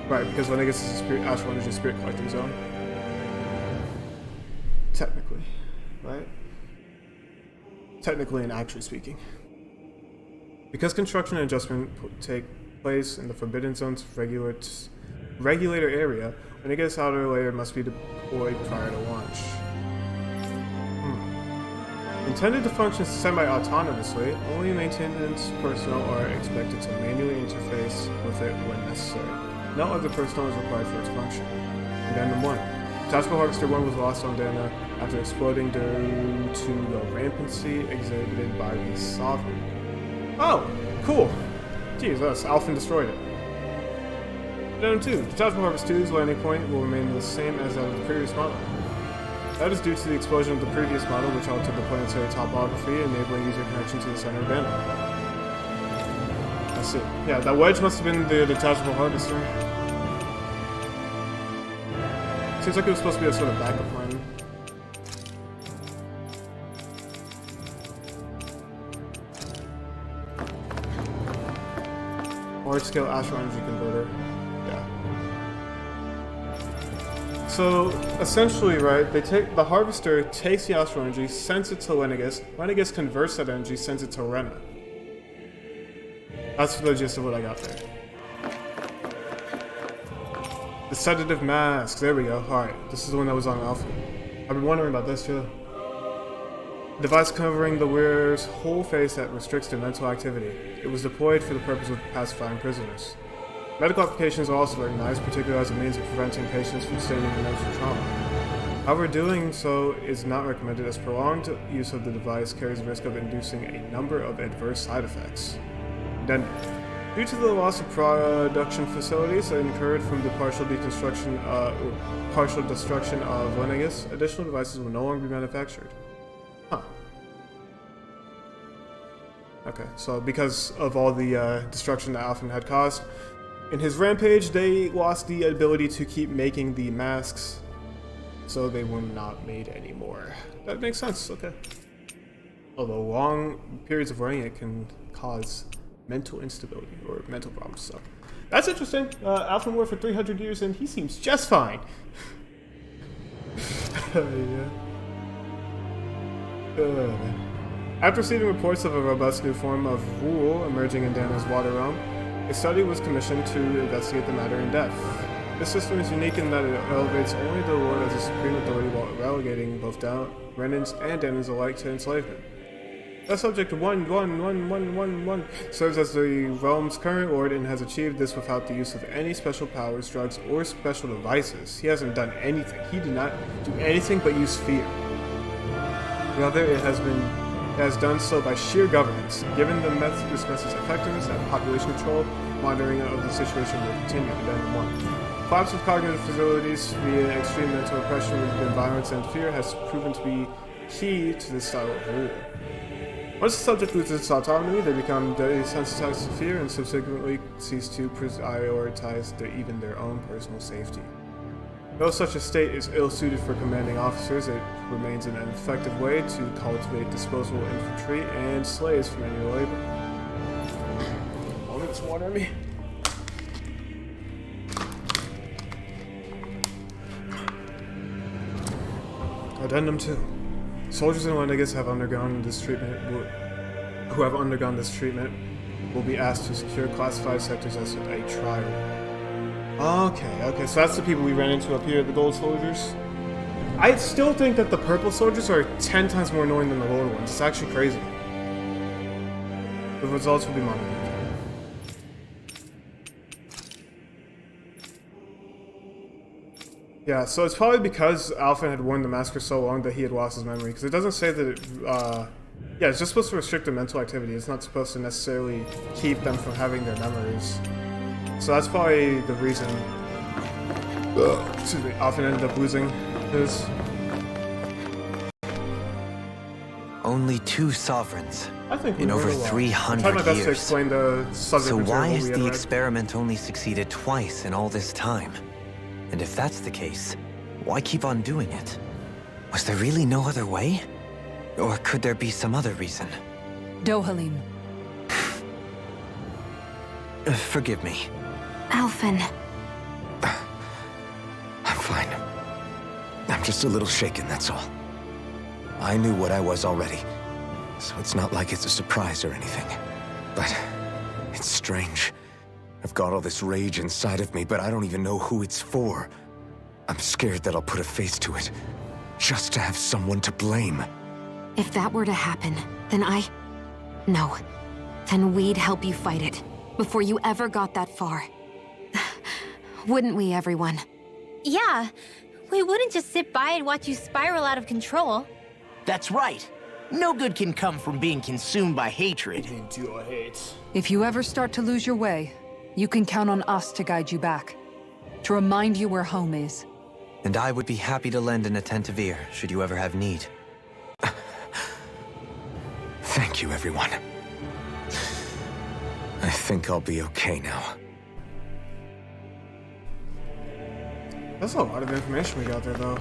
Speaker 1: Right, because Lenegus is a astral energy spirit collecting zone. Technically, right? Technically and actually speaking. Because construction and adjustment take place in the Forbidden Zone's regulator area, Lenegus' outer layer must be deployed prior to launch. Intended to function semi-autonomously, only maintenance personnel are expected to manually interface with it when necessary. No other personnel is required for its function. Addendum 1. Detachable Harvester 1 was lost on Dana after exploding due to the rampancy exhibited by the Sovereign. Oh, cool. Jesus, Alphen destroyed it. Addendum 2. Detachable Harvester 2's landing point will remain the same as that of the previous model. That is due to the explosion of the previous model, which altered the planetary topography, enabling user connection to the center of Dana. I see. Yeah, that wedge must have been the detachable harvester. Seems like it was supposed to be a sort of backup plan. Large-scale astral energy converter. Yeah. So essentially, right? The harvester takes the astral energy, sends it to Lenegus. Lenegus converts that energy, sends it to Rena. That's the gist of what I got there. The Sedative Mask. There we go. Alright, this is the one that was on Alpha. I've been wondering about this too. A device covering the wearer's whole face that restricts their mental activity. It was deployed for the purpose of pacifying prisoners. Medical applications are also recognized, particularly as a means of preventing patients from sustaining emotional trauma. However, doing so is not recommended as prolonged use of the device carries the risk of inducing a number of adverse side effects. Then, due to the loss of production facilities that incurred from the partial destruction of Lenegus, additional devices will no longer be manufactured. Huh. Okay, so because of all the destruction that Alphen had caused, in his rampage, they lost the ability to keep making the masks, so they were not made anymore. That makes sense, okay. Although long periods of wearing it can cause mental instability or mental problems, so that's interesting. Alphen wore for 300 years and he seems just fine. After receiving reports of a robust new form of rule emerging in Dana's water realm, a study was commissioned to investigate the matter in depth. This system is unique in that it elevates only the Lord as a supreme authority while relegating both Renans and Danans alike to enslavement. That subject 11111 serves as the realm's current lord and has achieved this without the use of any special powers, drugs, or special devices. He hasn't done anything. He did not do anything but use fear. Rather, it has done so by sheer governance. Given this method's effectiveness and population control, monitoring of the situation will continue. Addendum 1. Collapse of cognitive facilities via extreme mental oppression within violence and fear has proven to be key to this style of rule. Once the subject loses its autonomy, they become desensitized to fear and subsequently cease to prioritize even their own personal safety. Though such a state is ill-suited for commanding officers, it remains an effective way to cultivate disposable infantry and slaves for manual labor. Oh, there's water on me. Addendum 2. Soldiers in Lenegus who have undergone this treatment will be asked to secure classified sectors as a trial. Okay, so that's the people we ran into up here, the gold soldiers. I still think that the purple soldiers are 10 times more annoying than the gold ones. It's actually crazy. The results will be monitored. Yeah, so it's probably because Alphen had worn the mask for so long that he had lost his memory. Because it doesn't say that it, yeah, it's just supposed to restrict their mental activity. It's not supposed to necessarily keep them from having their memories. So that's probably the reason Excuse me, often ended up losing his.
Speaker 7: Only 2 sovereigns
Speaker 1: I think we
Speaker 7: in over
Speaker 1: learned a lot.
Speaker 7: 300
Speaker 1: I tried my best
Speaker 7: years.
Speaker 1: to explain the subject
Speaker 7: So
Speaker 1: material
Speaker 7: why
Speaker 1: we
Speaker 7: has
Speaker 1: had
Speaker 7: the
Speaker 1: read.
Speaker 7: experiment only succeeded twice in all this time? And if that's the case, why keep on doing it? Was there really no other way? Or could there be some other reason?
Speaker 6: Dohalim.
Speaker 7: Forgive me.
Speaker 4: Alphen.
Speaker 8: I'm fine. I'm just a little shaken, that's all. I knew what I was already, so it's not like it's a surprise or anything. But it's strange. I've got all this rage inside of me, but I don't even know who it's for. I'm scared that I'll put a face to it, just to have someone to blame.
Speaker 4: If that were to happen, then No. Then we'd help you fight it, before you ever got that far. Wouldn't we, everyone?
Speaker 9: Yeah, we wouldn't just sit by and watch you spiral out of control.
Speaker 5: That's right. No good can come from being consumed by hatred.
Speaker 1: Endure hate.
Speaker 6: If you ever start to lose your way, you can count on us to guide you back. To remind you where home is.
Speaker 7: And I would be happy to lend an attentive ear, should you ever have need.
Speaker 8: Thank you, everyone. I think I'll be okay now.
Speaker 1: That's a lot of information we got there, though.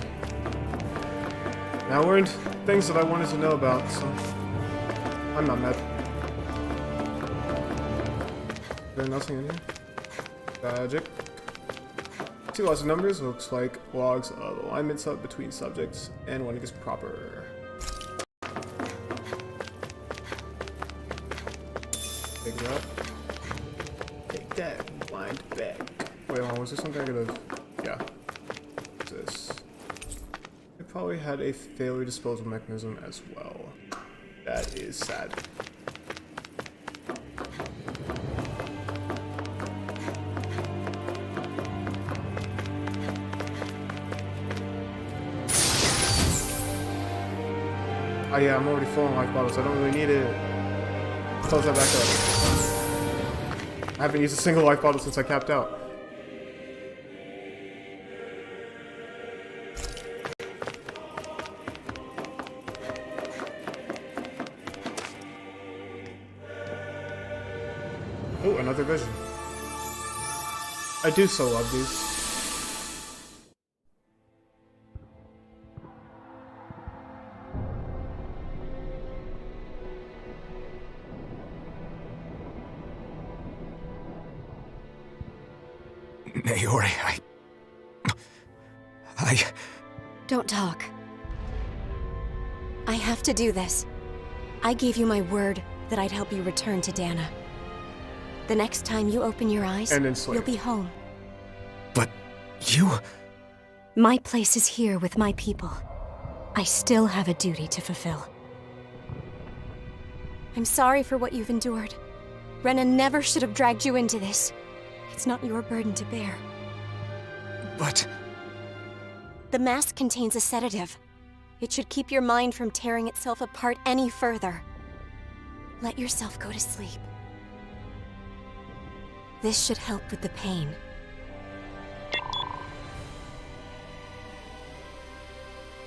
Speaker 1: Now learned things that I wanted to know about, so I'm not mad. Is there nothing in here? Magic. 2 lots of numbers, looks like logs of alignments up between subjects and when it is proper. Take that. Take that, blind bag. Wait, hold on, was there something I could have... Yeah. What's this? It probably had a failure disposal mechanism as well. That is sad. Oh yeah, I'm already full on life bottles, so I don't really need it. Close that back up. I haven't used a single life bottle since I capped out. Oh, another vision. I do so love these.
Speaker 8: Naori, I...
Speaker 2: Don't talk. I have to do this. I gave you my word that I'd help you return to Dana. The next time you open your eyes,
Speaker 1: And enslaved.
Speaker 2: you'll be home.
Speaker 8: But you...
Speaker 2: My place is here with my people. I still have a duty to fulfill. I'm sorry for what you've endured. Rena never should have dragged you into this. It's not your burden to bear.
Speaker 8: But...
Speaker 2: The mask contains a sedative. It should keep your mind from tearing itself apart any further. Let yourself go to sleep. This should help with the pain.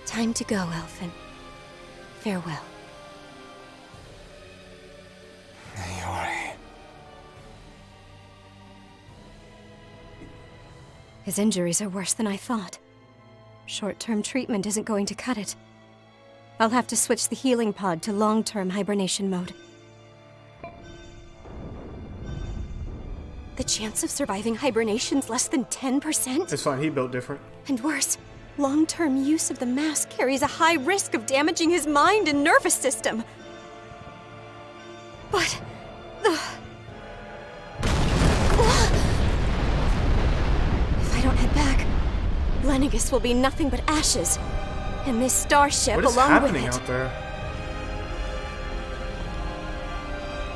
Speaker 2: Time to go, Elfin. Farewell.
Speaker 8: Naori...
Speaker 2: His injuries are worse than I thought. Short-term treatment isn't going to cut it. I'll have to switch the healing pod to long-term hibernation mode. The chance of surviving hibernation's less than 10%?
Speaker 1: It's fine, he built different.
Speaker 2: And worse, long-term use of the mask carries a high risk of damaging his mind and nervous system. But... If I don't head back, Lennigus will be nothing but ashes. And this starship
Speaker 1: What is
Speaker 2: along with
Speaker 1: happening
Speaker 2: it.
Speaker 1: out there?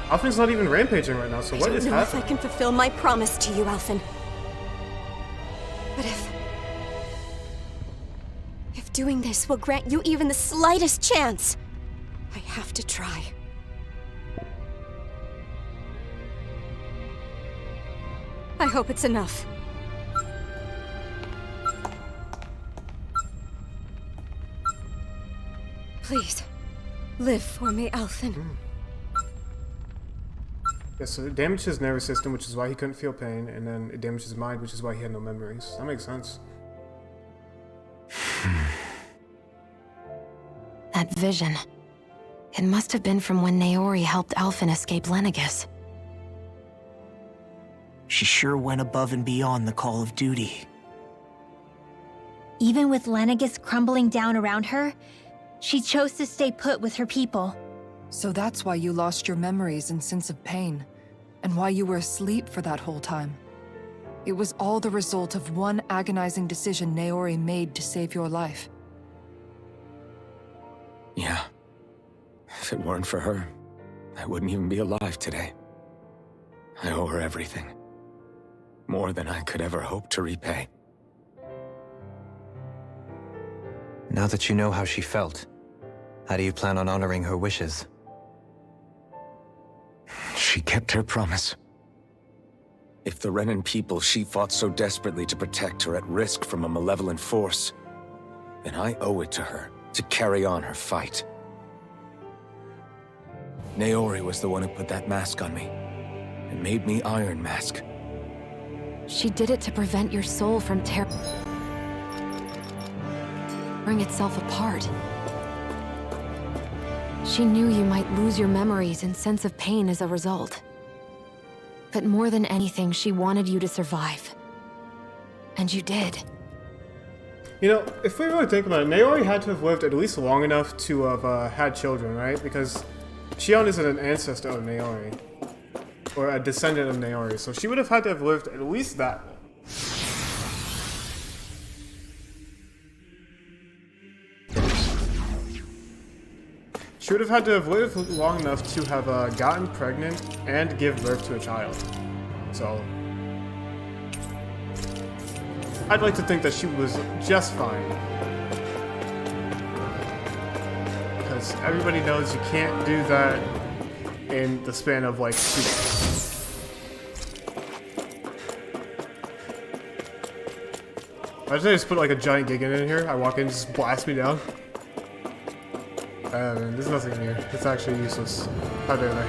Speaker 1: Alphen's not even rampaging right now, so what is
Speaker 2: I don't know if I
Speaker 1: happening?
Speaker 2: can fulfill my promise to you, Alphen. But if doing this will grant you even the slightest chance, I have to try. I hope it's enough. Please, live for me, Alphen.
Speaker 1: Yeah, so it damaged his nervous system, which is why he couldn't feel pain, and then it damaged his mind, which is why he had no memories. That makes sense.
Speaker 4: That vision. It must have been from when Naori helped Alphen escape Lenegus.
Speaker 5: She sure went above and beyond the call of duty.
Speaker 9: Even with Lenegus crumbling down around her, she chose to stay put with her people.
Speaker 6: So that's why you lost your memories and sense of pain, and why you were asleep for that whole time. It was all the result of one agonizing decision Naori made to save your life.
Speaker 8: Yeah. If it weren't for her, I wouldn't even be alive today. I owe her everything. More than I could ever hope to repay.
Speaker 7: Now that you know how she felt, how do you plan on honoring her wishes?
Speaker 8: She kept her promise. If the Renan people she fought so desperately to protect are at risk from a malevolent force, then I owe it to her to carry on her fight. Naori was the one who put that mask on me, and made me Iron Mask.
Speaker 4: She did it to prevent your soul from tearing itself apart. She knew you might lose your memories and sense of pain as a result. But more than anything, she wanted you to survive. And you did.
Speaker 1: You know, if we really think about it, Naori had to have lived at least long enough to have had children, right? Because Shionne isn't an ancestor of Naori. Or a descendant of Naori, so she would have had to have lived at least that long. She would have had to have lived long enough to have gotten pregnant and give birth to a child. So I'd like to think that she was just fine. Because everybody knows you can't do that in the span of like 2 days. Imagine they just put like a giant Gigan in here, I walk in and just blast me down. Man, there's nothing in here. It's actually useless. How dare they?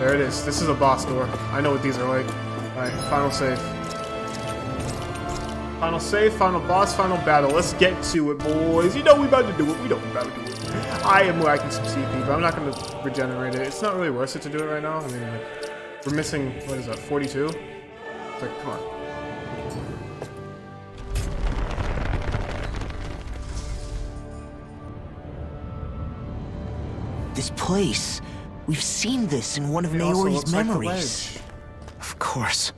Speaker 1: There it is. This is a boss door. I know what these are like. Alright, final save. Final save, final boss, final battle. Let's get to it, boys. You know we about to do it. We know we about to do it. I am lacking some CP, but I'm not going to regenerate it. It's not really worth it to do it right now. I mean, like, we're missing, what is that, 42? It's like, come on.
Speaker 5: This place. We've seen this in one of
Speaker 1: It also
Speaker 5: Naori's
Speaker 1: looks like the
Speaker 5: memories.
Speaker 1: ledge.
Speaker 5: Of course.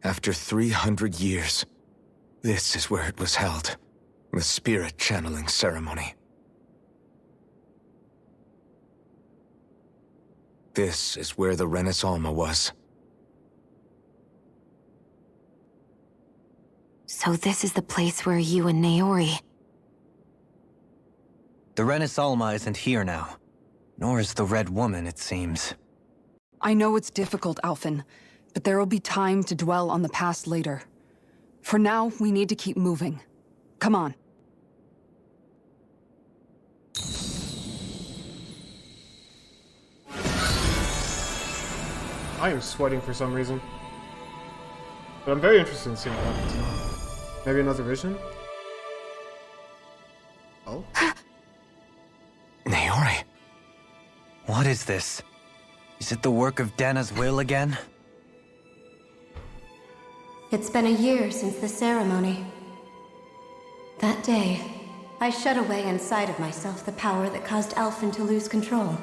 Speaker 8: After 300 years, this is where it was held. The spirit channeling ceremony. This is where the Renaissance was.
Speaker 4: So this is the place where you and Naori...
Speaker 7: The Renaissance isn't here now. Nor is the Red Woman, it seems.
Speaker 6: I know it's difficult, Alphen, but there will be time to dwell on the past later. For now, we need to keep moving. Come on.
Speaker 1: I am sweating for some reason. But I'm very interested in seeing what happens. Maybe another vision? Oh?
Speaker 8: Naori.
Speaker 7: What is this? Is it the work of Dana's will again?
Speaker 2: It's been a year since the ceremony. That day, I shut away inside of myself the power that caused Alphen to lose control.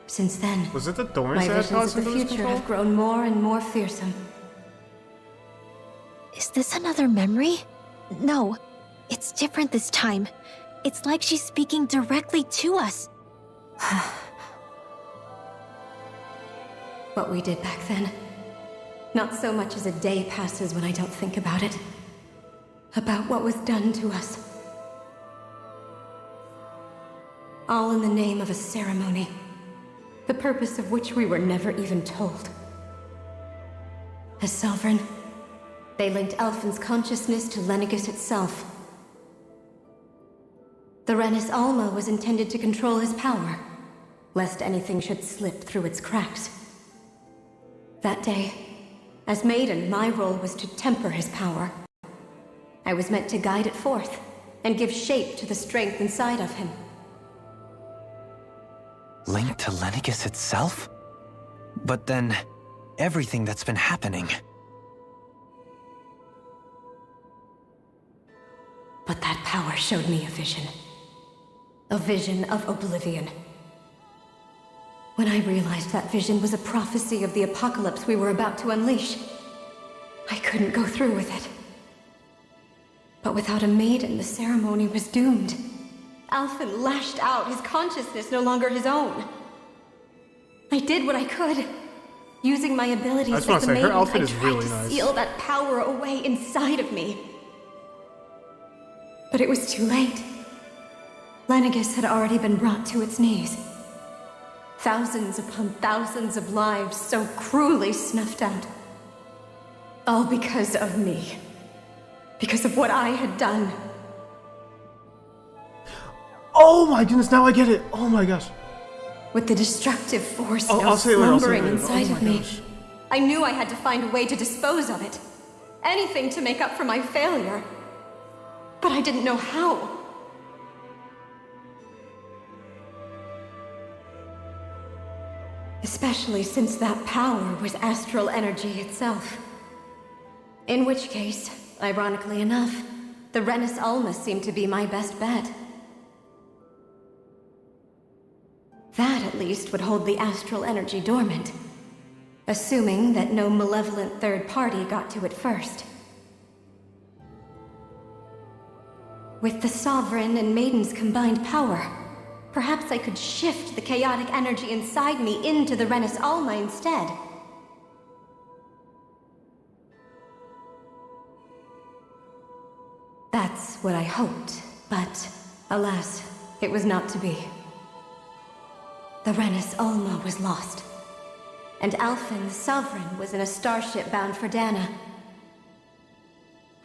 Speaker 2: Since then,
Speaker 1: Was it the thorns
Speaker 2: my
Speaker 1: that had
Speaker 2: visions
Speaker 1: caused
Speaker 2: of
Speaker 1: him
Speaker 2: the
Speaker 1: to lose
Speaker 2: future
Speaker 1: control?
Speaker 2: have grown more and more fearsome.
Speaker 9: Is this another memory? No, it's different this time. It's like she's speaking directly to us.
Speaker 2: What we did back then. Not so much as a day passes when I don't think about it. About what was done to us. All in the name of a ceremony. The purpose of which we were never even told. As Sovereign, they linked Elfin's consciousness to Lenegis itself. The Renis Alma was intended to control his power, lest anything should slip through its cracks. That day, as Maiden, my role was to temper his power. I was meant to guide it forth, and give shape to the strength inside of him.
Speaker 7: Linked to Lenegis itself? But then, everything that's been happening.
Speaker 2: But that power showed me a vision. A vision of oblivion. When I realized that vision was a prophecy of the apocalypse we were about to unleash, I couldn't go through with it. But without a maiden, the ceremony was doomed. Alphen lashed out, his consciousness no longer his own. I did what I could. Using my abilities as the maiden, I tried to seal that power away inside of me. But it was too late. Lenegis had already been brought to its knees. Thousands upon thousands of lives so cruelly snuffed out. All because of me. Because of what I had done.
Speaker 1: Oh my goodness, now I get it! Oh my gosh.
Speaker 2: With the destructive force now slumbering inside of me, I knew I had to find a way to dispose of it. Anything to make up for my failure. But I didn't know how. Especially since that power was astral energy itself. In which case, ironically enough, the Renis Alma seemed to be my best bet. That, at least, would hold the astral energy dormant. Assuming that no malevolent third party got to it first. With the Sovereign and Maiden's combined power, perhaps I could shift the chaotic energy inside me into the Renis Alma instead. That's what I hoped, but alas, it was not to be. The Renis Alma was lost, and Alphen, the Sovereign, was in a starship bound for Dana.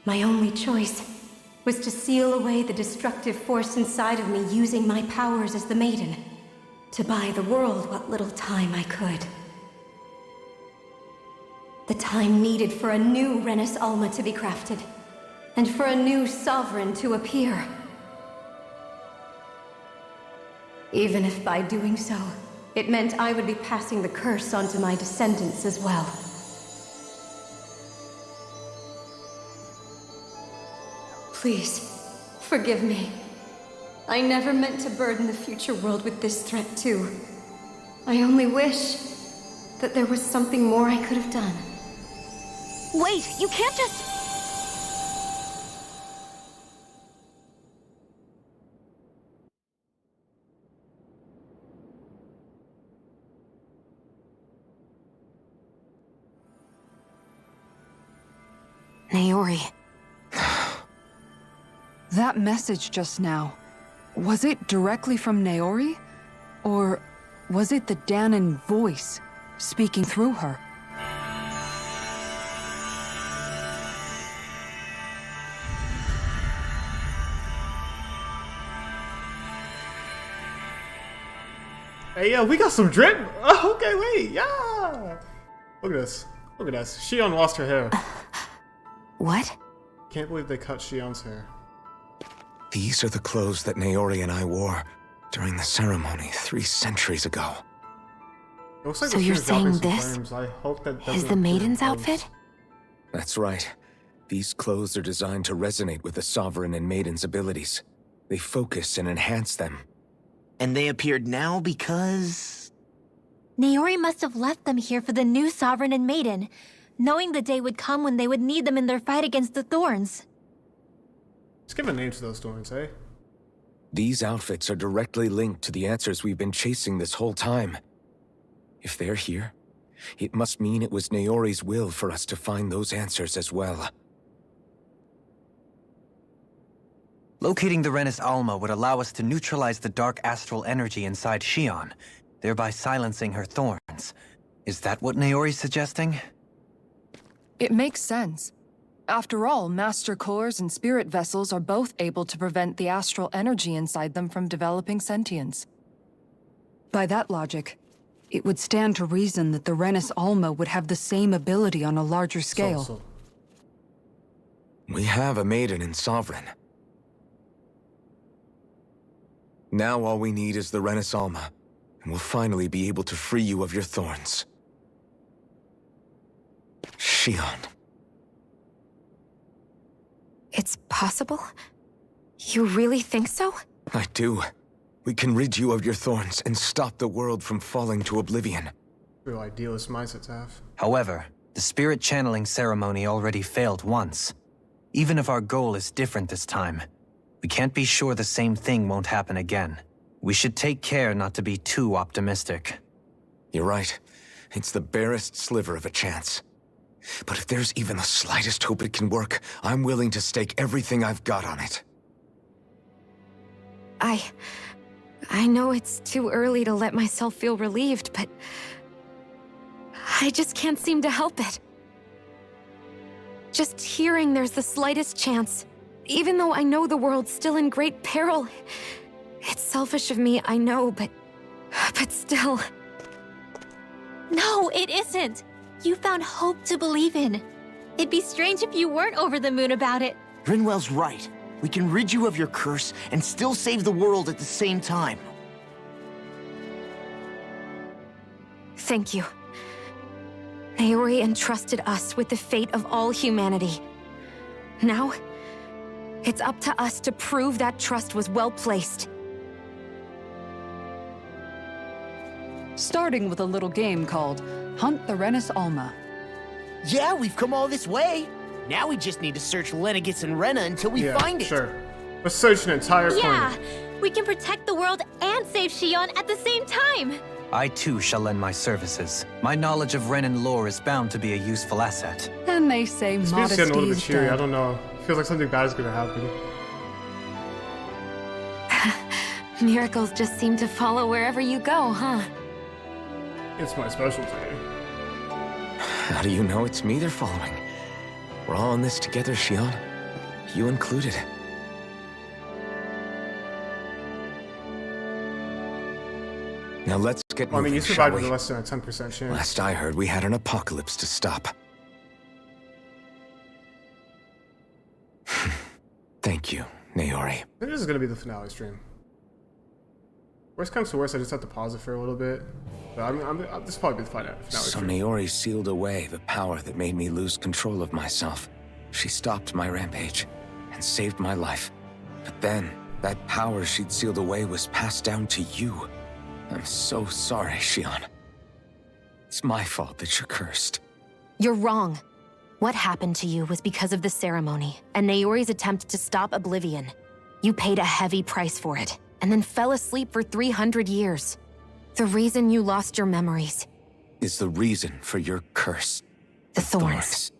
Speaker 2: My only choice was to seal away the destructive force inside of me using my powers as the Maiden, to buy the world what little time I could. The time needed for a new Renis Alma to be crafted, and for a new Sovereign to appear. Even if by doing so, it meant I would be passing the curse onto my descendants as well. Please, forgive me. I never meant to burden the future world with this threat too. I only wish that there was something more I could have done.
Speaker 9: Wait, you can't just...
Speaker 4: Naori.
Speaker 6: That message just now, was it directly from Naori? Or was it the Danan voice speaking through her?
Speaker 1: Hey, yeah, we got some drip. Oh, okay, wait, yeah. Look at this. Look at this. Shionne lost her hair.
Speaker 4: What?
Speaker 1: Can't believe they cut Shionne's hair.
Speaker 8: These are the clothes that Naori and I wore during the ceremony 3 centuries ago.
Speaker 1: It looks like
Speaker 4: So you're saying this
Speaker 1: I hope that
Speaker 4: is the Maiden's outfit?
Speaker 8: That's right. These clothes are designed to resonate with the Sovereign and Maiden's abilities. They focus and enhance them.
Speaker 5: And they appeared now because...
Speaker 9: Naori must have left them here for the new Sovereign and Maiden, knowing the day would come when they would need them in their fight against the Thorns.
Speaker 1: Let's give a name to those thorns, eh?
Speaker 8: These outfits are directly linked to the answers we've been chasing this whole time. If they're here, it must mean it was Naori's will for us to find those answers as well.
Speaker 7: Locating the Renis Alma would allow us to neutralize the dark astral energy inside Shionne, thereby silencing her thorns. Is that what Naori's suggesting?
Speaker 6: It makes sense. After all, Master Cores and Spirit Vessels are both able to prevent the astral energy inside them from developing sentience. By that logic, it would stand to reason that the Renis Alma would have the same ability on a larger scale.
Speaker 8: We have a maiden in Sovereign. Now all we need is the Renis Alma, and we'll finally be able to free you of your thorns. Shionne.
Speaker 4: It's possible? You really think so?
Speaker 8: I do. We can rid you of your thorns and stop the world from falling to oblivion.
Speaker 1: Real idealist mindset to have.
Speaker 7: However, the spirit channeling ceremony already failed once. Even if our goal is different this time, we can't be sure the same thing won't happen again. We should take care not to be too optimistic.
Speaker 8: You're right. It's the barest sliver of a chance. But if there's even the slightest hope it can work, I'm willing to stake everything I've got on it.
Speaker 4: I know it's too early to let myself feel relieved, but I just can't seem to help it. Just hearing there's the slightest chance, even though I know the world's still in great peril. It's selfish of me, I know, but still.
Speaker 9: No, it isn't. You found hope to believe in. It'd be strange if you weren't over the moon about it.
Speaker 5: Grinwell's right. We can rid you of your curse and still save the world at the same time.
Speaker 4: Thank you. Naori entrusted us with the fate of all humanity. Now, it's up to us to prove that trust was well placed.
Speaker 6: Starting with a little game called Hunt the Renis Alma.
Speaker 5: Yeah, we've come all this way. Now we just need to search Lenegis and Rena until we find it.
Speaker 1: Sure. Let's search an entire planet.
Speaker 9: Yeah, we can protect the world and save Shionne at the same time.
Speaker 7: I too shall lend my services. My knowledge of Renan lore is bound to be a useful asset.
Speaker 6: And they say
Speaker 1: This
Speaker 6: modesty
Speaker 1: getting a little bit
Speaker 6: is
Speaker 1: cheery. I
Speaker 6: dead.
Speaker 1: don't know. It feels like something bad is gonna happen.
Speaker 4: Miracles just seem to follow wherever you go, huh?
Speaker 1: It's my specialty.
Speaker 8: How do you know it's me they're following? We're all in this together, Shionne. You included. Now let's get
Speaker 1: Well, I mean,
Speaker 8: moving,
Speaker 1: you
Speaker 8: shall
Speaker 1: survived
Speaker 8: we?
Speaker 1: with less than a 10% chance.
Speaker 8: Last I heard, we had an apocalypse to stop. Thank you, Naori.
Speaker 1: I think this is gonna be the finale stream. Worst comes to worst, I just have to pause it for a little bit. But this will probably be the finale
Speaker 8: So
Speaker 1: stream.
Speaker 8: Naori sealed away the power that made me lose control of myself. She stopped my rampage and saved my life. But then, that power she'd sealed away was passed down to you. I'm so sorry, Shionne. It's my fault that you're cursed.
Speaker 4: You're wrong. What happened to you was because of the ceremony and Naori's attempt to stop Oblivion. You paid a heavy price for it, and then fell asleep for 300 years. The reason you lost your memories.
Speaker 8: Is the reason for your curse.
Speaker 4: The thorns.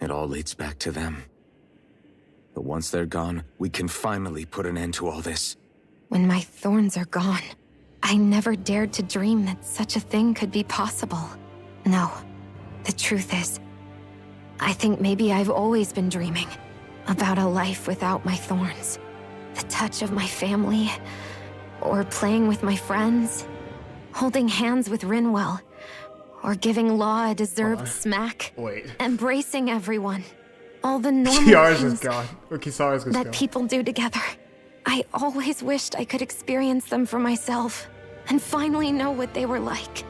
Speaker 8: It all leads back to them. But once they're gone, we can finally put an end to all this.
Speaker 4: When my thorns are gone, I never dared to dream that such a thing could be possible. No, the truth is, I think maybe I've always been dreaming about a life without my thorns. The touch of my family, or playing with my friends, holding hands with Rinwell, or giving Law a deserved smack,
Speaker 1: Wait.
Speaker 4: embracing everyone. All the normal
Speaker 1: Kiara's
Speaker 4: things
Speaker 1: is gone. Or Kisara's is
Speaker 4: that
Speaker 1: gone.
Speaker 4: people do together. I always wished I could experience them for myself, and finally know what they were like.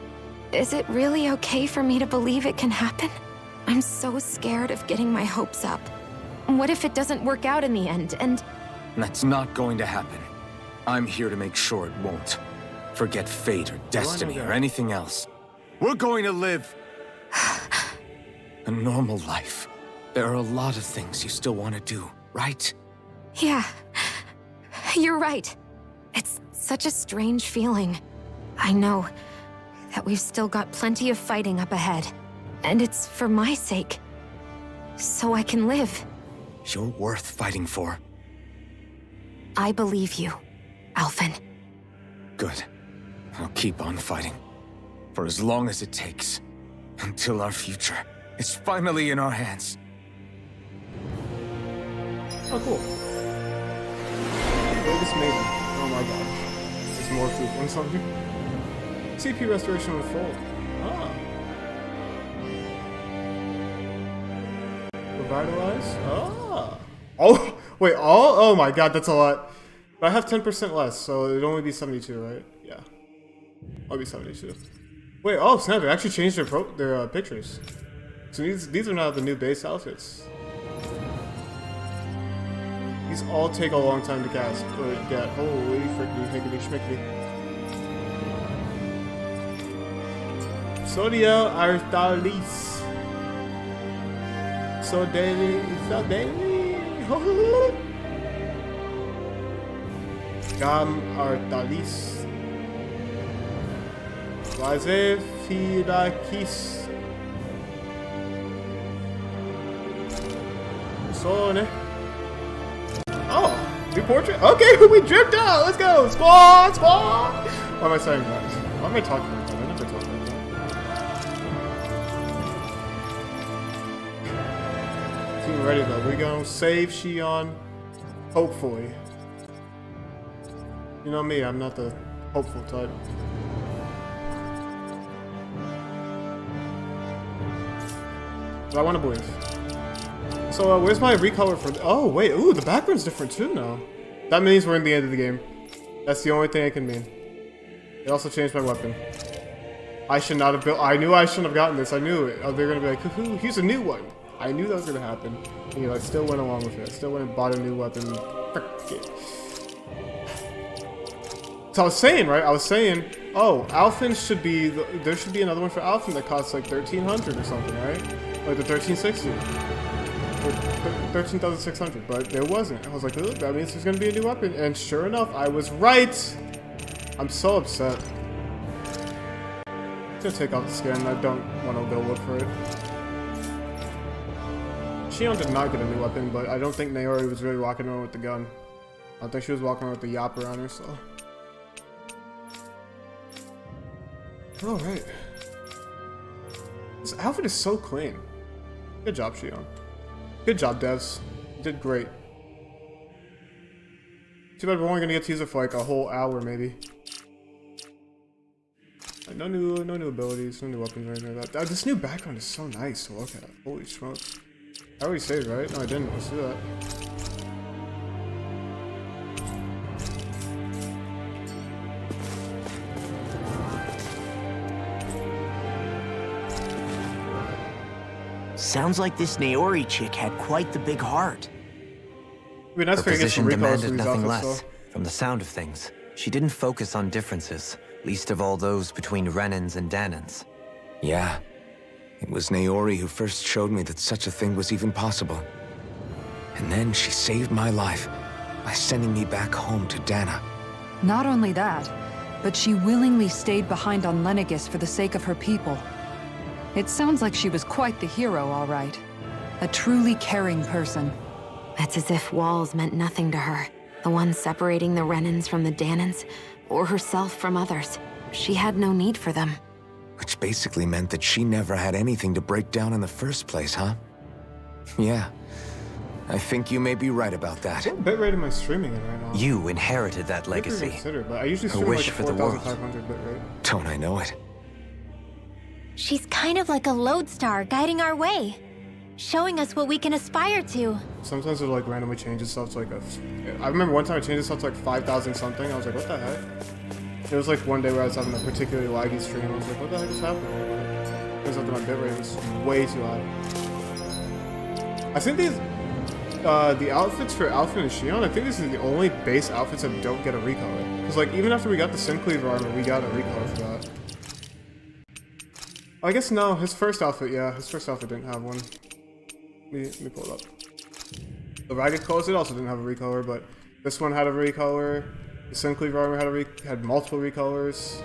Speaker 4: Is it really okay for me to believe it can happen? I'm so scared of getting my hopes up. What if it doesn't work out in the end, and...
Speaker 8: That's not going to happen. I'm here to make sure it won't. Forget fate or destiny or anything else. We're going to live a normal life. There are a lot of things you still want to do, right?
Speaker 4: Yeah, you're right. It's such a strange feeling. I know that we've still got plenty of fighting up ahead, and it's for my sake, so I can live.
Speaker 8: You're worth fighting for.
Speaker 4: I believe you, Alphen.
Speaker 8: Good. I'll keep on fighting. For as long as it takes. Until our future It's finally in our hands.
Speaker 1: Oh, cool. Latest maiden. Oh my god. There's more food on something. CP restoration with full. Ah. Revitalize? Ah. Oh, wait, all? Oh my god, that's a lot. But I have 10% less, so it'd only be 72, right? Yeah. I'll be 72. Wait, oh snap, they actually changed their pictures. So these are now the new base outfits. These all take a long time to cast, but get holy frickity hickety schmickety. Sodiel Artalis. Sodeli. Gam Artalis. Vaze Firakis. Sone. Oh, new portrait? Okay, we dripped out. Let's go. Squad, squad. Why am I saying that? Why am I talking like that? I never talk like that. Team ready though. We're gonna save Shionne. Hopefully. You know me, I'm not the hopeful type. But I want to believe. So, where's my recolor for... Oh, wait. Ooh, the background's different too now. That means we're in the end of the game. That's the only thing it can mean. It also changed my weapon. I should not have built... I knew I shouldn't have gotten this. I knew it. Oh, they're going to be like, hoo-hoo, here's a new one. I knew that was going to happen. And you know, I still went along with it. I still went and bought a new weapon. Frick it. So I was saying, right? I was saying, oh, Alphen should be... There should be another one for Alphen that costs like 1,300 or something, right? Like the 1360. 13,600, but there wasn't. I was like, oh, that means there's gonna be a new weapon, and sure enough, I was right. I'm so upset. I'm gonna take off the skin. I don't want to go look for it. Shionne did not get a new weapon, but I don't think Naori was really walking around with the gun. I think she was walking around with the yap around her, so. All right. This outfit is so clean. Good job, Shionne. Good job, devs. You did great. Too bad we're only gonna get to use it for like a whole hour, maybe. Like, no new abilities, no new weapons or anything like that. This new background is so nice to look at. Holy smokes! I already saved, right? No, I didn't. Let's do that.
Speaker 5: Sounds like this Naori chick had quite the big heart.
Speaker 1: Her
Speaker 7: position demanded nothing less. From the sound of things, she didn't focus on differences, least of all those between Renans and Danans.
Speaker 8: Yeah. It was Naori who first showed me that such a thing was even possible. And then she saved my life by sending me back home to Dana.
Speaker 6: Not only that, but she willingly stayed behind on Lenegis for the sake of her people. It sounds like she was quite the hero, all right. A truly caring person.
Speaker 4: It's as if walls meant nothing to her. The ones separating the Renans from the Danans, or herself from others. She had no need for them.
Speaker 8: Which basically meant that she never had anything to break down in the first place, huh? Yeah. I think you may be right about that.
Speaker 1: What bitrate am I streaming in right now?
Speaker 7: You inherited that legacy.
Speaker 1: But I usually stream
Speaker 7: wish
Speaker 1: like
Speaker 7: for the world.
Speaker 1: 4,500 bitrate.
Speaker 8: Don't I know it?
Speaker 9: She's kind of like a lodestar guiding our way, showing us what we can aspire to.
Speaker 1: Sometimes it'll like randomly change itself to like a... I remember one time it changed itself to like 5,000 something. I was like, what the heck? It was like one day where I was having a particularly laggy stream. I was like, what the heck is happening? Turns out that my bitrate was way too high. I think these... the outfits for Alphen and Shionne, I think this is the only base outfits that don't get a recolor. Because like, even after we got the Syncleave armor, we got a recolor for that. I guess no, his first outfit, yeah. His first outfit didn't have one. Let me pull it up. The Ragged Closet also didn't have a recolor, but this one had a recolor. The Syncleave armor had multiple recolors.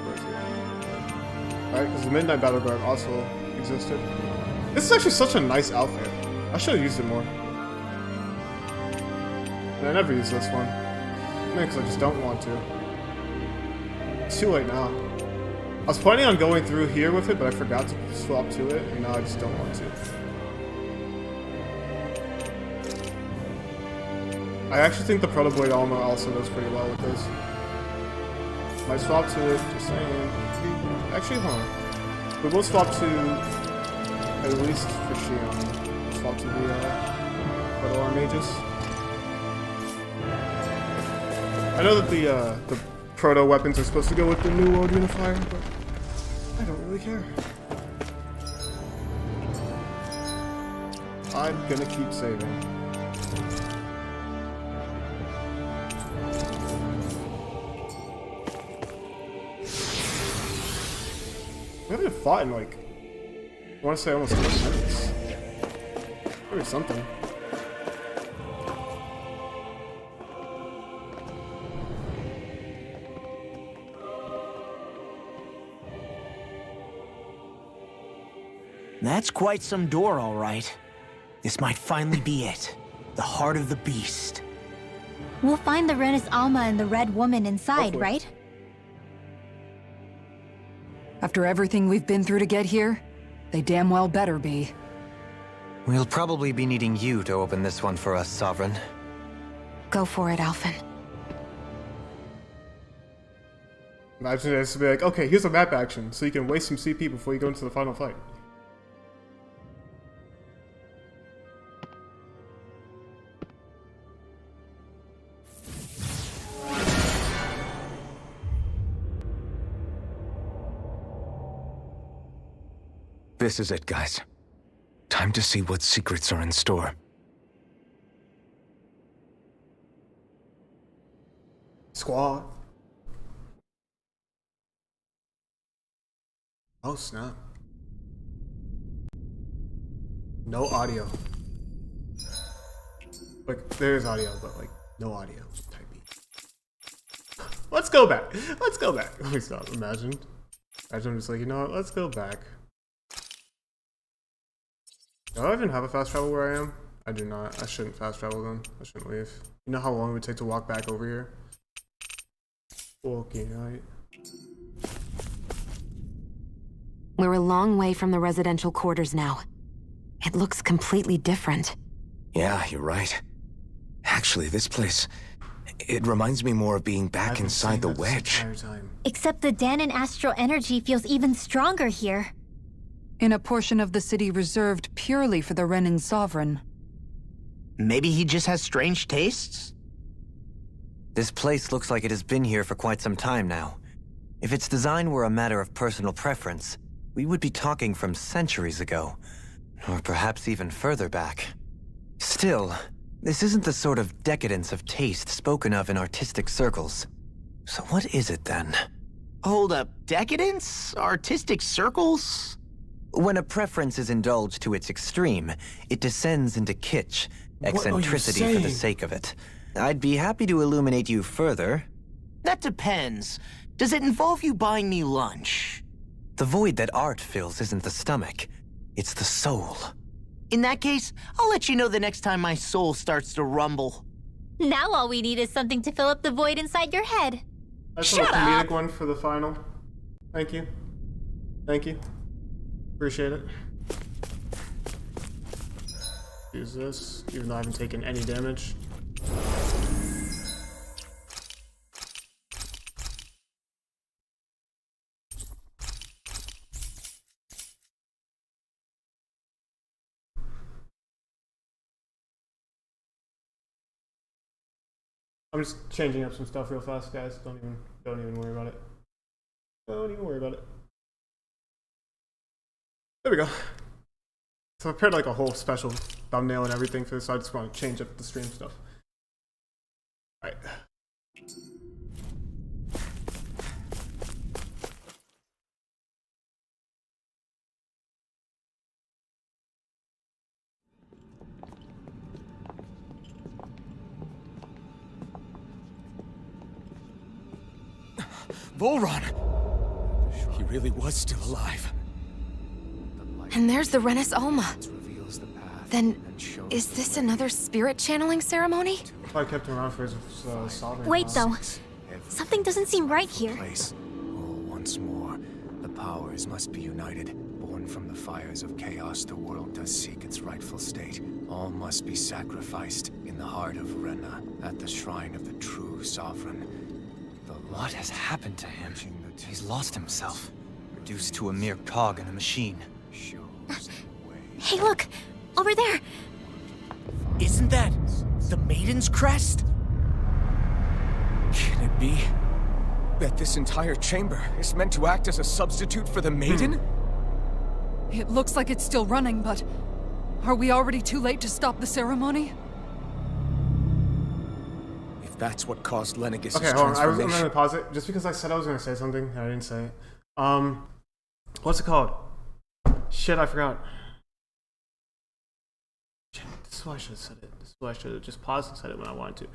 Speaker 1: Where is it? Alright, because the Midnight Battle Guard also existed. This is actually such a nice outfit. I should have used it more. I never used this one. Maybe because I just don't want to. It's too late now. I was planning on going through here with it, but I forgot to swap to it, and now I just don't want to. I actually think the Protoboid Alma also does pretty well with this. Might swap to it, just saying. Actually, hold on. We will swap to, at least for Shionne, swap to the Proto Armages. I know that the Proto weapons are supposed to go with the New World Unifier, but I don't really care. I'm gonna keep saving. We haven't fought in like, I want to say almost 20 minutes. Maybe something.
Speaker 5: That's quite some door, all right. This might finally be it. The heart of the beast.
Speaker 9: We'll find the Renis Alma and the Red Woman inside,
Speaker 1: Hopefully.
Speaker 9: right?
Speaker 6: After everything we've been through to get here, they damn well better be.
Speaker 7: We'll probably be needing you to open this one for us, Sovereign.
Speaker 4: Go for it, Alphen.
Speaker 1: Imagine this to be like, okay, here's a map action, so you can waste some CP before you go into the final fight.
Speaker 8: This is it, guys. Time to see what secrets are in store.
Speaker 1: Squad. Oh snap. No audio. Like, there's audio, but like, no audio. Type B. Let's go back. Let's go back. Let me stop. Imagine I'm just like, you know what? Let's go back. Do I even have a fast travel where I am? I do not. I shouldn't fast travel then. I shouldn't leave. You know how long it would take to walk back over here? Okay, right.
Speaker 4: We're a long way from the residential quarters now. It looks completely different.
Speaker 8: Yeah, you're right. Actually, this place... it reminds me more of being back inside the wedge.
Speaker 9: Except the Danon astral energy feels even stronger here.
Speaker 6: In a portion of the city reserved purely for the Renin Sovereign.
Speaker 5: Maybe he just has strange tastes?
Speaker 7: This place looks like it has been here for quite some time now. If its design were a matter of personal preference, we would be talking from centuries ago. Or perhaps even further back. Still, this isn't the sort of decadence of taste spoken of in artistic circles. So what is it then?
Speaker 5: Hold up, decadence? Artistic circles?
Speaker 7: When a preference is indulged to its extreme, it descends into kitsch, eccentricity for the sake of it. I'd be happy to illuminate you further.
Speaker 5: That depends. Does it involve you buying me lunch?
Speaker 7: The void that art fills isn't the stomach, it's the soul.
Speaker 5: In that case, I'll let you know the next time my soul starts to rumble.
Speaker 9: Now all we need is something to fill up the void inside your head.
Speaker 1: That's a little comedic one for the final. Thank you. Thank you. Appreciate it. Use this, even though I haven't taken any damage. I'm just changing up some stuff real fast, guys. Don't even worry about it. Don't even worry about it. There we go. So I prepared like a whole special thumbnail and everything for this, so I just want to change up the stream stuff. Alright.
Speaker 8: Volron! He really was still alive.
Speaker 4: And there's the Renis Alma. Then, is this another spirit channeling ceremony?
Speaker 1: If I kept him around for his sovereign.
Speaker 9: Wait though, something doesn't seem right here.
Speaker 8: Place. All once more,
Speaker 10: powers must be united. Born from the fires of chaos, the world does seek its rightful state. All must be sacrificed in the heart of Rena, at the shrine of the true sovereign.
Speaker 7: What has happened to him? He's lost himself, reduced to a mere cog in a machine.
Speaker 9: Hey, look! Over there!
Speaker 5: Isn't that the Maiden's crest?
Speaker 10: Can it be that this entire chamber is meant to act as a substitute for the Maiden?
Speaker 6: It looks like it's still running, but are we already too late to stop the ceremony?
Speaker 10: If that's what caused Lenegis'
Speaker 1: Okay, hold on. I'm
Speaker 10: transformation...
Speaker 1: gonna pause it just because I said I was gonna say something and I didn't say it. What's it called? Shit, I forgot. Shit, this is why I should have said it. This is why I should have just paused and said it when I wanted to.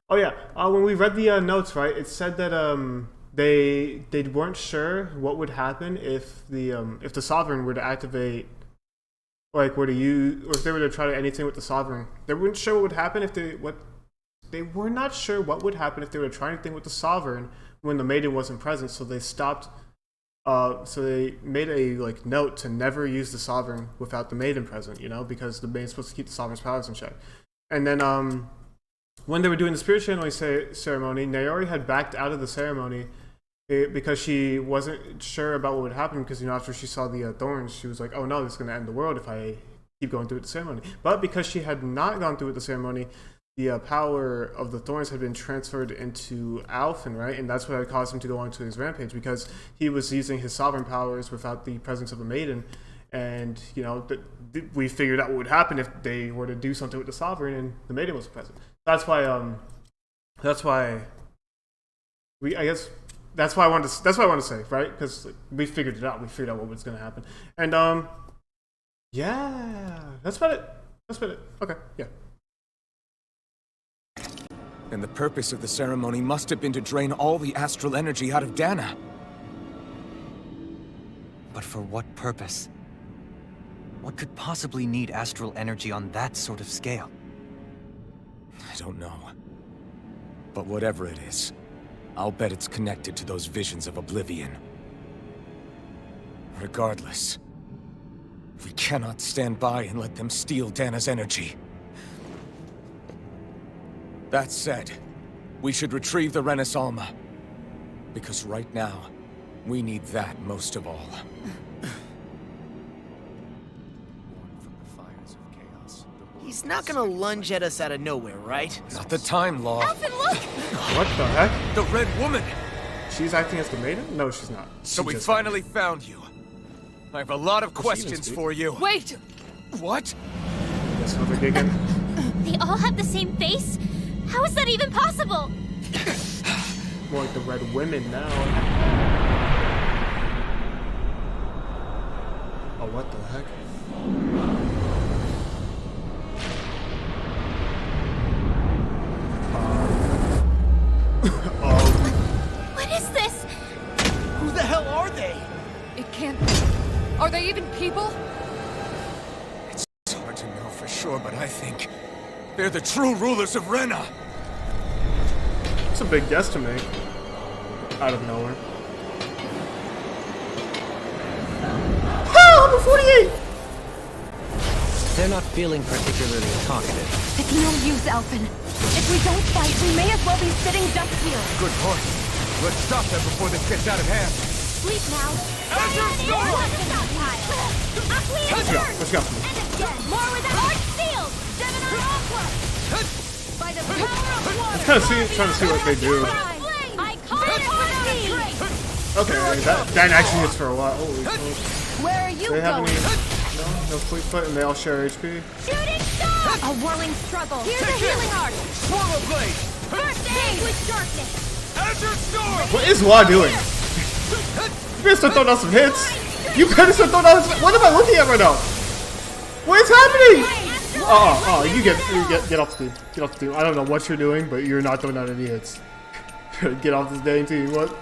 Speaker 1: Oh yeah, when we read the notes, right, it said that they weren't sure what would happen if the Sovereign were to activate, like were to use, or if they were to try to anything with the Sovereign. They weren't sure what would happen if they were not sure what would happen if they were to try anything with the Sovereign when the Maiden wasn't present. So they stopped. So they made a note to never use the Sovereign without the Maiden present. You know, because the Maiden's supposed to keep the Sovereign's powers in check. And then when they were doing the spirit channeling ceremony, Naori had backed out of the ceremony because she wasn't sure about what would happen. Because after she saw the thorns, she was like, "Oh no, this is going to end the world if I keep going through with the ceremony." But because she had not gone through with the ceremony, the power of the thorns had been transferred into Alphen, right? And that's what had caused him to go on to his rampage, because he was using his sovereign powers without the presence of a maiden. And we figured out what would happen if they were to do something with the sovereign and the maiden wasn't present. That's why I wanted to say, right? Because we figured it out. We figured out what was going to happen. And yeah, that's about it. Okay, yeah.
Speaker 10: And the purpose of the ceremony must have been to drain all the astral energy out of Dana.
Speaker 7: But for what purpose? What could possibly need astral energy on that sort of scale?
Speaker 10: I don't know. But whatever it is, I'll bet it's connected to those visions of oblivion. Regardless, we cannot stand by and let them steal Dana's energy. That said, we should retrieve the Renis Alma. Because right now, we need that most of all.
Speaker 5: He's not gonna lunge at us out of nowhere, right?
Speaker 10: Not the time, Law.
Speaker 9: Alphen, look!
Speaker 1: What the heck?
Speaker 10: The Red Woman!
Speaker 1: She's acting as the maiden? No, she's not.
Speaker 10: So we finally found you. I have a lot of questions for you.
Speaker 6: Wait!
Speaker 10: What?
Speaker 1: That's what they're digging.
Speaker 9: They all have the same face? How is that even possible?
Speaker 1: More like the Red Women now. Oh, what the heck?
Speaker 9: What is this?
Speaker 5: Who the hell are they?
Speaker 6: It can't be. Are they even people?
Speaker 10: It's hard to know for sure, but I think they're the true rulers of Rena.
Speaker 1: It's a big guess to make. Out of nowhere. Oh, I'm 48!
Speaker 7: They're not feeling particularly talkative.
Speaker 2: It's no use, Alphen. If we don't fight, we may as well be sitting ducks here.
Speaker 10: Good point. Let's stop them before this gets out of hand.
Speaker 9: Sleep now.
Speaker 1: Let's go!
Speaker 9: And again, more with the Arch Seal! Gemini Aqua! By the power of water!
Speaker 1: I'm trying to see what they do.
Speaker 9: I call it Arch
Speaker 1: Okay, that actually hits for a lot. Holy fuck.
Speaker 9: Where are you
Speaker 1: They have
Speaker 9: going?
Speaker 1: any... No fleet foot, and they all share HP.
Speaker 9: Shooting star! A whirling struggle. Here's a healing arc.
Speaker 10: Swallow Blade!
Speaker 9: First aid with darkness.
Speaker 10: Azure Storm!
Speaker 1: What is Law doing? You better start throwing out some hits. You better start throwing out some... What am I looking at right now? What is happening? You get off the team. Get off the team. I don't know what you're doing, but you're not throwing out any hits. Get off this dang team. What?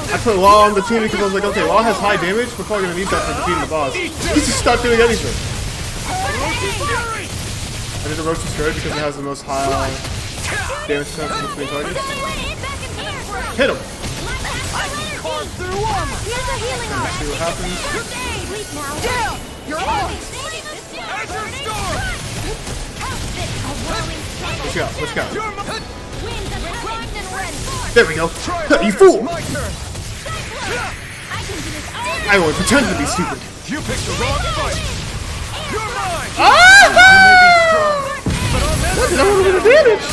Speaker 1: I put Law on the team because I was like, okay, Law has high damage. We're probably gonna need that for defeating the boss. He's just not doing anything. I did the Roach Destroyer because it has the most high Damage transfer between targets. Hit him!
Speaker 3: Carve through armor.
Speaker 9: Here's a healing arm.
Speaker 1: See what happens.
Speaker 9: Sleep now.
Speaker 3: Down. You're on.
Speaker 9: Azure
Speaker 3: Storm.
Speaker 1: What you got? What you got?
Speaker 3: You're my...
Speaker 9: Winds of primed and ready.
Speaker 1: There we go. You fool!
Speaker 3: My turn.
Speaker 9: I can do this all
Speaker 1: I only pretended to be stupid.
Speaker 3: You picked the wrong fight. You're mine.
Speaker 1: Ah!
Speaker 3: But I'll never
Speaker 1: What? Did I want to do damage?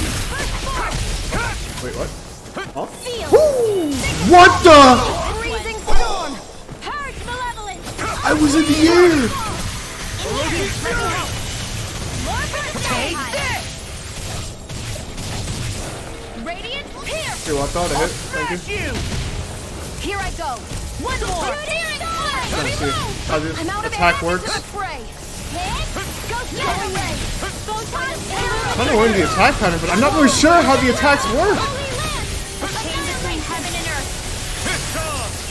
Speaker 1: Wait, what? Oh. What the?
Speaker 9: freezing storm. Purge malevolence.
Speaker 1: I was in the air!
Speaker 9: Take this. Radiant pierce.
Speaker 1: Here, what thought I hit? Thank you.
Speaker 9: Here I go. One more.
Speaker 1: Trying to see how this attack works.
Speaker 9: Go away.
Speaker 1: I don't know when the attack pattern, but I'm not really sure how the attacks work.
Speaker 9: Between heaven and earth.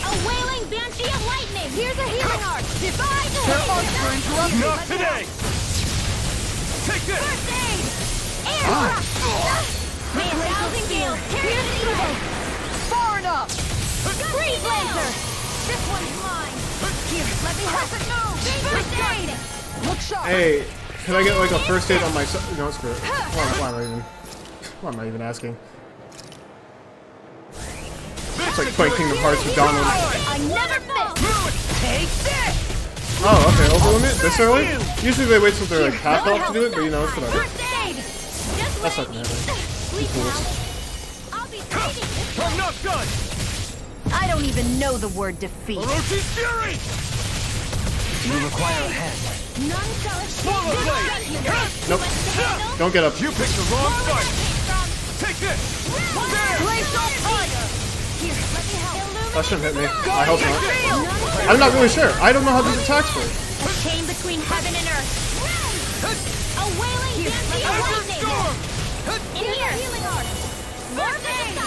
Speaker 9: A wailing banshee of lightning. Here's a healing arc. Divide.
Speaker 3: Not today. Take this.
Speaker 9: First aid. May a thousand gales carry the evil. Far enough. Freeze Lancer. This one's mine. Here, let me help it move. First aid. Look sharp.
Speaker 1: Hey, can I get like a first aid on myself? No, screw it. Why am I even asking? It's like playing Kingdom Hearts with Donald.
Speaker 9: I never miss. Take this.
Speaker 1: Oh, okay, over limit? This early? Usually they wait till they're like half health to do it, but you know, it's whatever.
Speaker 9: First aid.
Speaker 1: That's not gonna happen.
Speaker 9: Sleep now. I'll be saving this.
Speaker 3: I'm not done.
Speaker 9: I don't even know the word defeat.
Speaker 3: Orochi's fury.
Speaker 7: You require a hand.
Speaker 9: None shall
Speaker 3: Swallow blade.
Speaker 1: Nope. Don't get up.
Speaker 3: You picked the wrong fight. Take this.
Speaker 9: Here, let me help.
Speaker 1: That shouldn't hit me. I hope not. I'm not really sure. I don't know how these attacks work.
Speaker 9: A chain between heaven and earth. A wailing banshee of lightning. In here. Healing arc. First aid.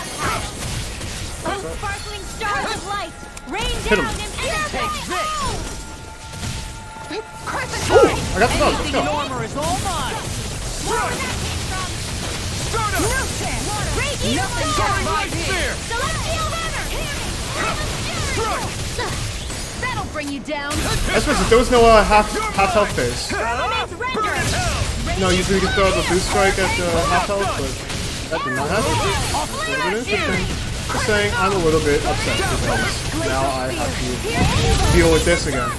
Speaker 9: Oh, sparkling stars of light. Rain
Speaker 1: Hit him.
Speaker 9: down and take this.
Speaker 1: Ooh, I got the dog. Let's go.
Speaker 3: Armor is all mine. Start up.
Speaker 9: Radiant
Speaker 3: Sorry, my spear.
Speaker 9: Celestial runner. That'll bring you down.
Speaker 1: That's because there was no half health phase. No, usually you can throw the boost strike at half health, but that did not happen. Would have been interesting. Just saying, I'm a little bit upset because now I have to deal with this again.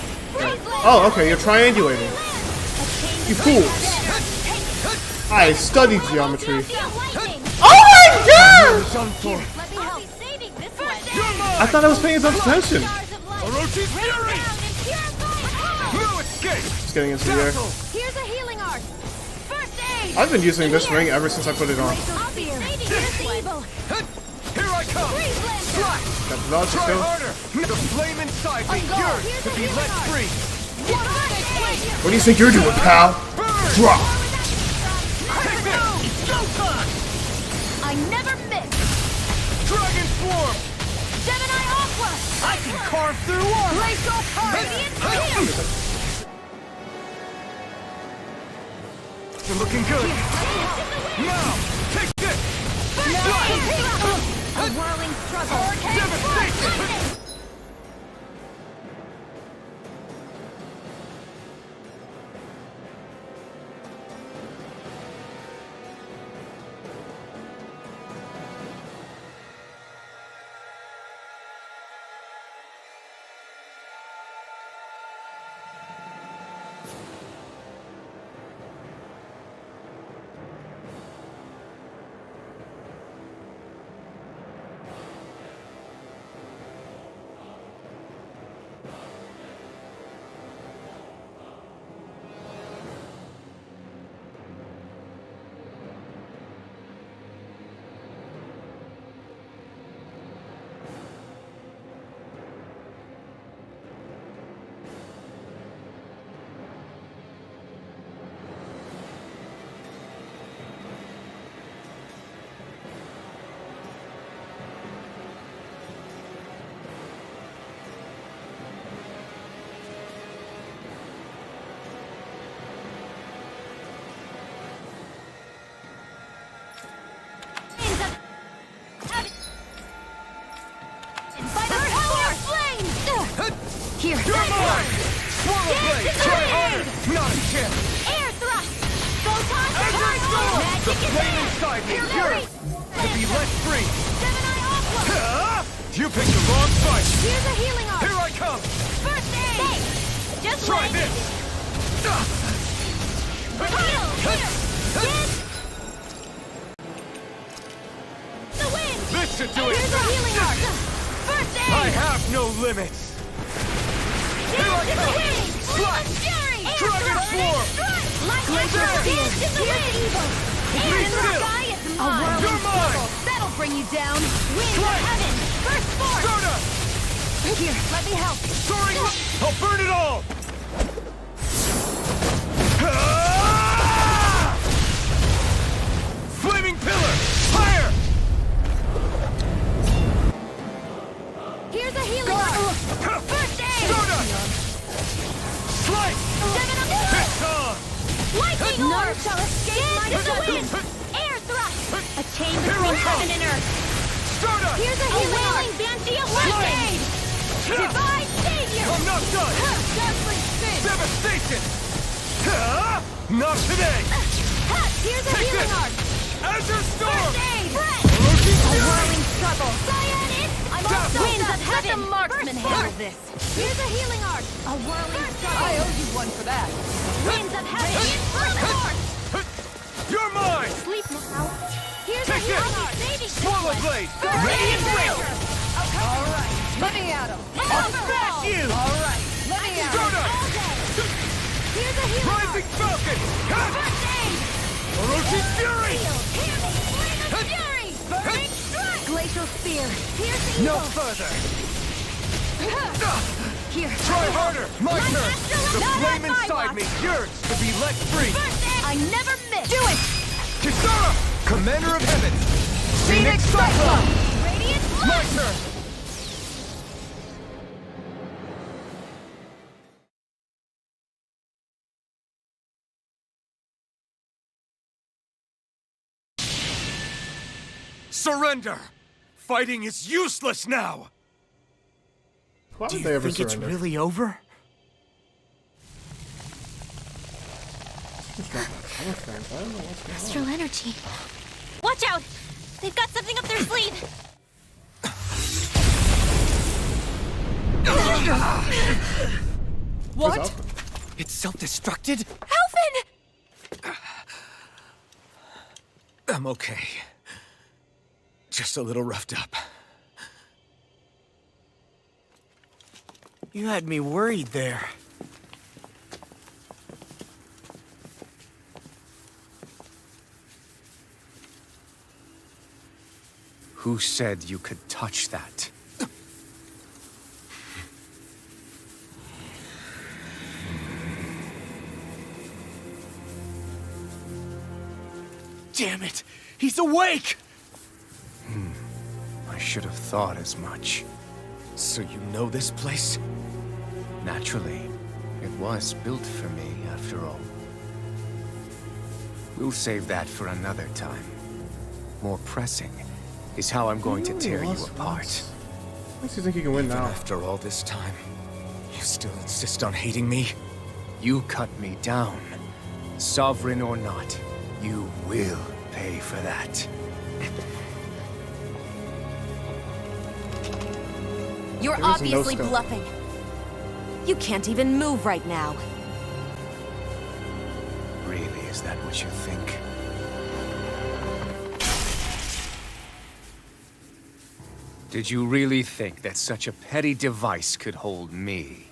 Speaker 1: Oh, okay, you're triangulating. You fools. I studied geometry. Oh my god! I thought I was paying attention.
Speaker 3: Orochi's fury. No escape.
Speaker 1: Just getting into the air.
Speaker 9: Here's a healing arc. First aid.
Speaker 1: I've been using this ring ever since I put it on.
Speaker 9: I'll be saving this evil.
Speaker 3: Here I come. Strike.
Speaker 1: Got the dodge
Speaker 3: Try
Speaker 1: still.
Speaker 3: harder. The flame inside me yearns to be let free.
Speaker 1: What do you think you're doing, pal? Drop.
Speaker 3: Take this.
Speaker 9: I never miss.
Speaker 3: Dragon swarm.
Speaker 9: Gemini Aqua.
Speaker 3: I can carve through armor.
Speaker 9: Glacial Radiant Pierce.
Speaker 3: You're looking good. Now, take this.
Speaker 9: A whirling struggle.
Speaker 3: Devastation. mine! Swallow blade! Try harder! Not a chance!
Speaker 9: Air thrust! Photon
Speaker 3: Azure Storm! The
Speaker 9: Magic
Speaker 3: flame
Speaker 9: is
Speaker 3: inside me!
Speaker 9: Here,
Speaker 3: Yours! To be let free!
Speaker 9: Gemini Aqua!
Speaker 3: You picked the wrong fight!
Speaker 9: Here's a healing arc!
Speaker 3: Here I come!
Speaker 9: First aid! Thanks! Just
Speaker 3: Try
Speaker 9: wait!
Speaker 3: this!
Speaker 9: Heal! Here! Get! The wind!
Speaker 3: This should do it!
Speaker 9: Here's a healing arc! First aid!
Speaker 3: I have no limits! Here I come! Slash!
Speaker 9: Fury!
Speaker 3: Dragon Swarm!
Speaker 9: Light
Speaker 3: Glacier
Speaker 9: Dance
Speaker 3: Field!
Speaker 9: in the wind! Evil!
Speaker 3: Be
Speaker 9: And the
Speaker 3: still!
Speaker 9: sky is
Speaker 3: A
Speaker 9: mine!
Speaker 3: whirling You're mine!
Speaker 9: circle. That'll bring you down! Wind of
Speaker 3: Strike!
Speaker 9: heaven! First force!
Speaker 3: Stardust!
Speaker 9: Here, let me help!
Speaker 3: Soaring! I'll burn it all! Flaming pillar! Fire!
Speaker 9: Here's a healing arc! First aid!
Speaker 3: Stardust! Slice! It's on!
Speaker 9: Lightning orb! None shall escape my
Speaker 3: Hit!
Speaker 9: wind! Air thrust! A chain
Speaker 3: Here
Speaker 9: between
Speaker 3: I come!
Speaker 9: heaven and earth!
Speaker 3: Stardust!
Speaker 9: Here's a wailing banshee of lightning! Divine savior!
Speaker 3: I'm not done!
Speaker 9: Dazzling spin!
Speaker 3: Devastation! Not today!
Speaker 9: Here's a
Speaker 3: Take
Speaker 9: healing
Speaker 3: this!
Speaker 9: arc!
Speaker 3: Azure Storm!
Speaker 9: First aid!
Speaker 3: Roshi
Speaker 9: A
Speaker 3: Fury!
Speaker 9: whirling struggle! Cyanid! I'm
Speaker 3: Dazzle!
Speaker 9: also winds of heaven! Let the marksman
Speaker 3: First
Speaker 9: handle
Speaker 3: aid!
Speaker 9: this! Here's a healing arc! A whirling struggle!
Speaker 6: I owe you one for that.
Speaker 9: Winds of heaven! First force!
Speaker 3: You're mine!
Speaker 9: Sleep now! Here's a
Speaker 3: Take
Speaker 9: healing
Speaker 3: this!
Speaker 9: arc! Baby
Speaker 3: Swallow blade!
Speaker 9: Radiant Ring!
Speaker 6: All right, let me at him.
Speaker 3: I'll smash you!
Speaker 6: All right, let me at him.
Speaker 3: Stardust!
Speaker 9: Here's a healing arc!
Speaker 3: Rising Falcon!
Speaker 9: First aid!
Speaker 3: Orochi Fury!
Speaker 9: Flame of fury! Burning strike! Glacial spear! Piercing
Speaker 3: No
Speaker 9: evil!
Speaker 3: further!
Speaker 9: Here!
Speaker 3: Try harder! My turn! The
Speaker 9: Not
Speaker 3: flame
Speaker 9: on my
Speaker 3: inside
Speaker 9: watch.
Speaker 3: me! Yours to be let free!
Speaker 9: First aid! I never miss! Do it!
Speaker 3: Kisara! Commander of Heaven! Phoenix Cyclone!
Speaker 9: Radiant
Speaker 3: My
Speaker 9: Blast!
Speaker 3: turn! Surrender! Fighting is useless now!
Speaker 1: Why
Speaker 5: Do
Speaker 1: would
Speaker 5: you
Speaker 1: they ever
Speaker 5: think it's
Speaker 1: surrender?
Speaker 5: really over?
Speaker 1: I don't know what's going on.
Speaker 9: Astral energy. Watch out! They've got something up their sleeve!
Speaker 1: What's
Speaker 6: What?
Speaker 1: up?
Speaker 7: It's self-destructed?
Speaker 9: Elfin!
Speaker 8: I'm okay. Just a little roughed up.
Speaker 5: You had me worried there.
Speaker 10: Who said you could touch that?
Speaker 5: Damn it! He's awake!
Speaker 10: I should have thought as much.
Speaker 8: So you know this place?
Speaker 10: Naturally, it was built for me, after all. We'll save that for another time. More pressing is how I'm going to tear you apart.
Speaker 1: Makes you think you can win
Speaker 8: Even
Speaker 1: now?
Speaker 8: after all this time, you still insist on hating me?
Speaker 10: You cut me down. Sovereign or not, you will pay for that.
Speaker 9: You're
Speaker 1: There is no
Speaker 9: obviously
Speaker 1: scope.
Speaker 9: bluffing. You can't even move right now.
Speaker 10: Really, is that what you think? Did you really think that such a petty device could hold me?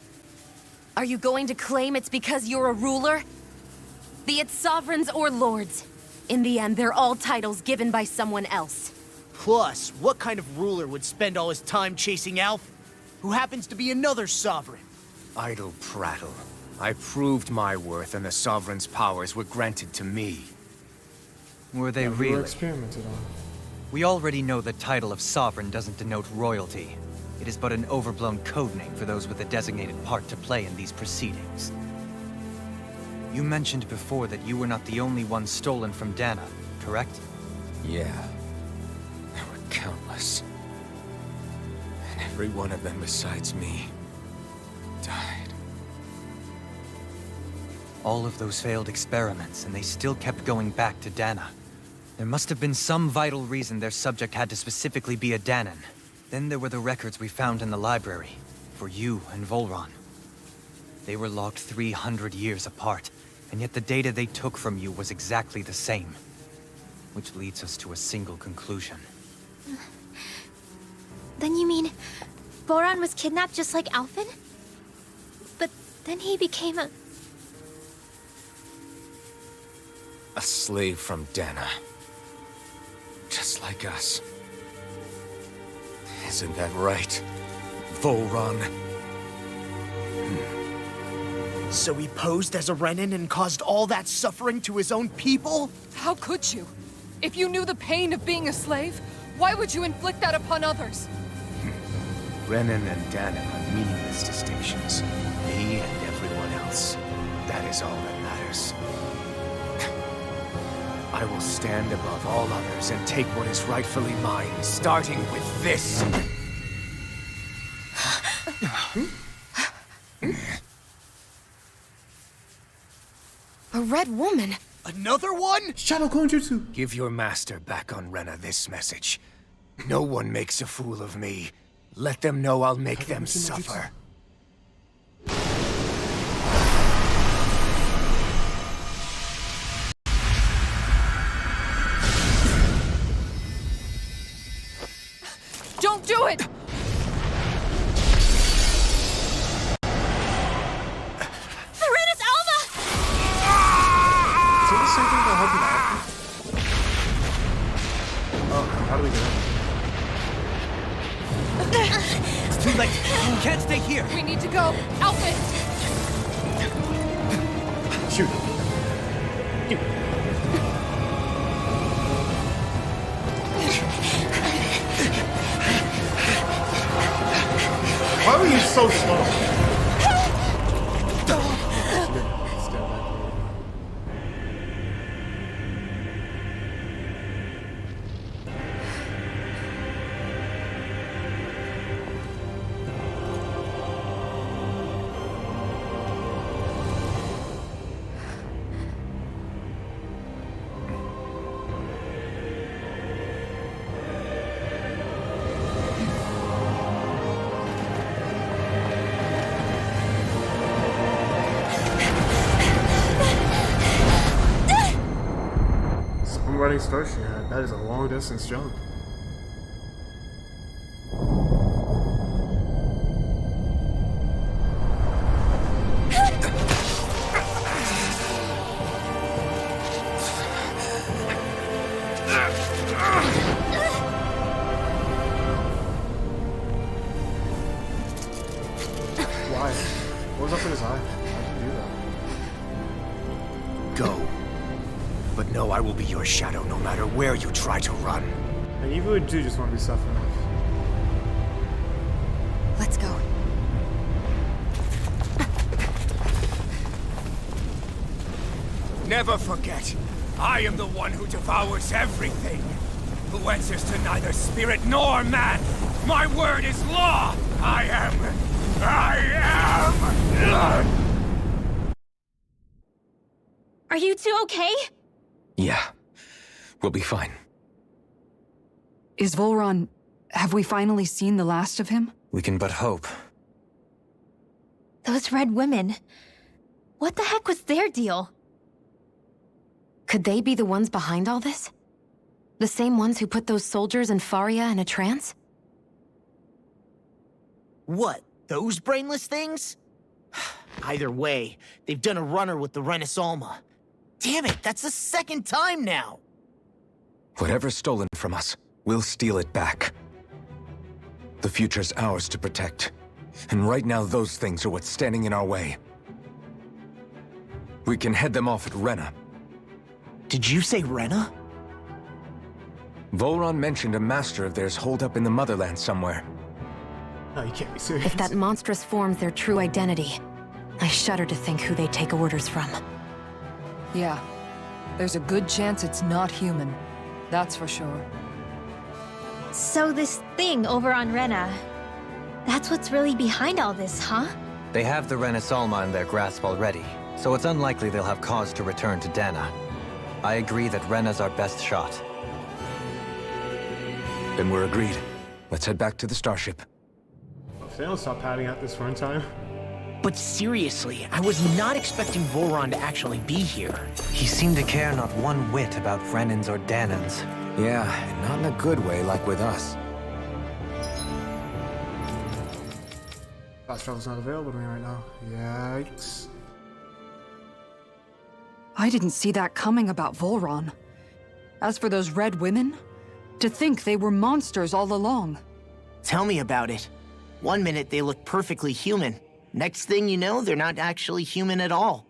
Speaker 9: Are you going to claim it's because you're a ruler? Be it sovereigns or lords. In the end, they're all titles given by someone else.
Speaker 5: Plus, what kind of ruler would spend all his time chasing Alf, who happens to be another sovereign?
Speaker 10: Idle prattle. I proved my worth and the Sovereign's powers were granted to me.
Speaker 7: Were they
Speaker 1: You were
Speaker 7: really?
Speaker 1: experimented on.
Speaker 7: We already know the title of sovereign doesn't denote royalty. It is but an overblown codename for those with a designated part to play in these proceedings. You mentioned before that you were not the only one stolen from Dana, correct?
Speaker 8: Yeah. There were countless. And every one of them besides me died.
Speaker 7: All of those failed experiments, and they still kept going back to Dana. There must have been some vital reason their subject had to specifically be a Danan. Then there were the records we found in the library, for you and Volron. They were logged 300 years apart, and yet the data they took from you was exactly the same. Which leads us to a single conclusion.
Speaker 9: Then you mean Boran was kidnapped just like Alphen? But then he became a
Speaker 8: slave from Dana. Just like us. Isn't that right, Volron?
Speaker 5: So he posed as a Renan and caused all that suffering to his own people?
Speaker 6: How could you? If you knew the pain of being a slave, why would you inflict that upon others?
Speaker 10: Renan and Dana are meaningless distinctions. Me and everyone else. That is all that matters. I will stand above all others and take what is rightfully mine, starting with this.
Speaker 4: A red woman?
Speaker 5: Another one?
Speaker 1: Shadow Konjutsu!
Speaker 10: Give your master back on Rena this message. No one makes a fool of me. Let them know I'll make them suffer.
Speaker 6: Don't do it!
Speaker 9: Serenus Alva!
Speaker 1: Is it the same thing about helping out? Oh, how do we get out?
Speaker 7: It's too late! You can't stay here!
Speaker 6: We need to go. Alphen!
Speaker 1: Shoot! Shoot. Why were you so slow? Running starship, that is a long distance jump. Why? What was up in his eye? How'd you do that?
Speaker 10: Go. But no, I will be your shadow no matter where you try to run.
Speaker 1: And you would too just want to be suffering.
Speaker 4: Let's go.
Speaker 10: Never forget, I am the one who devours everything. Who answers to neither spirit nor man. My word is law. I am.
Speaker 9: Are you two okay?
Speaker 8: Yeah, we'll be fine.
Speaker 6: Is Volron... have we finally seen the last of him?
Speaker 7: We can but hope.
Speaker 9: Those red women. What the heck was their deal?
Speaker 4: Could they be the ones behind all this? The same ones who put those soldiers in Faria in a trance?
Speaker 5: What, those brainless things? Either way, they've done a runner with the Renus Alma. Damn it, that's the second time now!
Speaker 8: Whatever's stolen from us, we'll steal it back. The future's ours to protect. And right now those things are what's standing in our way. We can head them off at Rena.
Speaker 5: Did you say Rena?
Speaker 8: Volron mentioned a master of theirs holed up in the motherland somewhere.
Speaker 1: No, you can't be serious.
Speaker 4: If that monstrous form's their true identity, I shudder to think who they take orders from.
Speaker 6: Yeah. There's a good chance it's not human. That's for sure.
Speaker 9: So this thing over on Rena, that's what's really behind all this, huh?
Speaker 7: They have the Renus Alma in their grasp already. so it's unlikely they'll have cause to return to Dana. I agree that Renna's our best shot.
Speaker 8: Then we're agreed. Let's head back to the starship.
Speaker 1: If they don't stop padding out this runtime.
Speaker 5: But seriously, I was not expecting Volron to actually be here.
Speaker 7: He seemed to care not one whit about Renans or Danans.
Speaker 8: Yeah, and not in a good way like with us.
Speaker 1: Fast travel's not available to me right now. Yikes.
Speaker 6: I didn't see that coming about Volron. As for those red women, to think they were monsters all along.
Speaker 5: Tell me about it. One minute they look perfectly human. Next thing you know, they're not actually human at all.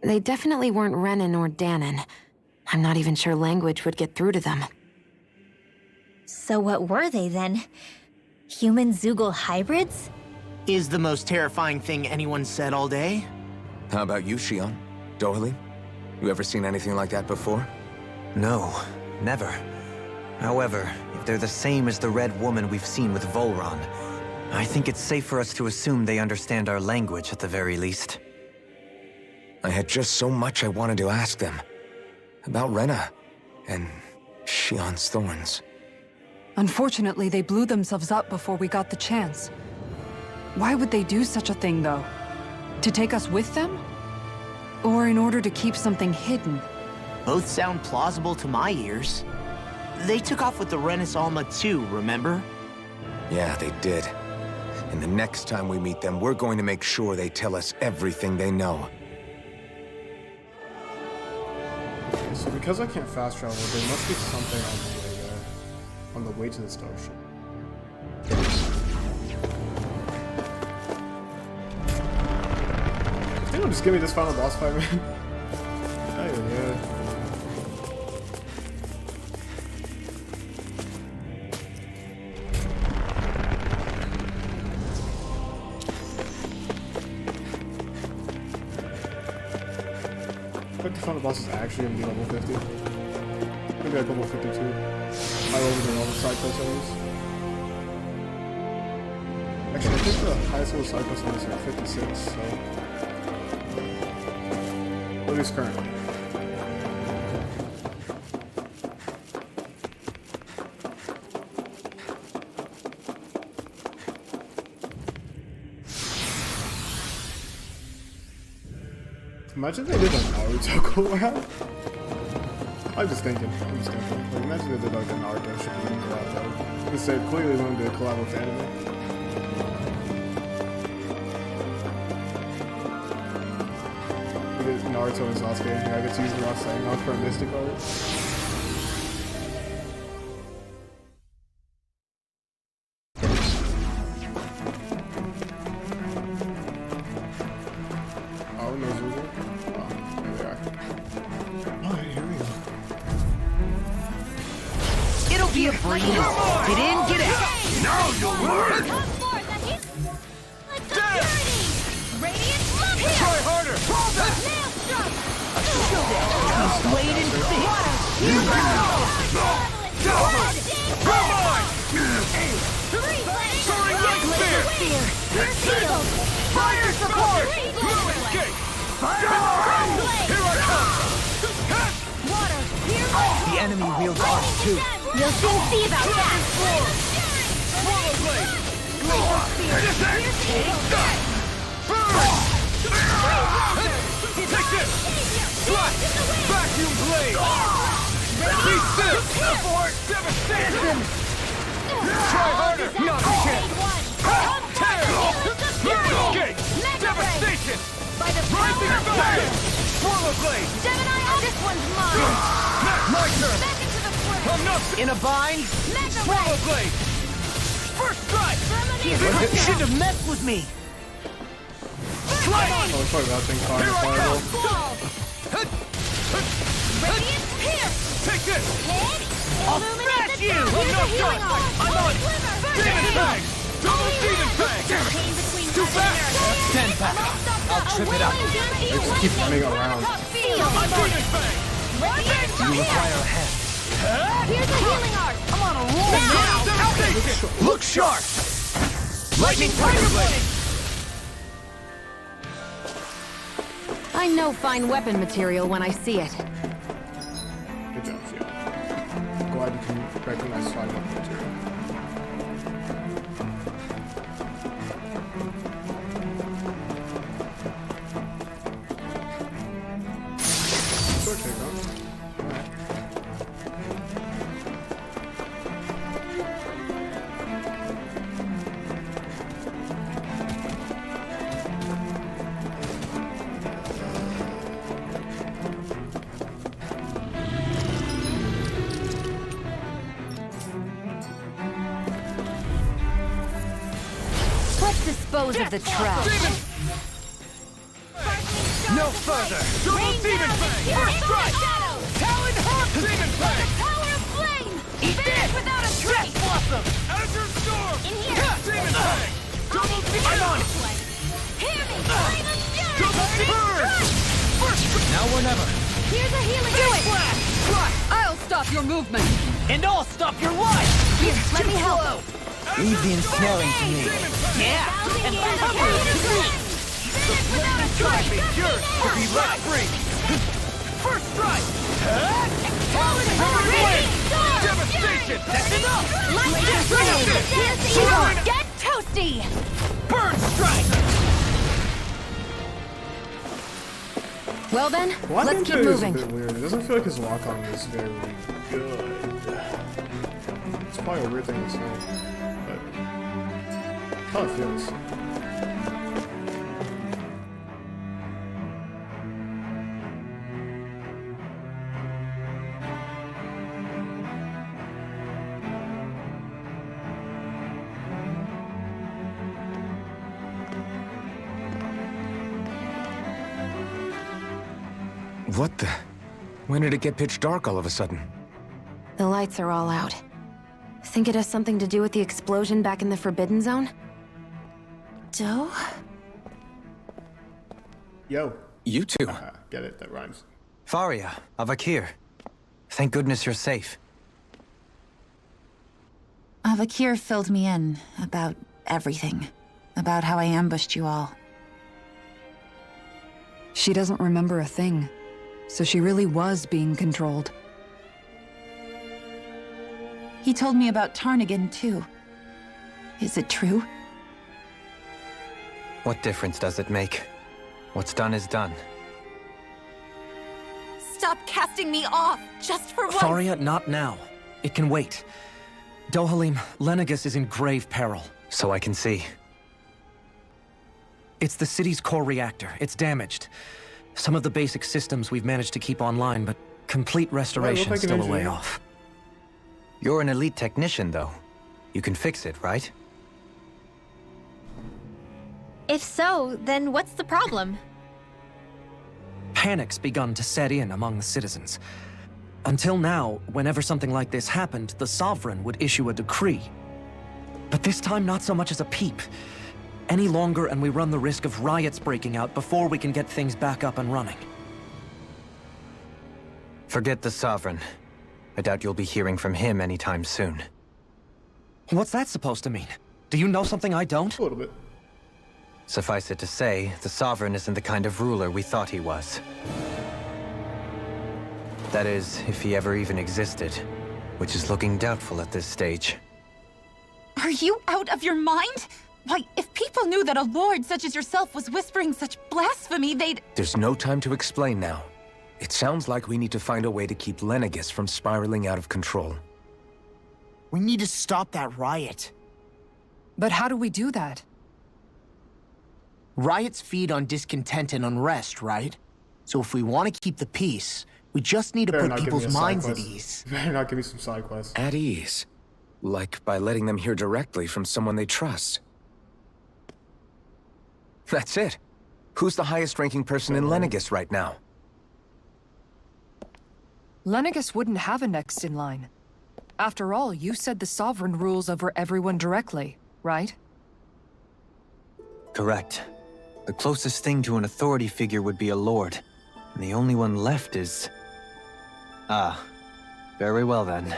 Speaker 4: They definitely weren't Renan or Danan. I'm not even sure language would get through to them.
Speaker 9: So what were they then? Human Zoogle hybrids?
Speaker 5: Is the most terrifying thing anyone said all day?
Speaker 8: How about you, Shionne? Doily? You ever seen anything like that before?
Speaker 7: No, never. However, if they're the same as the Red Woman we've seen with Volron, I think it's safe for us to assume they understand our language at the very least.
Speaker 8: I had just so much I wanted to ask them. About Renna, and Shionne's thorns.
Speaker 6: Unfortunately, they blew themselves up before we got the chance. Why would they do such a thing, though? To take us with them? Or in order to keep something hidden?
Speaker 5: Both sound plausible to my ears. They took off with the Renis Alma too, remember?
Speaker 8: Yeah, they did. And the next time we meet them, we're going to make sure they tell us everything they know.
Speaker 1: So because I can't fast travel, there must be something on the way to the starship. If they don't just give me this final boss fight, man. Oh yeah. I think the final boss is actually going to be level 50. Maybe like level 52. I level than all the side quests at least. Actually, I think the highest level side quest is like 56, so... At least currently. Imagine they did an Naruto collab. I'm just thinking. Like, imagine they did like a Naruto Shippuden collab. Because they clearly wanted to collab with anime. Because Naruto and Sasuke, I get to use the last saying off for a Mystic art.
Speaker 3: Get in, get out! Now you'll learn! Try harder!
Speaker 5: Blade and
Speaker 3: Come on! Soaring light spear! Fire support! Escape! Here I come!
Speaker 7: The enemy wields arms too.
Speaker 9: You'll soon see about that!
Speaker 3: Swallow blade! Take this! Slash! Vacuum blade! Be still! Abort! Devastation! Try harder! Not a chance! Tear! Escape! Devastation! Rising fire! Swallow blade!
Speaker 9: Gemini, this one's mine!
Speaker 3: My turn!
Speaker 9: Back into the fray!
Speaker 3: I'm not
Speaker 5: in a bind.
Speaker 3: Swallow blade! First strike!
Speaker 5: You shouldn't have messed with me.
Speaker 3: Slide!
Speaker 1: Oh, it's like that thing fire
Speaker 3: Here I
Speaker 1: fireball.
Speaker 3: come!
Speaker 9: Radiant pierce!
Speaker 3: Take this!
Speaker 9: Hit!
Speaker 3: I'll
Speaker 9: Illuminate
Speaker 3: smash
Speaker 9: the
Speaker 3: you!
Speaker 9: dark.
Speaker 3: I'm not
Speaker 9: Here's a
Speaker 3: done!
Speaker 9: healing arm.
Speaker 3: I'm on! Demon Fang! Double Demon Fang!
Speaker 9: Chain between
Speaker 3: Too
Speaker 9: heaven and
Speaker 3: fast!
Speaker 9: earth.
Speaker 3: Stand back! I'll trip it up!
Speaker 1: They just keep running around.
Speaker 3: My Demon Fang!
Speaker 7: You require a hand.
Speaker 9: Here's a healing arc.
Speaker 3: I'm on a roll now! Devastation! Look sharp! Lightning Tiger Blade!
Speaker 4: I I know fine weapon material when I see it.
Speaker 1: Good job, Shionne. Glad you can recognize fine weapon material. Sword take on. Alright.
Speaker 4: Let's dispose of the trap.
Speaker 3: No further! Double Demon Fang! First strike! Talon Hawk! Demon Fang!
Speaker 9: Power of flame!
Speaker 3: Eat this!
Speaker 9: Without a trace!
Speaker 3: Blossom! Azure Storm!
Speaker 9: In here!
Speaker 3: Demon Fang! Double Demon I'm on it!
Speaker 9: Hear me! Flame of fury!
Speaker 3: Double Burn! First strike! Now or never!
Speaker 9: Here's a healing
Speaker 3: Flash!
Speaker 6: I'll stop your movement!
Speaker 3: And I'll stop your life!
Speaker 4: Here, let me help.
Speaker 3: Leave the ensnaring to me. Yeah! And try me, yours to be let free! First strike! Devastation! That's enough!
Speaker 4: Get toasty!
Speaker 3: Burn strike!
Speaker 4: Well then,
Speaker 1: Well, I
Speaker 4: let's
Speaker 1: think
Speaker 4: keep
Speaker 1: that is
Speaker 4: moving.
Speaker 1: a bit weird. It doesn't feel like his lock-on is very good. It's probably a weird thing to say, but how it feels.
Speaker 8: What the? When did it get pitch dark all of a sudden?
Speaker 4: The lights are all out. Think it has something to do with the explosion back in the Forbidden Zone? Doe?
Speaker 1: Yo.
Speaker 8: You two.
Speaker 1: Get it, that rhymes.
Speaker 7: Faria, Avakir. Thank goodness you're safe.
Speaker 11: Avakir filled me in about everything. About how I ambushed you all.
Speaker 6: She doesn't remember a thing, so she really was being controlled.
Speaker 11: He told me about Tarnigan, too. Is it true?
Speaker 7: What difference does it make? What's done is done.
Speaker 11: Stop casting me off, just for once!
Speaker 12: Faria, not now. It can wait. Dohalim, Lenegus is in grave peril.
Speaker 7: So I can see.
Speaker 12: It's the city's core reactor. It's damaged. Some of the basic systems we've managed to keep online, but complete restoration is still a way off.
Speaker 7: You're an elite technician, though. You can fix it, right?
Speaker 9: If so, then what's the problem?
Speaker 12: Panic's begun to set in among the citizens. Until now, whenever something like this happened, the Sovereign would issue a decree. But this time, not so much as a peep. Any longer, and we run the risk of riots breaking out before we can get things back up and running.
Speaker 7: Forget the Sovereign. I doubt you'll be hearing from him anytime soon.
Speaker 12: What's that supposed to mean? Do you know something I don't?
Speaker 1: A little bit.
Speaker 7: Suffice it to say, the Sovereign isn't the kind of ruler we thought he was. That is, if he ever even existed, which is looking doubtful at this stage.
Speaker 11: Are you out of your mind? Why, if people knew that a lord such as yourself was whispering such blasphemy, they'd—
Speaker 8: There's no time to explain now. It sounds like we need to find a way to keep Lenegus from spiraling out of control.
Speaker 5: We need to stop that riot.
Speaker 6: But how do we do that?
Speaker 5: Riots feed on discontent and unrest, right? So if we want to keep the peace, we just need to
Speaker 1: Better
Speaker 5: put
Speaker 1: not give me
Speaker 5: people's
Speaker 1: a side
Speaker 5: minds at
Speaker 1: quest.
Speaker 5: ease.
Speaker 1: Better not give me some side quests.
Speaker 8: At ease. Like by letting them hear directly from someone they trust. That's it. Who's the highest-ranking person in Lenegus right now?
Speaker 6: Lenegus wouldn't have a next in line. After all, you said the Sovereign rules over everyone directly, right?
Speaker 7: Correct. The closest thing to an authority figure would be a lord, and the only one left is... Ah, very well then.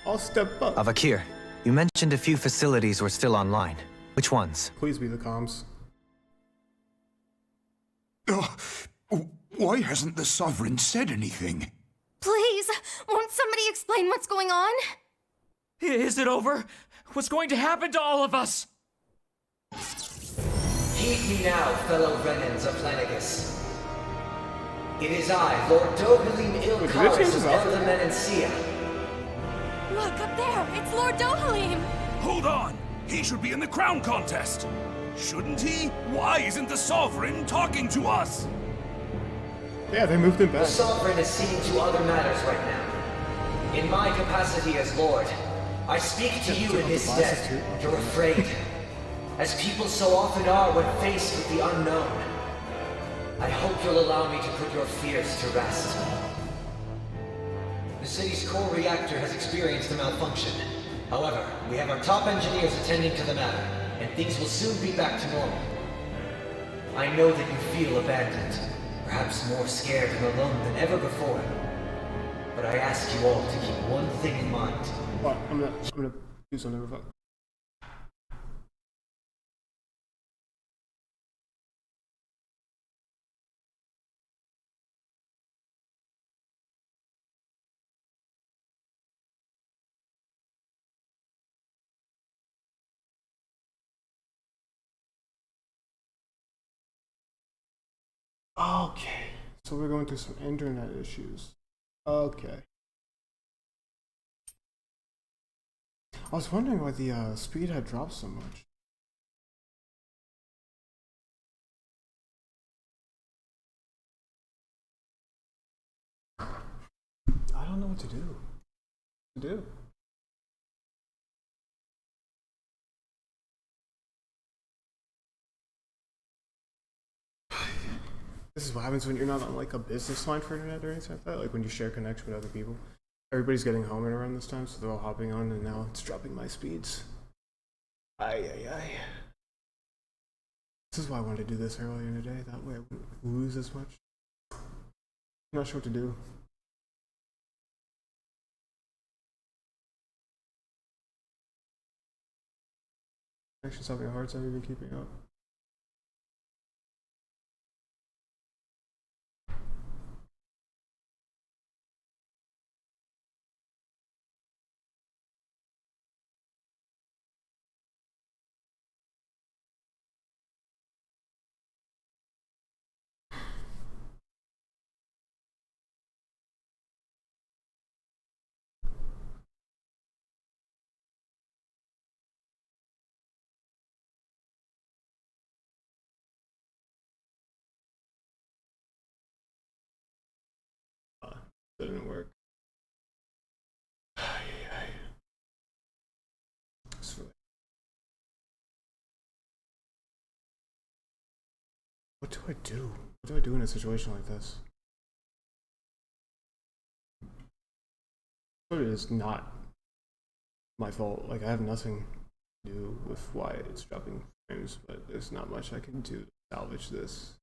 Speaker 1: I'll step up.
Speaker 7: Avakir, you mentioned a few facilities were still online. Which ones?
Speaker 1: Please be the comms.
Speaker 13: Why hasn't the Sovereign said anything?
Speaker 14: Please, won't somebody explain what's going on?
Speaker 15: Is it over? What's going to happen to all of us?
Speaker 16: Heed me now, fellow Renans of Planegus. It is I, Lord Dohalim Ilkaris of Eldamen and Sia.
Speaker 14: Look, up there! It's Lord Dohalim!
Speaker 13: Hold on! He should be in the crown contest! Shouldn't he? Why isn't the Sovereign talking to us?
Speaker 1: Yeah, they moved him back.
Speaker 16: The Sovereign is seeing to other matters right now. In my capacity as Lord, I speak to you in his stead. You're afraid, as people so often are when faced with the unknown. I hope you'll allow me to put your fears to rest. The city's core reactor has experienced a malfunction. However, we have our top engineers attending to the matter, and things will soon be back to normal. I know that you feel abandoned, perhaps more scared and alone than ever before. But I ask you all to keep one thing in mind.
Speaker 1: What? I'm gonna do something real quick. Okay, so we're going through some internet issues. Okay. I was wondering why the speed had dropped so much. I don't know what to do. This is what happens when you're not on like a business line for internet or anything like that. Like when you share connection with other people. Everybody's getting home at around this time, so they're all hopping on, and now it's dropping my speeds. Ay. This is why I wanted to do this earlier in the day. That way I wouldn't lose as much. I'm not sure what to do. Connection's having a hard time even keeping up. That didn't work. What do I do? What do I do in a situation like this? But it is not my fault. Like, I have nothing to do with why it's dropping frames, but there's not much I can do to salvage this.